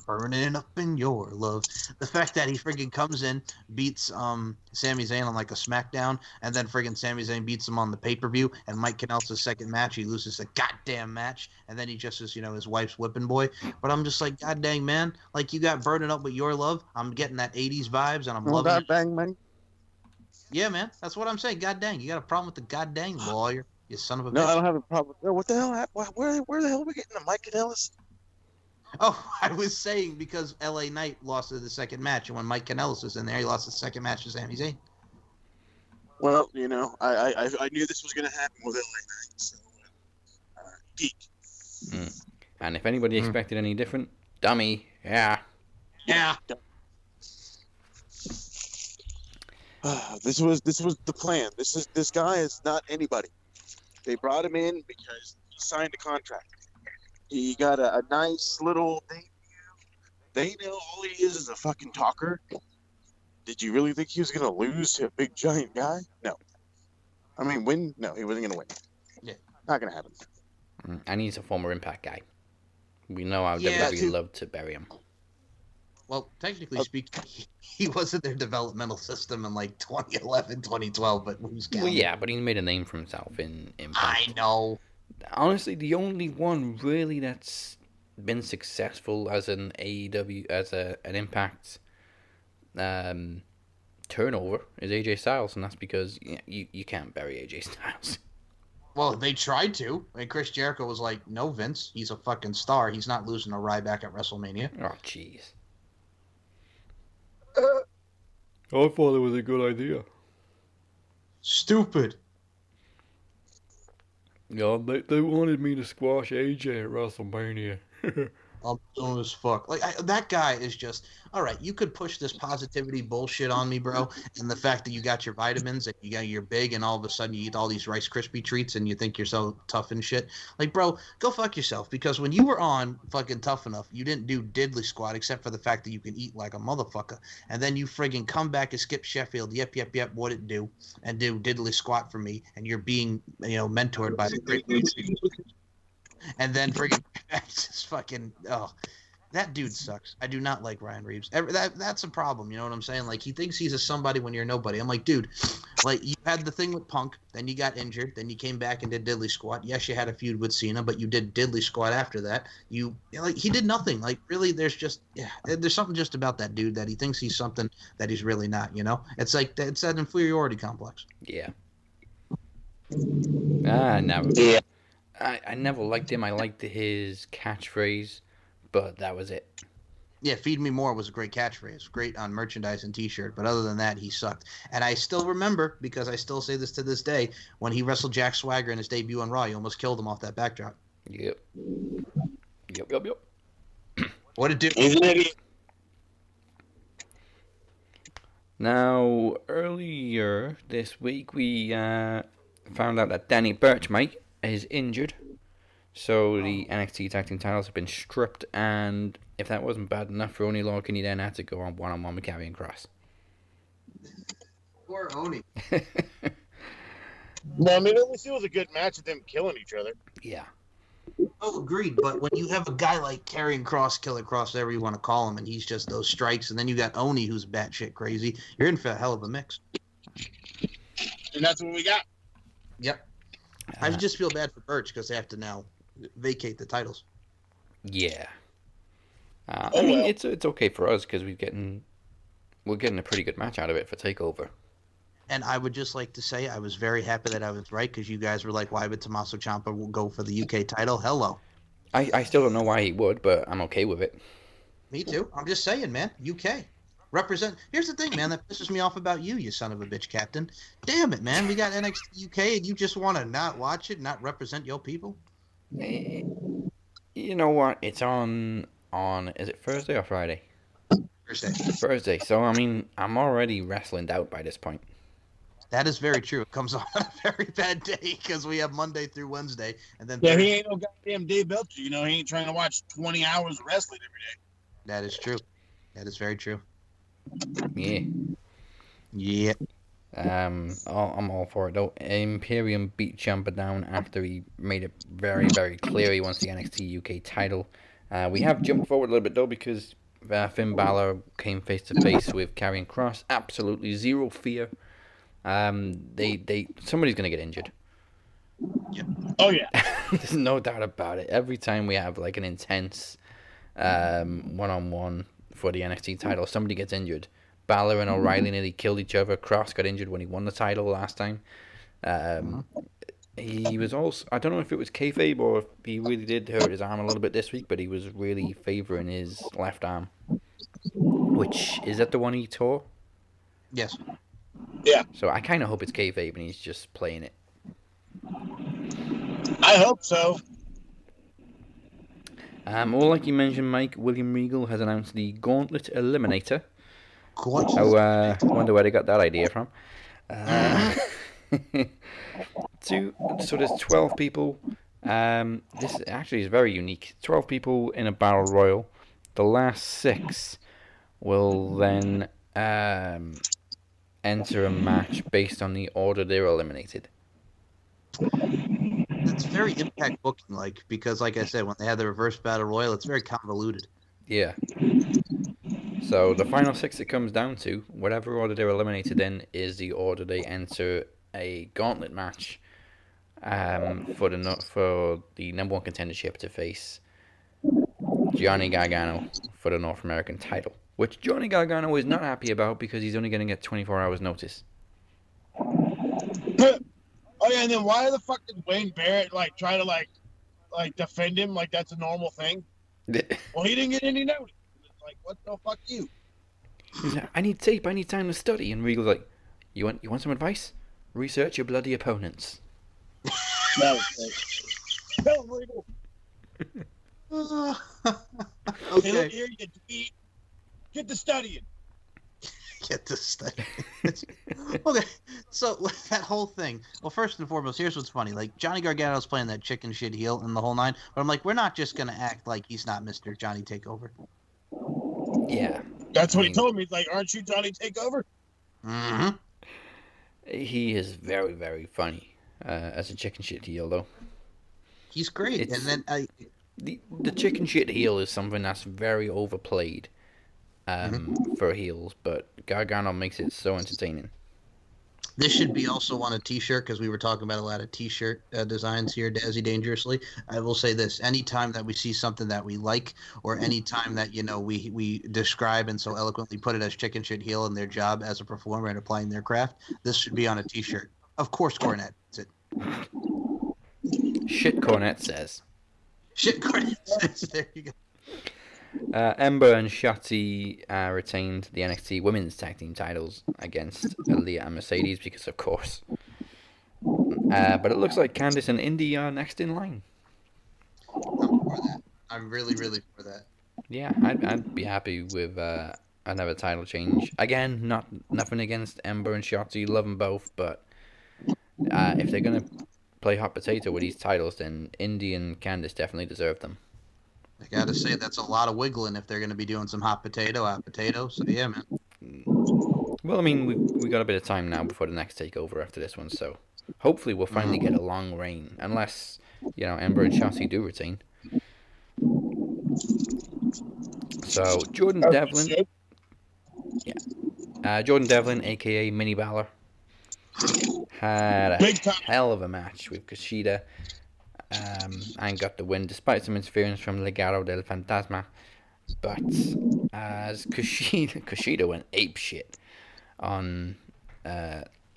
burning up in your love. The fact that he friggin' comes in, beats Sami Zayn on like a SmackDown, and then friggin' Sami Zayn beats him on the pay-per-view, and Mike Kanellis' second match, he loses the goddamn match, and then he just is, his wife's whipping boy. But I'm just like, god dang, man, like you got burning up with your love. I'm getting that 80s vibes, and I'm loving it. God dang, man. Yeah, man, that's what I'm saying. God dang, you got a problem with the god dang lawyer. You son of a bitch. No, I don't have a problem. What the hell? Where the hell are we getting the Mike Kanellis? Oh, I was saying because LA Knight lost the second match, and when Mike Kanellis was in there, he lost the second match to Sami Zayn. Well, I knew this was going to happen with LA Knight, so geek. And if anybody expected any different, dummy. Yeah. This was the plan. This guy is not anybody. They brought him in because he signed a contract. He got a nice little debut. They know all he is a fucking talker. Did you really think he was going to lose to a big giant guy? No. I mean, win? No, he wasn't going to win. Yeah. Not going to happen. And he's a former Impact guy. We know how WWE loved to bury him. Well, technically speaking, he was in their developmental system in like 2011, 2012, but who's counting? Well, yeah, but he made a name for himself in Impact. I know. Honestly, the only one really that's been successful as an AEW, as an Impact turnover is AJ Styles, and that's because you can't bury AJ Styles. Well, they tried to. And Chris Jericho was like, no, Vince, he's a fucking star. He's not losing to Ryback at WrestleMania. Oh, jeez. I thought it was a good idea. Stupid. Yeah, they wanted me to squash AJ at WrestleMania. I'm dumb as fuck. Like that guy is just all right. You could push this positivity bullshit on me, bro, and the fact that you got your vitamins and you're big, and all of a sudden you eat all these Rice Krispie treats and you think you're so tough and shit. Like, bro, go fuck yourself. Because when you were on fucking Tough Enough, you didn't do diddly squat except for the fact that you can eat like a motherfucker, and then you friggin' come back and Skip Sheffield. Yep. What it do? And do diddly squat for me, and you're being mentored by the great. And then friggin' just fucking that dude sucks. I do not like Ryan Reeves. That's a problem. You know what I'm saying? Like he thinks he's a somebody when you're nobody. I'm like, dude, like you had the thing with Punk, then you got injured, then you came back and did diddly squat. Yes, you had a feud with Cena, but you did diddly squat after that. He did nothing. Like really, there's something just about that dude that he thinks he's something that he's really not. It's like it's that inferiority complex. Yeah. Never. Yeah. I never liked him. I liked his catchphrase, but that was it. Yeah, Feed Me More was a great catchphrase. Great on merchandise and T-shirt. But other than that, he sucked. And I still remember, because I still say this to this day, when he wrestled Jack Swagger in his debut on Raw, he almost killed him off that backdrop. Yep. What it do? Now, earlier this week, we found out that Danny Burch, Mike, is injured. So the NXT Tag Team titles have been stripped, and if that wasn't bad enough for Oney Lorcan, he then had to go on one-on-one with Karrion Kross. Poor Oni. Well, I mean, at least it was a good match of them killing each other. Yeah. Oh, agreed. But when you have a guy like Karrion Kross, Killer Kross, whatever you want to call him, and he's just those strikes, and then you got Oni who's batshit crazy, you're in for a hell of a mix. And that's what we got. Yep. I just feel bad for Birch because they have to now vacate the titles. Yeah. I mean, it's okay for us because we're getting a pretty good match out of it for Takeover. And I would just like to say I was very happy that I was right because you guys were like, why would Tommaso Ciampa go for the UK title? Hello. I still don't know why he would, but I'm okay with it. Me too. I'm just saying, man. UK. Represent. Here's the thing, man, that pisses me off about you son of a bitch, Captain. Damn it, man. We got NXT UK and you just want to not watch it, not represent your people? You know what? It's on is it Thursday or Friday? Thursday. So, I mean, I'm already wrestling out by this point. That is very true. It comes on a very bad day because we have Monday through Wednesday, and then he ain't no goddamn Dave Belcher. You know, he ain't trying to watch 20 hours of wrestling every day. That is true. That is very true. Yeah. Yeah. I'm all for it though. Imperium beat Ciampa down after he made it very, very clear he wants the NXT UK title. We have jumped forward a little bit though because Finn Balor came face to face with Karrion Kross. Absolutely zero fear. Somebody's gonna get injured. Yeah. Oh yeah. There's no doubt about it. Every time we have like an intense one-on-one for the NXT title, somebody gets injured. Balor and O'Reilly nearly killed each other. Kross got injured when he won the title last time. He was also, I don't know if it was kayfabe or if he really did hurt his arm a little bit this week, but he was really favouring his left arm. Which, is that the one he tore? Yes. Yeah. So I kind of hope it's kayfabe and he's just playing it. I hope so. Well, like you mentioned, Mike, William Regal has announced the Gauntlet Eliminator. Gauntlet. I wonder where they got that idea from. So there's 12 people. This actually is very unique. 12 people in a battle royal. The last 6 will then enter a match based on the order they're eliminated. It's very Impact booking like because, like I said, when they had the reverse battle royal, it's very convoluted. Yeah. So the final 6 it comes down to, whatever order they're eliminated in, is the order they enter a gauntlet match for the number 1 contendership to face Johnny Gargano for the North American title, which Johnny Gargano is not happy about because he's only going to get 24 hours notice. Oh yeah, and then why the fuck did Wayne Barrett try to defend him like that's a normal thing? Well, he didn't get any notice. It's like, what the fuck you? He's like, I need tape, I need time to study, and Regal's like, you want some advice? Research your bloody opponents. That was great. Tell him, Regal. Okay. Hey, look here, you dweeb. Get to studying. Get to study. Okay, so that whole thing. Well, first and foremost, here's what's funny. Like, Johnny Gargano's playing that chicken shit heel in the whole 9, but I'm like, we're not just going to act like he's not Mr. Johnny Takeover. Yeah. That's what he told me. He's like, aren't you Johnny Takeover? Mm-hmm. He is very, very funny as a chicken shit heel, though. He's great. And then the chicken shit heel is something that's very overplayed for heels, but Gargano makes it so entertaining. This should be also on a t-shirt because we were talking about a lot of t-shirt designs here, Dazzy Dangerously. I will say this: anytime that we see something that we like, or anytime that we describe and so eloquently put it as chicken shit heel in their job as a performer and applying their craft, this should be on a t-shirt. Of course, Cornette. That's it. Shit, Cornette says. Shit, Cornette says. There you go. Ember and Shotzi retained the NXT Women's Tag Team titles against Aaliyah and Mercedes because, of course. But it looks like Candice and Indy are next in line. I'm for that. I'm really, really for that. Yeah, I'd be happy with another title change. Again, nothing against Ember and Shotzi, love them both, but if they're going to play hot potato with these titles, then Indy and Candice definitely deserve them. I gotta say, that's a lot of wiggling if they're gonna be doing some hot potato. So yeah, man. Well, I mean, we got a bit of time now before the next takeover after this one, so hopefully we'll finally get a long reign, unless Ember and Shotzi do retain. So Jordan Devlin, Jordan Devlin, aka Mini Balor, had a hell of a match with Kushida, and got the win despite some interference from Legado del Fantasma. But as Kushida went ape shit on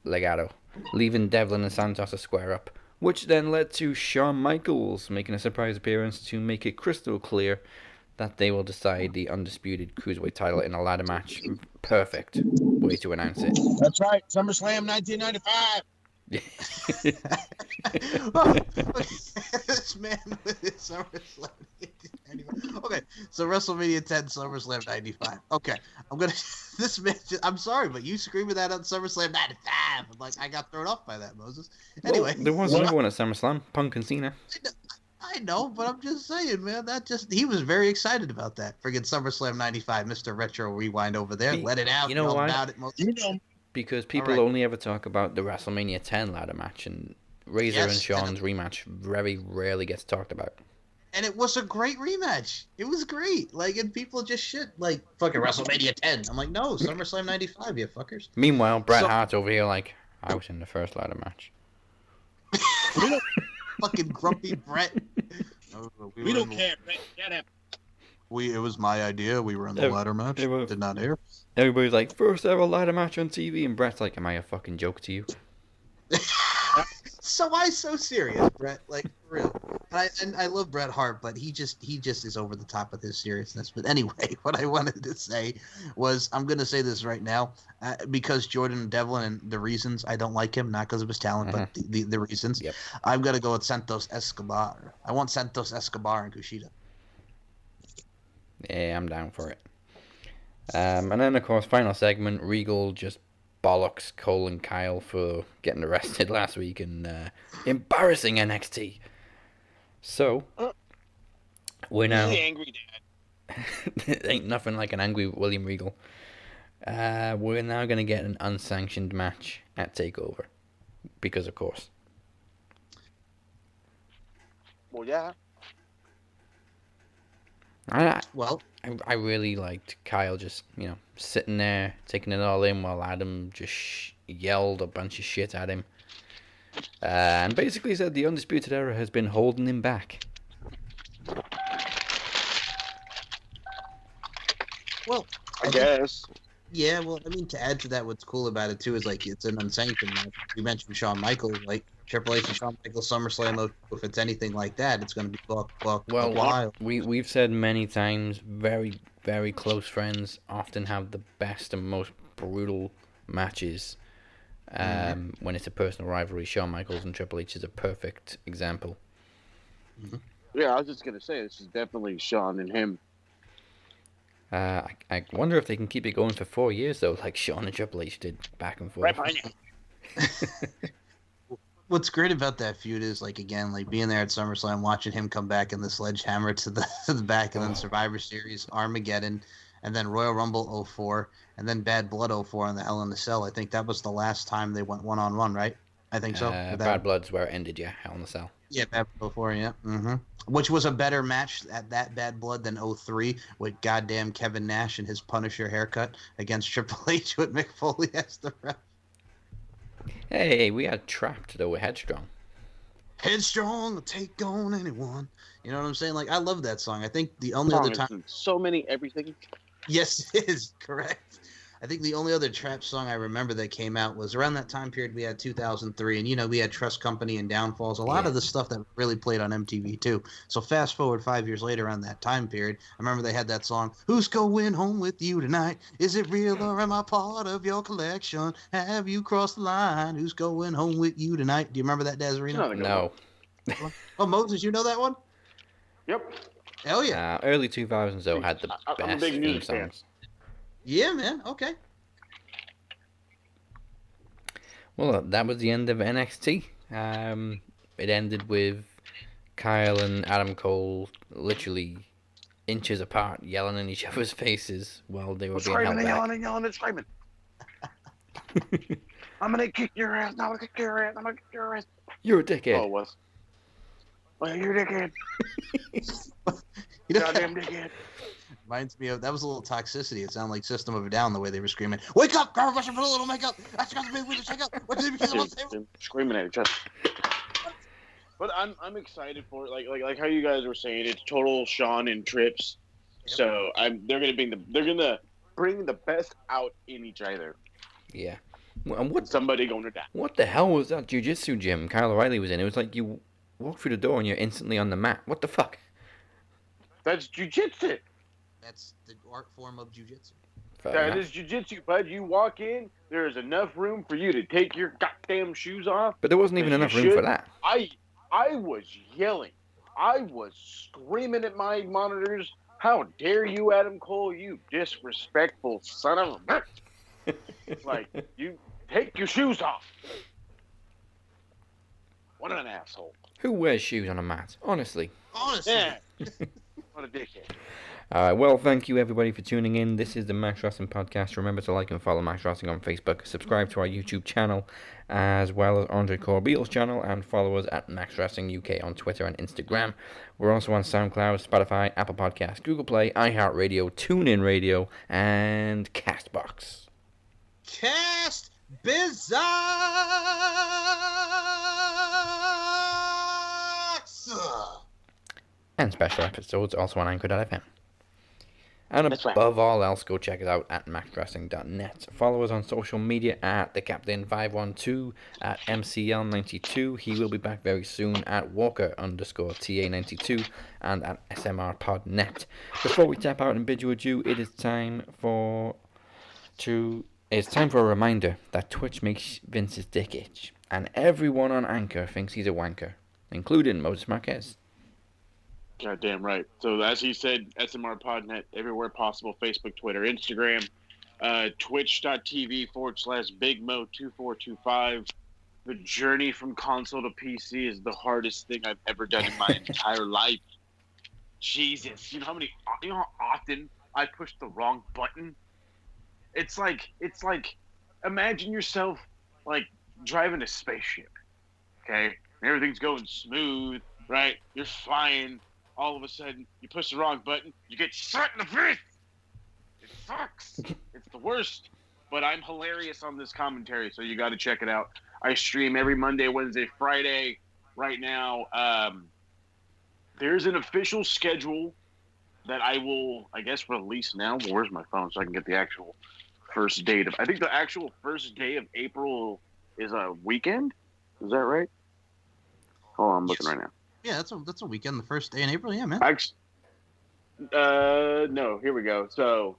Legado, leaving Devlin and Santos to square up, which then led to Shawn Michaels making a surprise appearance to make it crystal clear that they will decide the undisputed Cruiserweight title in a ladder match. Perfect way to announce it. That's right, SummerSlam 1995. This man with his SummerSlam 1995. Okay, so WrestleMania 10, SummerSlam 95. Okay, this man. I'm sorry, but you screaming that on SummerSlam 95. I'm like, I got thrown off by that, Moses. Anyway, there was another one at SummerSlam, Punk and Cena. I know, but I'm just saying, man. He was very excited about that. Friggin' SummerSlam 95, Mr. Retro Rewind over there. Let it out. You know why? About it, Because people only ever talk about the WrestleMania 10 ladder match, and Razor and Shawn's rematch very rarely gets talked about. And it was a great rematch. It was great. And people just shit fucking WrestleMania 10. I'm like, no, SummerSlam 95, you fuckers. Meanwhile, Bret Hart's over here like, I was in the first ladder match. Fucking grumpy Bret. We don't care, Bret. Shut up. It was my idea. We were in the ladder match. Did not air. Everybody's like, first ever ladder match on TV, and Bret's like, am I a fucking joke to you? So why so serious, Bret? For real. And I love Bret Hart, but he just is over the top with his seriousness. But anyway, what I wanted to say was, I'm gonna say this right now, because Jordan Devlin and the reasons I don't like him, not because of his talent, but the reasons. Yep. I'm gonna go with Santos Escobar. I want Santos Escobar and Kushida. Yeah, I'm down for it. And then, of course, final segment, Regal just bollocks Cole and Kyle for getting arrested last week and embarrassing NXT. So, we're now... Really angry dad. Ain't nothing like an angry William Regal. We're now going to get an unsanctioned match at TakeOver. Because, of course. Well, yeah. I really liked Kyle just, sitting there, taking it all in while Adam just yelled a bunch of shit at him. And basically said the Undisputed Era has been holding him back. Well, I guess. Yeah, well, I mean, to add to that, what's cool about it, too, is, it's an unsanctioned match. You mentioned Shawn Michaels, Triple H and Shawn Michaels, SummerSlam, if it's anything like that, it's going to be wild. We've said many times, very, very close friends often have the best and most brutal matches when it's a personal rivalry. Shawn Michaels and Triple H is a perfect example. Mm-hmm. Yeah, I was just going to say, this is definitely Shawn and him. I wonder if they can keep it going for 4 years, though, like Shawn and Triple H did back and forth. What's great about that feud is, being there at SummerSlam, watching him come back in the sledgehammer to the back, and then Survivor Series, Armageddon, and then Royal Rumble 04, and then Bad Blood 04 on the Hell in a Cell. I think that was the last time they went one-on-one, right? I think so. Bad Blood's where it ended, yeah, Hell in a Cell. Yeah, Bad Blood 04, yeah. Mm-hmm. Which was a better match at that Bad Blood than 03 with goddamn Kevin Nash and his Punisher haircut against Triple H with Mick Foley as the ref. Hey, we had Trapped, though, with Headstrong. Headstrong will take on anyone. You know what I'm saying? I love that song. I think the only other time... So many everything. Yes, it is. Correct. I think the only other trap song I remember that came out was around that time period. We had 2003, and we had Trust Company and Downfalls. A lot of the stuff that really played on MTV too. So fast forward 5 years later, around that time period, I remember they had that song. Who's going home with you tonight? Is it real or am I part of your collection? Have you crossed the line? Who's going home with you tonight? Do you remember that, Dazarino? No. Oh, Moses, you know that one? Yep. Hell yeah. Early 2000s though had the best theme songs. Yeah, man. Okay. Well, that was the end of NXT. It ended with Kyle and Adam Cole literally inches apart, yelling in each other's faces while they were being held back. Yelling and screaming. I'm gonna kick your ass. I'm gonna kick your ass. I'm gonna kick your ass. You're a dickhead. Oh, it was. Well, you're a dickhead. You know, Goddamn dickhead. reminds me of that was a little toxicity. It sounded like System of a Down the way they were screaming. Wake up, Carl Russian, put a little makeup. That's got to be with the shake up. What did They're screaming at each other. But I'm excited for it. Like how you guys were saying, it's total Sean and Trips. Yep. So they're gonna bring the best out in each other. Yeah. And what Somebody going to die. What the hell was that jiu-jitsu gym Kyle O'Reilly was in? It was like you walk through the door and you're instantly on the mat. What the fuck? That's jujitsu. That's the art form of jujitsu. That is jujitsu, bud. You walk in, there is enough room for you to take your goddamn shoes off. But there wasn't even enough room for that. I was yelling. I was screaming at my monitors. How dare you, Adam Cole, you disrespectful son of a bitch. Like, you take your shoes off. What an asshole. Who wears shoes on a mat? Honestly. Yeah. What a dickhead. Alright, well, thank you everybody for tuning in. This is the Max Wrestling Podcast. Remember to like and follow Max Wrestling on Facebook. Subscribe to our YouTube channel, as well as Andre Corbeil's channel, and follow us at Max Wrestling UK on Twitter and Instagram. We're also on SoundCloud, Spotify, Apple Podcasts, Google Play, iHeartRadio, TuneIn Radio, and CastBox. Cast Bizarre! And special episodes also on Anchor.fm. And above all else, go check us out at maxwrestling.net. Follow us on social media at TheCaptain512, at MCL92. He will be back very soon at Walker_TA92 and at SMRPodNet. Before we tap out and bid you adieu, it's time for a reminder that Twitch makes Vince's dick itch, and everyone on Anchor thinks he's a wanker, including Moses Marquez. Goddamn right. So as he said, SMR Podnet, everywhere possible, Facebook, Twitter, Instagram, twitch.tv/BigMo2425. The journey from console to PC is the hardest thing I've ever done in my entire life. Jesus. You know how often I pushed the wrong button? It's like imagine yourself like driving a spaceship. Okay? Everything's going smooth, right? You're flying. All of a sudden, you push the wrong button, you get shot in the face. It sucks. It's the worst. But I'm hilarious on this commentary, so you got to check it out. I stream every Monday, Wednesday, Friday. Right now, there's an official schedule that I will, I guess, release now. Well, where's my phone so I can get the actual first date of? I think the actual first day of April is a weekend. Is that right? Hold on, I'm looking right now. Yeah, that's a weekend, the first day in April, yeah, man. No, here we go. So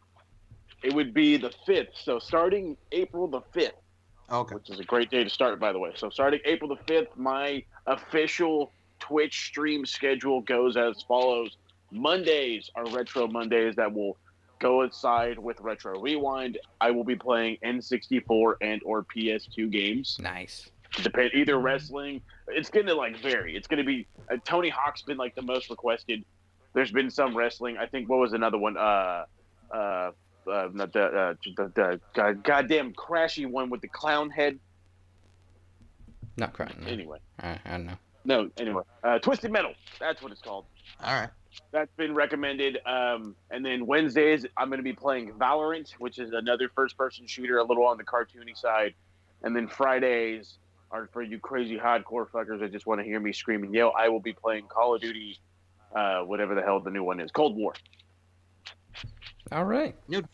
it would be the 5th. So starting April the 5th. Okay. Which is a great day to start, by the way. So starting April the 5th, my official Twitch stream schedule goes as follows. Mondays are Retro Mondays that will go aside with Retro Rewind. I will be playing N64 and or PS2 games. Nice. Depend either wrestling. It's gonna vary. It's gonna be Tony Hawk's been the most requested. There's been some wrestling. I think what was another one? Not the goddamn crashy one with the clown head. Not crying. No. Anyway, I don't know. No, anyway, Twisted Metal. That's what it's called. All right. That's been recommended. And then Wednesdays, I'm going to be playing Valorant, which is another first-person shooter, a little on the cartoony side. And then Fridays are for you crazy hardcore fuckers that just want to hear me scream and yell. I will be playing Call of Duty, whatever the hell the new one is, Cold War. All right. You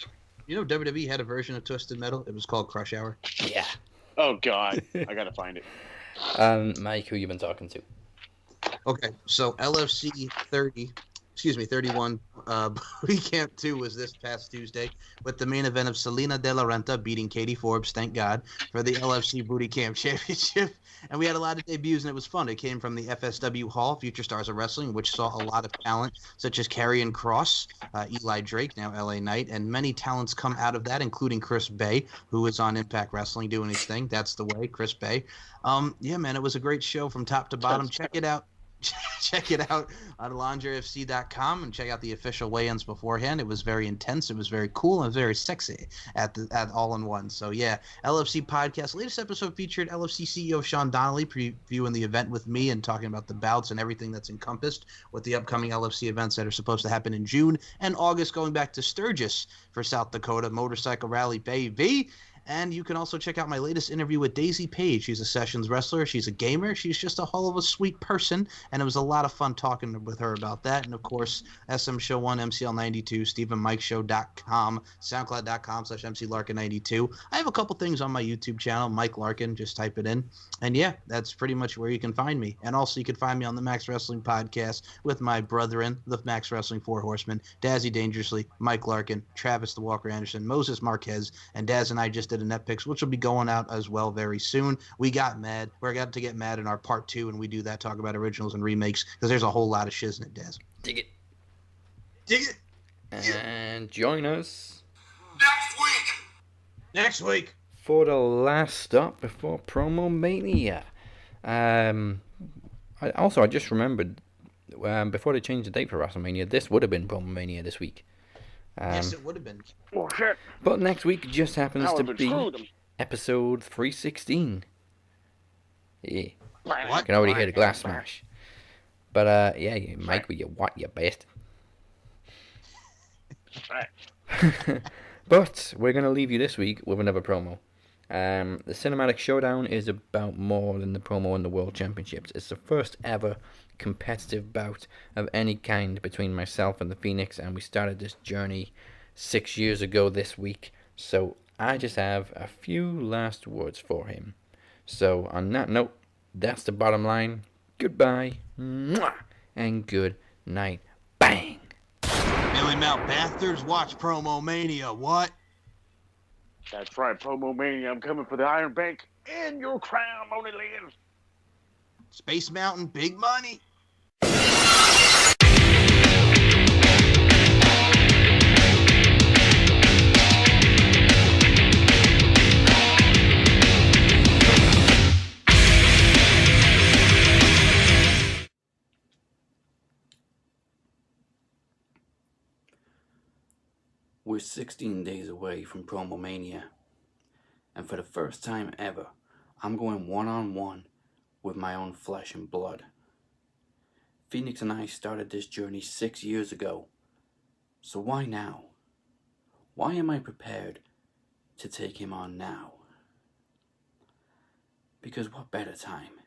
know WWE had a version of Twisted Metal. It was called Crush Hour. Yeah. Oh God, I gotta find it. Mike, who you been talking to? Okay, so LFC 31 Booty Camp 2 was this past Tuesday with the main event of Selena De La Renta beating Katie Forbes, thank God, for the LFC Booty Camp Championship. And we had a lot of debuts, and it was fun. It came from the FSW Hall, Future Stars of Wrestling, which saw a lot of talent, such as Karrion Kross, Eli Drake, now LA Knight, and many talents come out of that, including Chris Bay, who is on Impact Wrestling doing his thing. That's the way, Chris Bay. Yeah, man, it was a great show from top to bottom. Check it out. check it out on LangerFC.com and check out the official weigh-ins beforehand. It was very intense. It was very cool and very sexy at all in one. So yeah, LFC podcast. Latest episode featured LFC CEO Sean Donnelly previewing the event with me and talking about the bouts and everything that's encompassed with the upcoming LFC events that are supposed to happen in June and August, going back to Sturgis for South Dakota Motorcycle Rally, baby. And you can also check out my latest interview with Daisy Page. She's a sessions wrestler. She's a gamer. She's just a hell of a sweet person. And it was a lot of fun talking with her about that. And, of course, SM Show 1, MCL92, StephenMikeShow.com, SoundCloud.com/MCLarkin92. I have a couple things on my YouTube channel, Mike Larkin. Just type it in. And, yeah, that's pretty much where you can find me. And also you can find me on the Max Wrestling Podcast with my brethren, the Max Wrestling Four Horsemen, Dazzy Dangerously, Mike Larkin, Travis the Walker Anderson, Moses Marquez, and Daz and I just did a net picks, which will be going out as well very soon. We got mad. We're got to get mad in our part 2, and we do that, talk about originals and remakes, because there's a whole lot of shiz in it, Daz. Dig it. Dig it. And join us next week for the last stop before Promo Mania. I just remembered, before they changed the date for WrestleMania, this would have been Promo Mania this week. Yes, it would have been. Oh, shit. But next week just happens to be screwed. episode 316. Yeah. What? I can already hear the glass smash. But, yeah, Mike, you bastard. But we're going to leave you this week with another promo. The Cinematic Showdown is about more than the promo in the World Championships. It's the first ever competitive bout of any kind between myself and the Phoenix, and we started this journey 6 years ago this week. So I just have a few last words for him. So on that note, that's the bottom line. Goodbye, mwah, and good night. Bang! Billy Mount Bastards, watch Promo Mania. What? That's right, Promo Mania. I'm coming for the Iron Bank and your crown, Moni Liz. Space Mountain, big money. We're 16 days away from Promo Mania, and for the first time ever, I'm going one-on-one with my own flesh and blood. Phoenix and I started this journey 6 years ago, so why now? Why am I prepared to take him on now? Because what better time?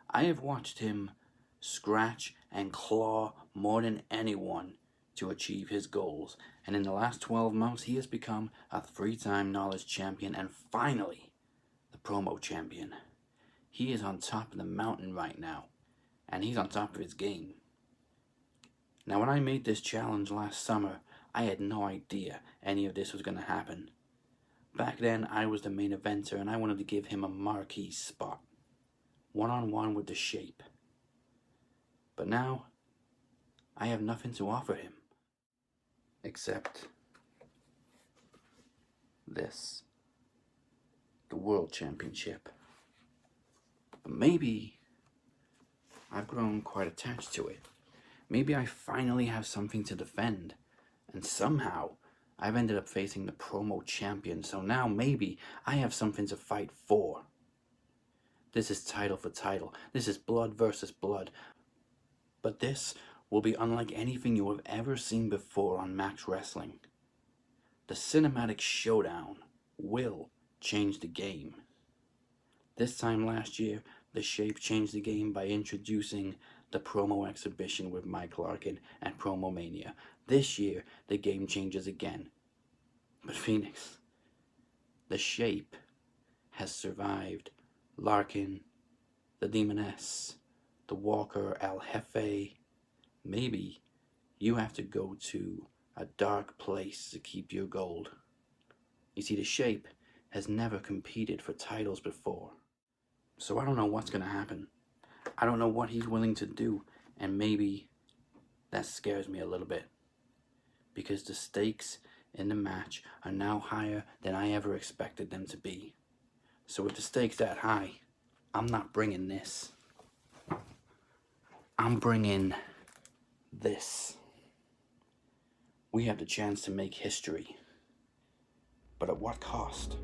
I have watched him scratch and claw more than anyone to achieve his goals, and in the last 12 months he has become a 3-time knowledge champion and finally the promo champion. He is on top of the mountain right now, and he's on top of his game. Now, when I made this challenge last summer, I had no idea any of this was going to happen. Back then, I was the main eventer, and I wanted to give him a marquee spot, one-on-one with the Shape. But now, I have nothing to offer him, except this, the World Championship. But maybe I've grown quite attached to it. Maybe I finally have something to defend, and somehow I've ended up facing the promo champion, so now maybe I have something to fight for. This is title for title. This is blood versus blood. But this will be unlike anything you have ever seen before on Max Wrestling. The Cinematic Showdown will change the game. This time last year, the Shape changed the game by introducing the promo exhibition with Mike Larkin at Promo Mania. This year, the game changes again. But Phoenix, the Shape, has survived Larkin, the Demoness, the Walker, El Jefe. Maybe you have to go to a dark place to keep your gold. You see, the Shape has never competed for titles before. So I don't know what's going to happen. I don't know what he's willing to do, and maybe that scares me a little bit. Because the stakes in the match are now higher than I ever expected them to be. So with the stakes that high, I'm not bringing this. I'm bringing this. We have the chance to make history. But at what cost?